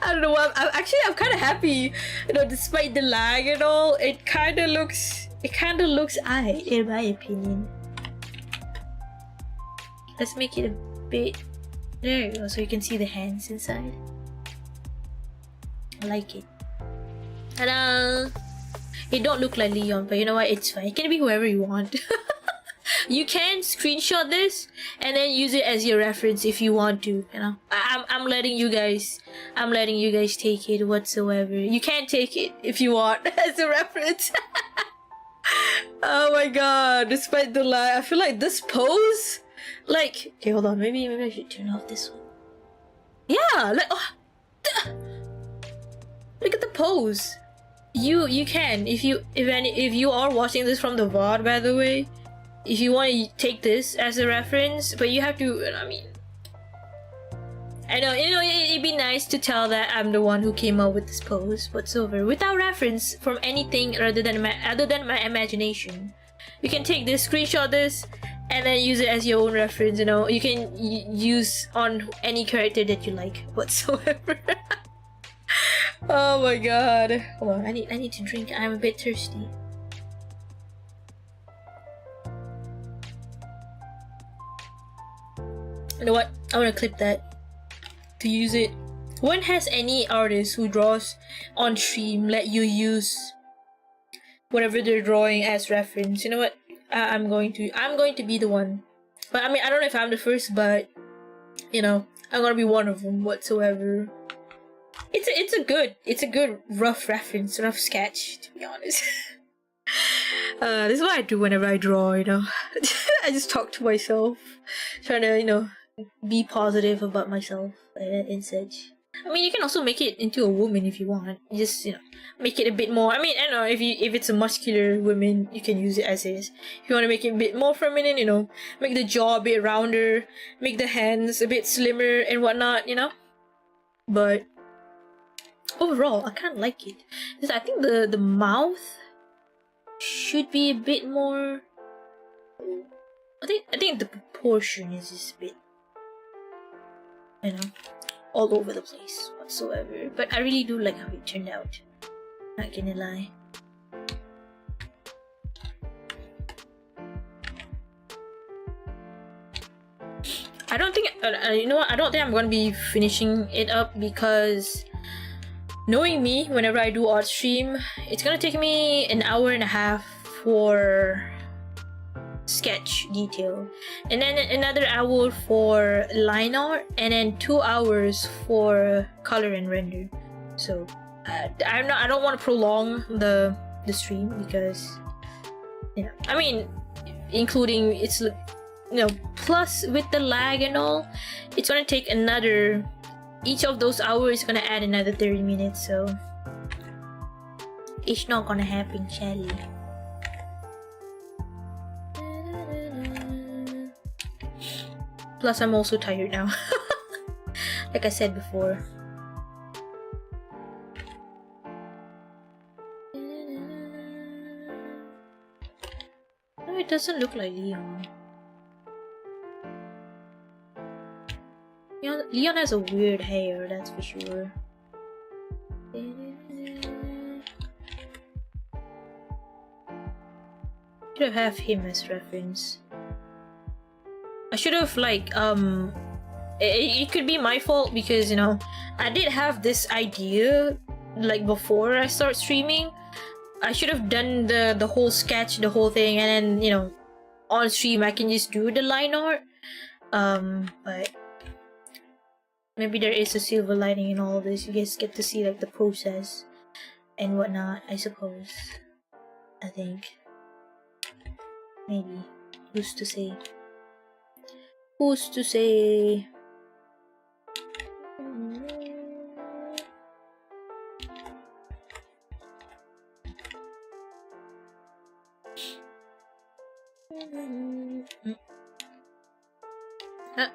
I don't know, I'm kind of happy. You know, despite the lag and all, it kind of looks aight, in my opinion. Let's make it a bit... There you go, so you can see the hands inside. I like it. Ta-da! It don't look like Leon, but you know what? It's fine. It can be whoever you want. You can screenshot this and then use it as your reference if you want to. You know, I'm letting you guys take it whatsoever. You can take it if you want as a reference. Oh my god! Despite the lag, I feel like this pose, like, okay, hold on. Maybe I should turn off this one. Yeah, like, oh, look at the pose. You can if you are watching this from the VOD, by the way. If you want to take this as a reference, but you have to, I mean, I know, you know, it'd be nice to tell that I'm the one who came up with this pose whatsoever, without reference from anything other than my imagination. You can take this, screenshot this, and then use it as your own reference. You know, you can use on any character that you like whatsoever. Oh my god! Hold on, I need to drink. I'm a bit thirsty. You know what? I want to clip that to use it. When has any artist who draws on stream let you use whatever they're drawing as reference? You know what? I'm going to be the one. But I mean, I don't know if I'm the first, but you know, I'm gonna be one of them whatsoever. It's a good rough reference, rough sketch, to be honest. This is what I do whenever I draw. You know, I just talk to myself, trying to, you know, be positive about myself and such. I mean, you can also make it into a woman if you want. You just, you know, make it a bit more. I mean, I don't know, if it's a muscular woman, you can use it as is. If you want to make it a bit more feminine, you know, make the jaw a bit rounder, make the hands a bit slimmer and whatnot, you know. But overall, I kind of like it. Because I think the mouth should be a bit more. I think the proportion is just a bit, you know, all over the place whatsoever. But I really do like how it turned out. Not gonna lie. I don't think, you know what? I don't think I'm gonna be finishing it up because, knowing me, whenever I do art stream, it's gonna take me an hour and a half for sketch detail, and then another hour for line art, and then 2 hours for color and render. So I don't want to prolong the stream because, you know, I mean, including plus with the lag and all, it's gonna take another, each of those hours is gonna add another 30 minutes, so it's not gonna happen, Shelly. Plus I'm also tired now. Like I said before. No, it doesn't look like Leon. Leon has a weird hair, that's for sure. Should have him as reference. I should have it could be my fault because I did have this idea like before I start streaming. I should have done the whole sketch, the whole thing, and then on stream I can just do the line art. But maybe there is a silver lining in all this. You guys get to see like the process and whatnot, I suppose. I think. Maybe. Who's to say? Who's to say? Huh.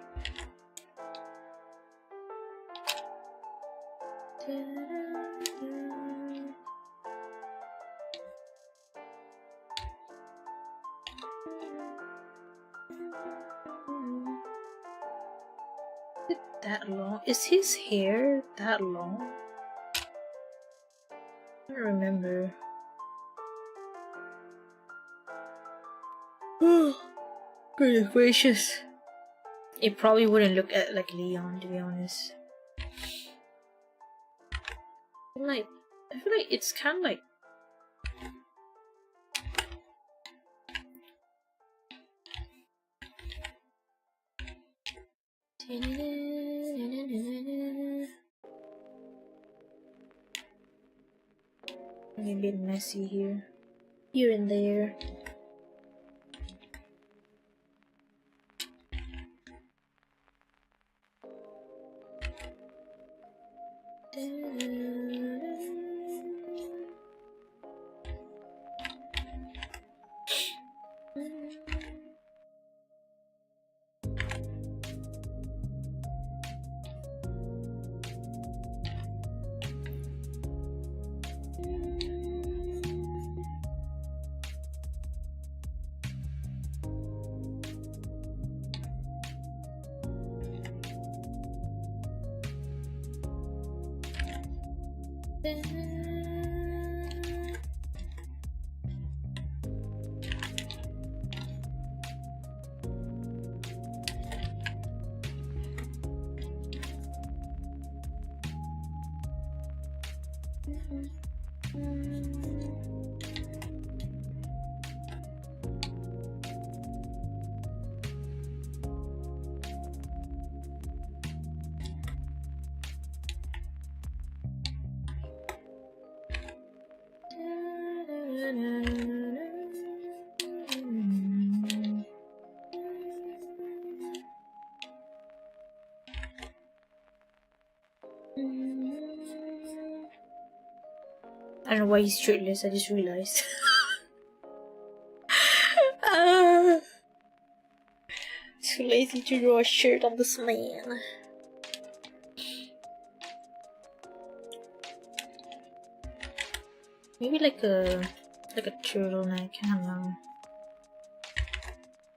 Is it that long? Is his hair that long? I don't remember. Oh, goodness gracious. It probably wouldn't look like Leon, to be honest. I feel like it's kind of like a bit messy here and there. I don't know why he's shirtless, I just realized. Too lazy to draw a shirt on this man. Maybe like a turtleneck, I don't know.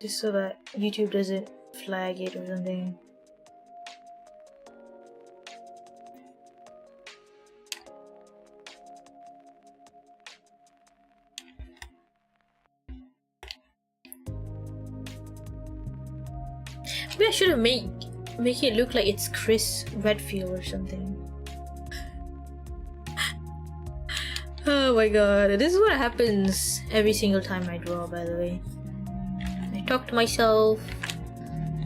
Just so that YouTube doesn't flag it or something. Maybe I should have make it look like it's Chris Redfield or something. Oh my god, this is what happens every single time I draw, by the way. I talk to myself,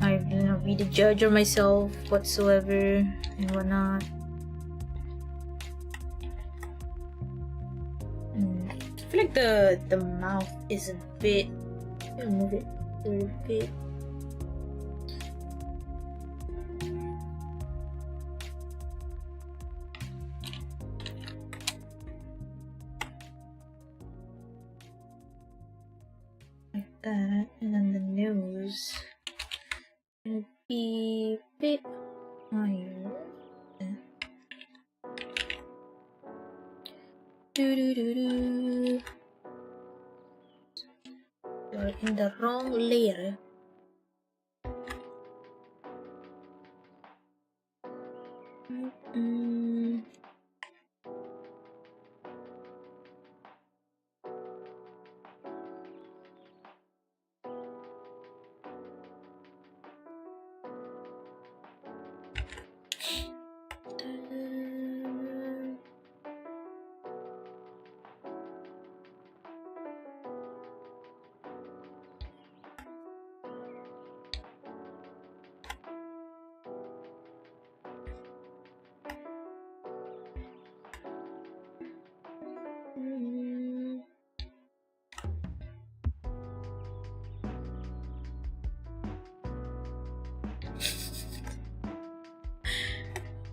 I be the judge of myself whatsoever and whatnot. I feel like the mouth is a bit, move it a little bit. that, and then the nose gonna be a bit higher. Do. You're in the wrong layer.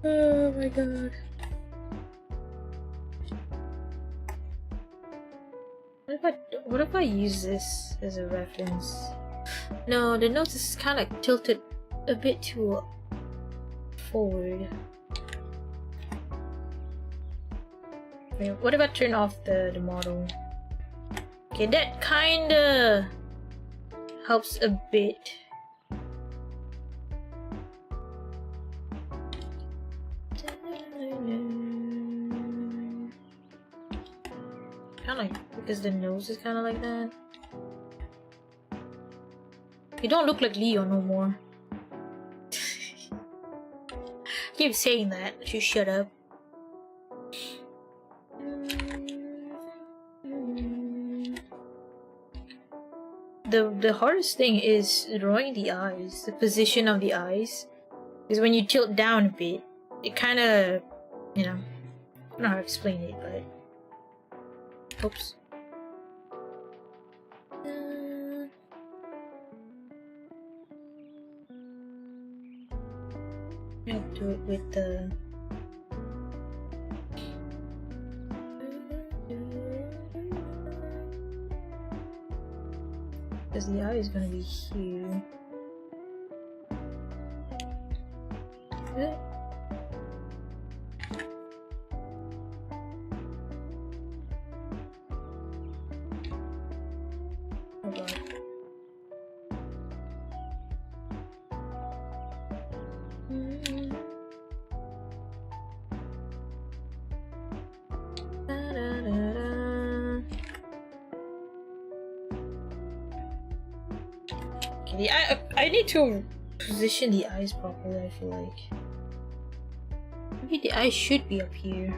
Oh my god. What if I use this as a reference? No, the nose is kind of like tilted a bit too forward. Wait, what if I turn off the model? Okay, that kinda helps a bit. Kinda like, because the nose is kinda like that. You don't look like Leo no more. Keep saying that. You shut up. The hardest thing is drawing the eyes, the position of the eyes. Because when you tilt down a bit, it kind of, you know, I don't know how to explain it, but. Oops. I have to do it with the. Because the eye is gonna be here. Oh god. Okay, I need to position the eyes properly, I feel like. Maybe the eyes should be up here.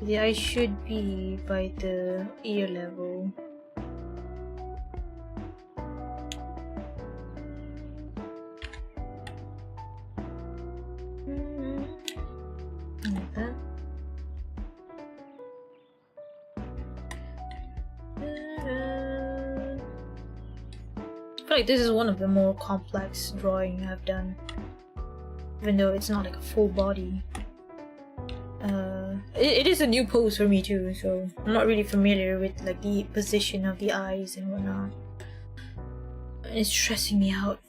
The eyes should be by the ear level. Like that. I feel like this is one of the more complex drawing I've done, even though it's not like a full body. It is a new pose for me too, so I'm not really familiar with like the position of the eyes and whatnot. And it's stressing me out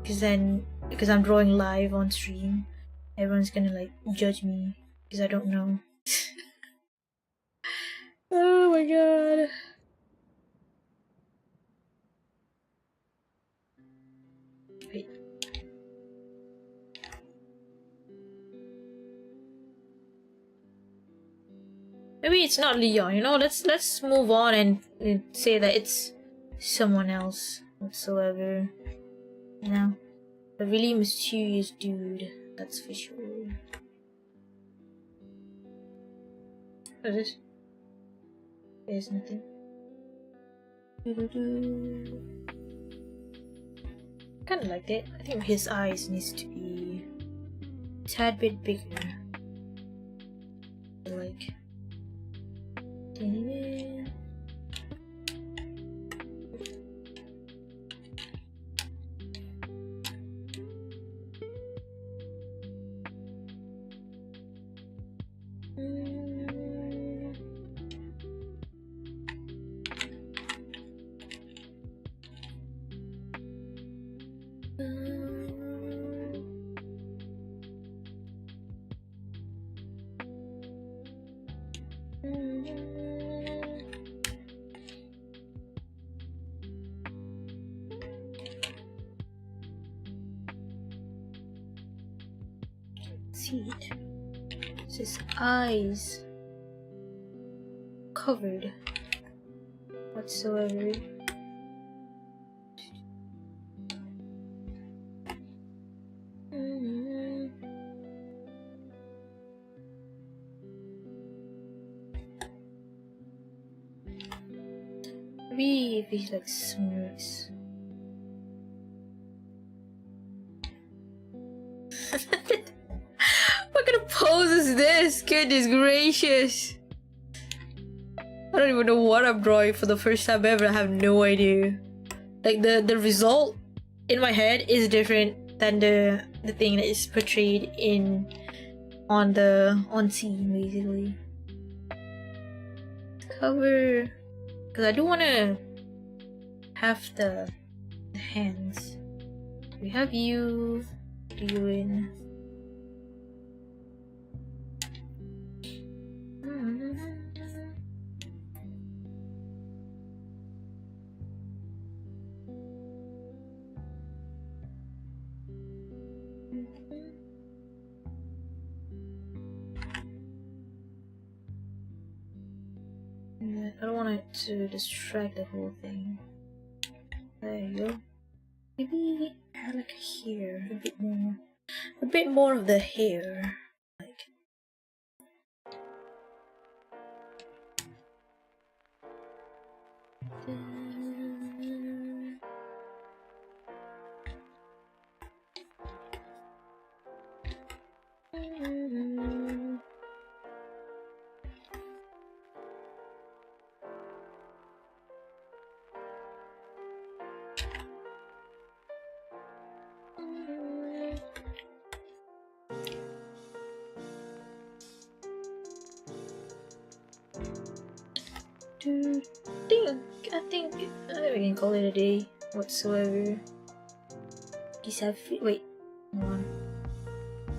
because I'm drawing live on stream, everyone's gonna like judge me because I don't know. Oh my god. Wait. Maybe it's not Leon, you know, let's move on and say that it's someone else whatsoever. You know? A really mysterious dude, that's for sure. What is this? There's nothing. Kinda like it. I think his eyes needs to be a tad bit bigger. Like See it. His eyes covered whatsoever. Maybe if he like smirks. What kind of pose is this? Goodness gracious. I don't even know what I'm drawing for the first time ever. I have no idea. Like the result in my head is different than the thing that is portrayed on scene basically. Cover, because I do want to have the hands. We have you in. I don't want it to distract the whole thing. There you go. Maybe add like hair, a bit more of the hair. Like. I think we can call it a day whatsoever. These have wait, hold on.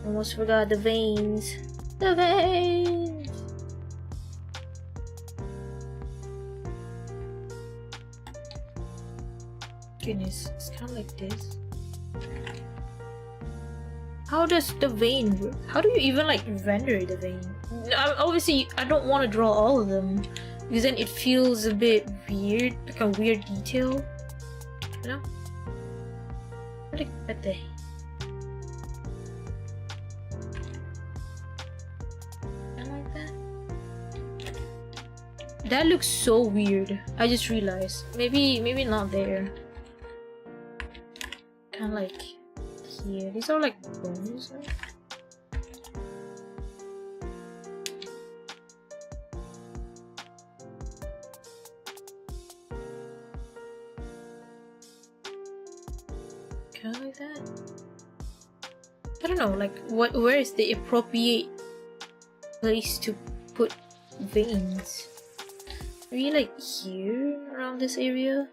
Almost forgot the veins. The veins. Goodness, it's kind of like this. How does the vein work? How do you even like render the vein? Obviously, I don't want to draw all of them because then it feels a bit weird, like a weird detail. You know? Look at the. I like that. That looks so weird. I just realized. Maybe not there. Kind of like. Here. These are like bones. Kind of like that. I don't know. Like, where is the appropriate place to put veins? Maybe like here around this area.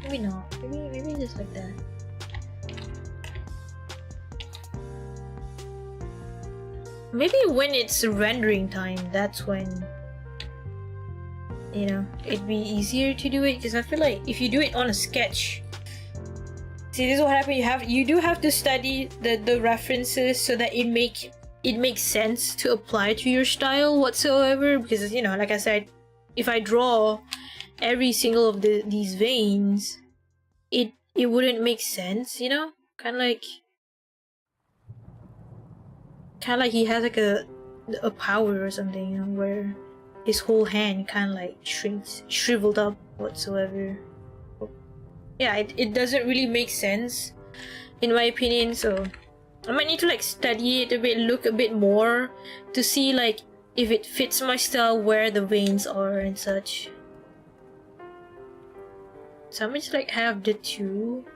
Maybe not. Maybe just like that. Maybe when it's rendering time, that's when, you know, it'd be easier to do it. Because I feel like if you do it on a sketch, see, this is what happens. You do have to study the references so that it makes sense to apply to your style whatsoever. Because, you know, like I said, if I draw every single of these veins, it wouldn't make sense, you know? Kind of like he has like a power or something, you know, where his whole hand kind of like shriveled up whatsoever. Yeah, it doesn't really make sense in my opinion, so I might need to like study it a bit, look a bit more to see like if it fits my style, where the veins are and such. So I'm just like have the two,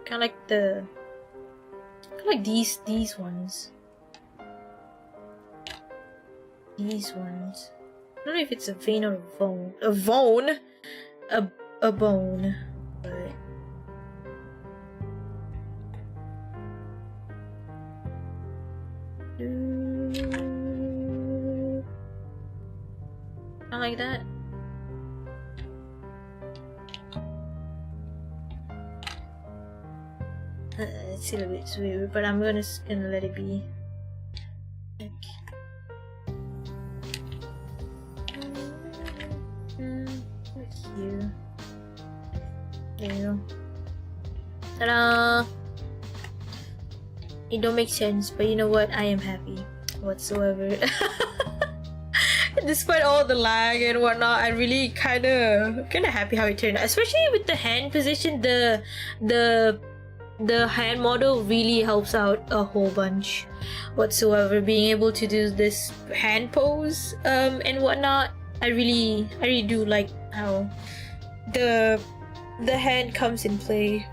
kind of like feel like these ones. These ones. I don't know if it's a vein or a bone. A bone? A bone. But not like that. It's a little bit weird, but I'm just gonna let it be. Like, here. There you go. Ta-da! It don't make sense, but you know what? I am happy whatsoever. Despite all the lag and whatnot, I'm really kind of happy how it turned out. Especially with the hand position, the hand model really helps out a whole bunch whatsoever. Being able to do this hand pose and whatnot, I really do like how the hand comes in play.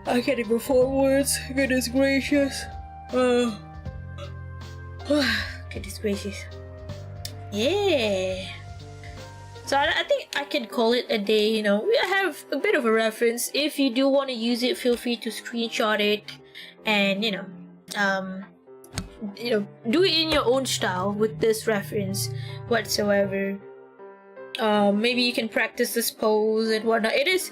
I can't even form words. Goodness gracious. Goodness gracious. Yeah. So I think I can call it a day. You know, we have a bit of a reference. If you do want to use it, feel free to screenshot it, and you know, do it in your own style with this reference whatsoever. Maybe you can practice this pose and whatnot. It is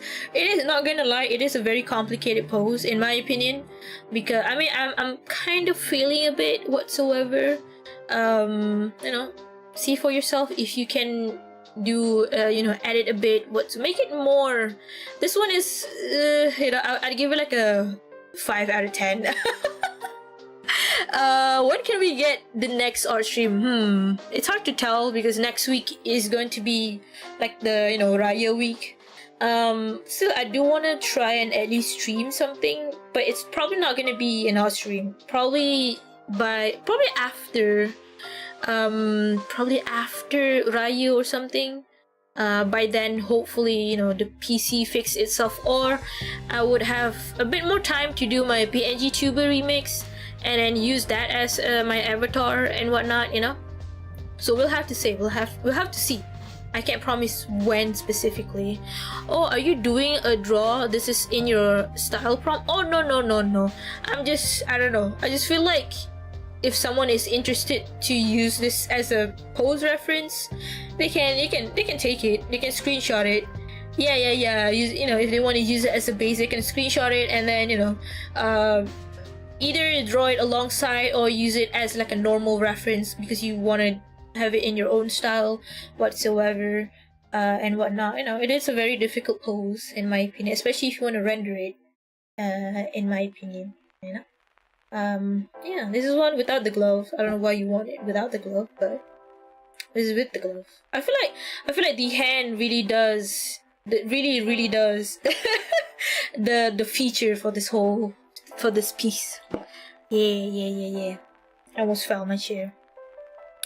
not gonna lie, it is a very complicated pose in my opinion, because I mean I'm kind of feeling a bit whatsoever. You know, see for yourself if you can do edit a bit to make it more. This one is I'd give it like a 5 out of 10. When can we get the next art stream? It's hard to tell because next week is going to be like the Raya week. Still I do want to try and at least stream something, but it's probably not going to be an art stream. Probably after Raya or something. By then hopefully the PC fix itself, or I would have a bit more time to do my PNG tuber remix and then use that as my avatar and whatnot, so we'll have to see. We'll have to see. I can't promise when specifically. Oh, are you doing a draw? This is in your style prompt? Oh no, I don't know, I just feel like if someone is interested to use this as a pose reference, they can take it, they can screenshot it. Yeah. If they want to use it as a base, they can screenshot it and then either draw it alongside or use it as like a normal reference because you want to have it in your own style whatsoever and whatnot. It is a very difficult pose in my opinion, especially if you want to render it in my opinion. Yeah, this is one without the glove. I don't know why you want it without the glove, but this is with the glove. I feel like the hand really does the feature for this piece. Yeah. I almost fell on my chair.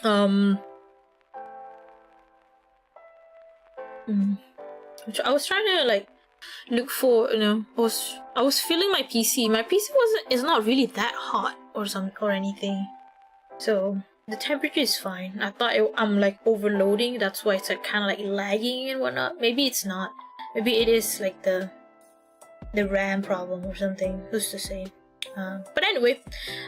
I was trying to like look for I was feeling my PC. My PC is not really that hot or anything. So the temperature is fine. I thought I'm like overloading. That's why it's like kind of like lagging and whatnot. Maybe it's not. Maybe it is like the RAM problem or something. Who's to say? But anyway,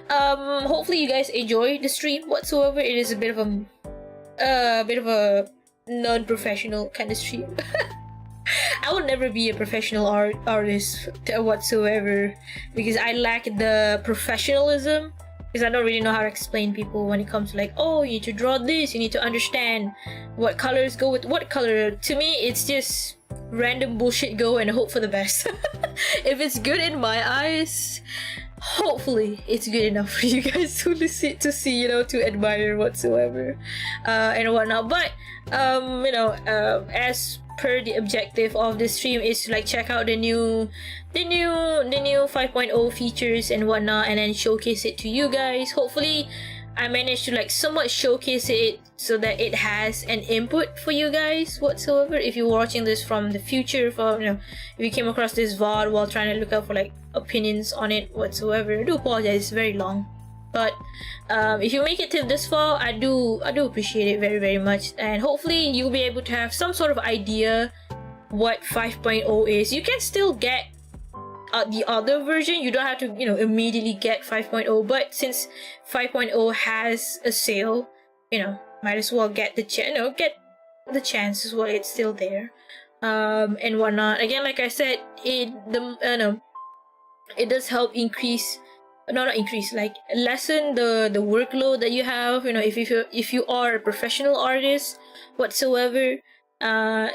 hopefully you guys enjoy the stream whatsoever. It is a bit of a non-professional kind of stream. I will never be a professional artist whatsoever because I lack the professionalism. Because I don't really know how to explain people when it comes to like, oh, you need to draw this, you need to understand what colors go with what color. To me, it's just random bullshit go and hope for the best. If it's good in my eyes, hopefully it's good enough for you guys to see, to admire whatsoever, and whatnot. But as per the objective of this stream is to like check out the new 5.0 features and whatnot, and then showcase it to you guys. Hopefully I managed to like somewhat showcase it so that it has an input for you guys whatsoever. If you're watching this from the future, for if you came across this VOD while trying to look up for like opinions on it whatsoever, I do apologize, it's very long. But if you make it to this far, I do appreciate it very, very much, and hopefully you'll be able to have some sort of idea what 5.0 is. You can still get the other version. You don't have to immediately get 5.0, but since 5.0 has a sale, might as well get the chance as well. It's still there, and whatnot. Again, like I said, it does help lessen the workload that you have. If you are a professional artist whatsoever,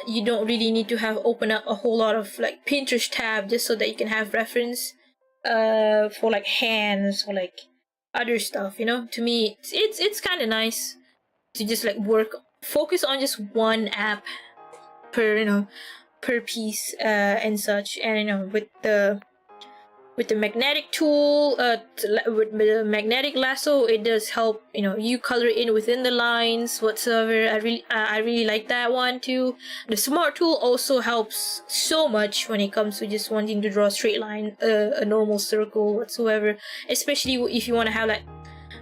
you don't really need to open up a whole lot of like Pinterest tab just so that you can have reference for like hands or like other stuff. To me, it's kind of nice to just like focus on just one app per piece and such. And with the magnetic tool, with the magnetic lasso, it does help you color in within the lines whatsoever. I really like that one too. The smart tool also helps so much when it comes to just wanting to draw a straight line, a normal circle whatsoever, especially if you want to have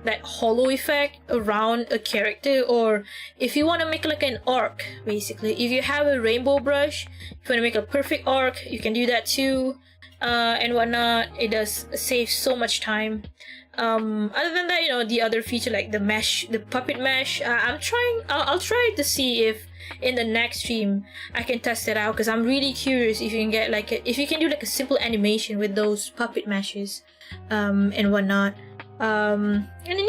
that hollow effect around a character, or if you want to make like an arc. Basically, if you have a rainbow brush, if you want to make a perfect arc, you can do that too. And whatnot. It does save so much time. Other than that, the other feature like the mesh, the puppet mesh, I'll try to see if in the next stream I can test it out, because I'm really curious if you can get if you can do like a simple animation with those puppet meshes, and whatnot. And then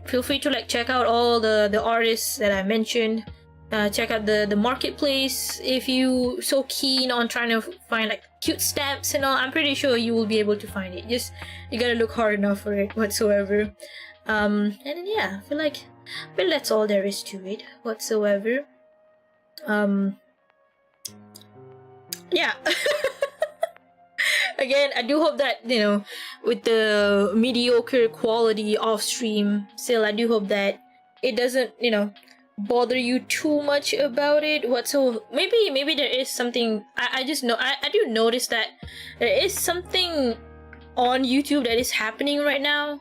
feel free to check out all the artists that I mentioned. Check out the marketplace if you so keen on trying to find cute stamps and all. I'm pretty sure you will be able to find it. Just you gotta look hard enough for it whatsoever. And then I feel that's all there is to it whatsoever. Again, I do hope that with the mediocre quality off stream, still I do hope that it doesn't bother you too much about it. Maybe there is something. I do notice that there is something on YouTube that is happening right now,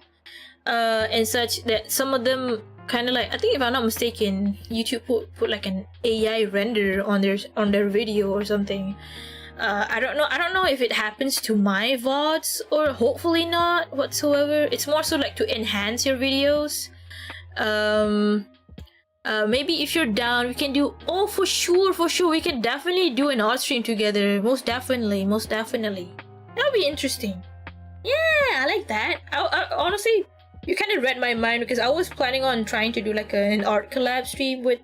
and such, that some of them kind of I think if I'm not mistaken, YouTube put like an AI render on their video or something. I don't know if it happens to my VODs, or hopefully not whatsoever. It's more so to enhance your videos. Maybe if you're down, we can do. Oh, for sure, we can definitely do an art stream together. Most definitely. That'll be interesting. Yeah, I like that. I honestly, you kind of read my mind, because I was planning on trying to do an art collab stream with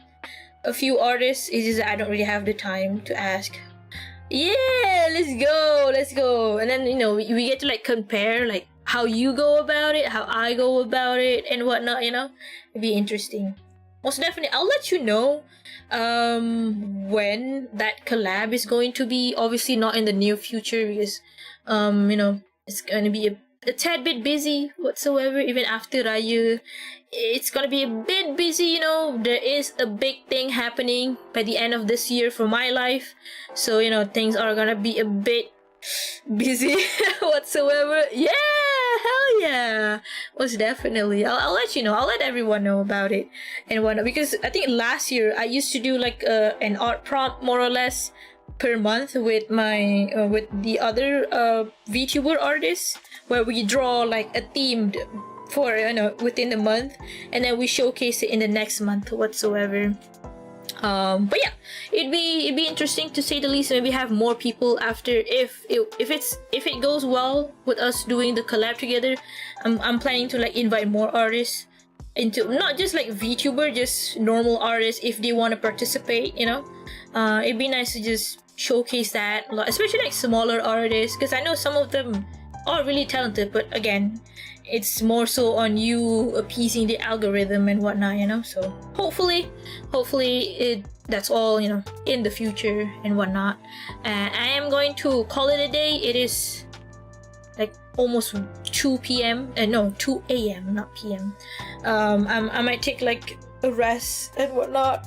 a few artists. It's just that I don't really have the time to ask. Yeah, let's go. And then we get to compare how you go about it, how I go about it, and whatnot. It'd be interesting. Most definitely, I'll let you know when that collab is going to be. Obviously not in the near future, because it's going to be a tad bit busy whatsoever. Even after Raya, it's going to be a bit busy. There is a big thing happening by the end of this year for my life, so things are going to be a bit busy whatsoever. Yeah, hell yeah, most definitely. I'll let you know. I'll let everyone know about it and whatnot, because I think last year I used to do an art prompt more or less per month with my with the other VTuber artists, where we draw a themed for within the month, and then we showcase it in the next month whatsoever. But yeah, it'd be interesting to say the least. Maybe have more people after, if it goes well with us doing the collab together. I'm planning to invite more artists into, not just VTuber, just normal artists if they want to participate. It'd be nice to just showcase that, especially smaller artists, because I know some of them are really talented, but again, it's more so on you appeasing the algorithm and whatnot, so hopefully that's all in the future and whatnot. And I am going to call it a day. It is almost 2 p.m. No, 2 a.m. not p.m. I might take a rest and whatnot.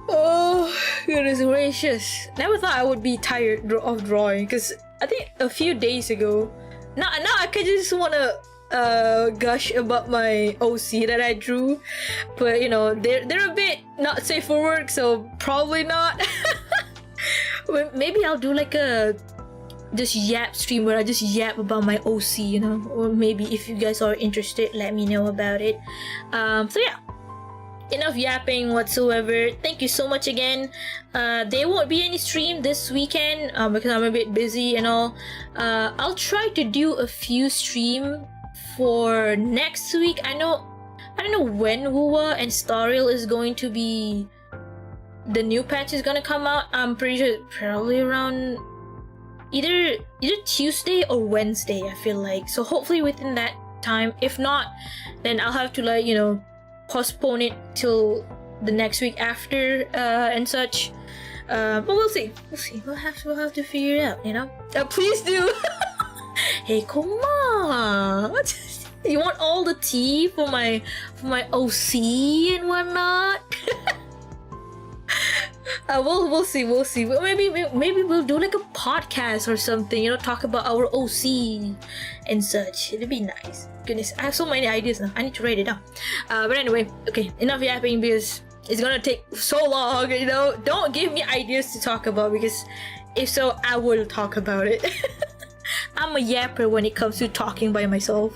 Oh, goodness gracious. Never thought I would be tired of drawing, because I think a few days ago, now I could just want to gush about my OC that I drew, but you know, they're a bit not safe for work, so probably not. Maybe I'll do like a just yap stream where I just yap about my OC, you know, or maybe if you guys are interested, let me know about it. So yeah, enough yapping whatsoever. Thank you so much again. There won't be any stream this weekend because I'm a bit busy and all. I'll try to do a few stream for next week. I don't know when Wuwa and Starreal is going to be, the new patch is gonna come out. I'm pretty sure probably around either Tuesday or Wednesday, I feel like. So hopefully within that time. If not, then I'll have to, like, you know, postpone it till the next week after and such. But we'll see. We'll have to figure it out, you know. Please do. Hey, come on. You want all the tea for my OC and whatnot? We'll see. Maybe we'll do like a podcast or something, you know, talk about our OC and such. It'd be nice. Goodness, I have so many ideas now. I need to write it down. But anyway, okay, enough yapping because it's gonna take so long, you know. Don't give me ideas to talk about, because if so, I will talk about it. I'm a yapper when it comes to talking by myself.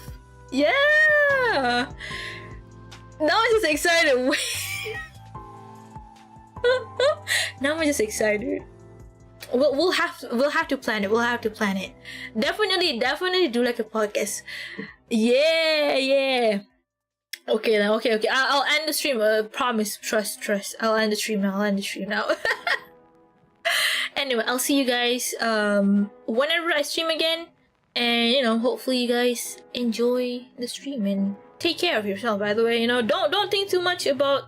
Yeah! Now I'm just excited. Now I'm just excited. We'll have to plan it. We'll have to plan it. Definitely do like a podcast. Yeah. Okay then. Okay. I'll end the stream. Promise. Trust. I'll end the stream now. Anyway, I'll see you guys whenever I stream again, and you know, hopefully you guys enjoy the stream and take care of yourself. By the way, you know, don't think too much about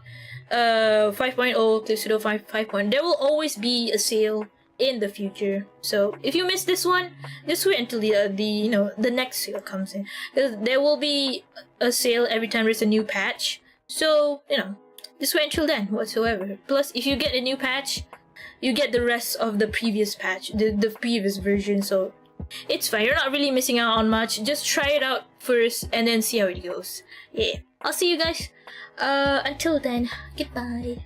5.0 Clipstudio 5.0. There will always be a sale in the future, so if you miss this one, just wait until the you know, the next sale comes in. There will be a sale every time there's a new patch, so you know, just wait until then whatsoever. Plus, if you get a new patch, you get the rest of the previous patch, the previous version, so it's fine. You're not really missing out on much. Just try it out first and then see how it goes. Yeah, I'll see you guys. Until then, goodbye.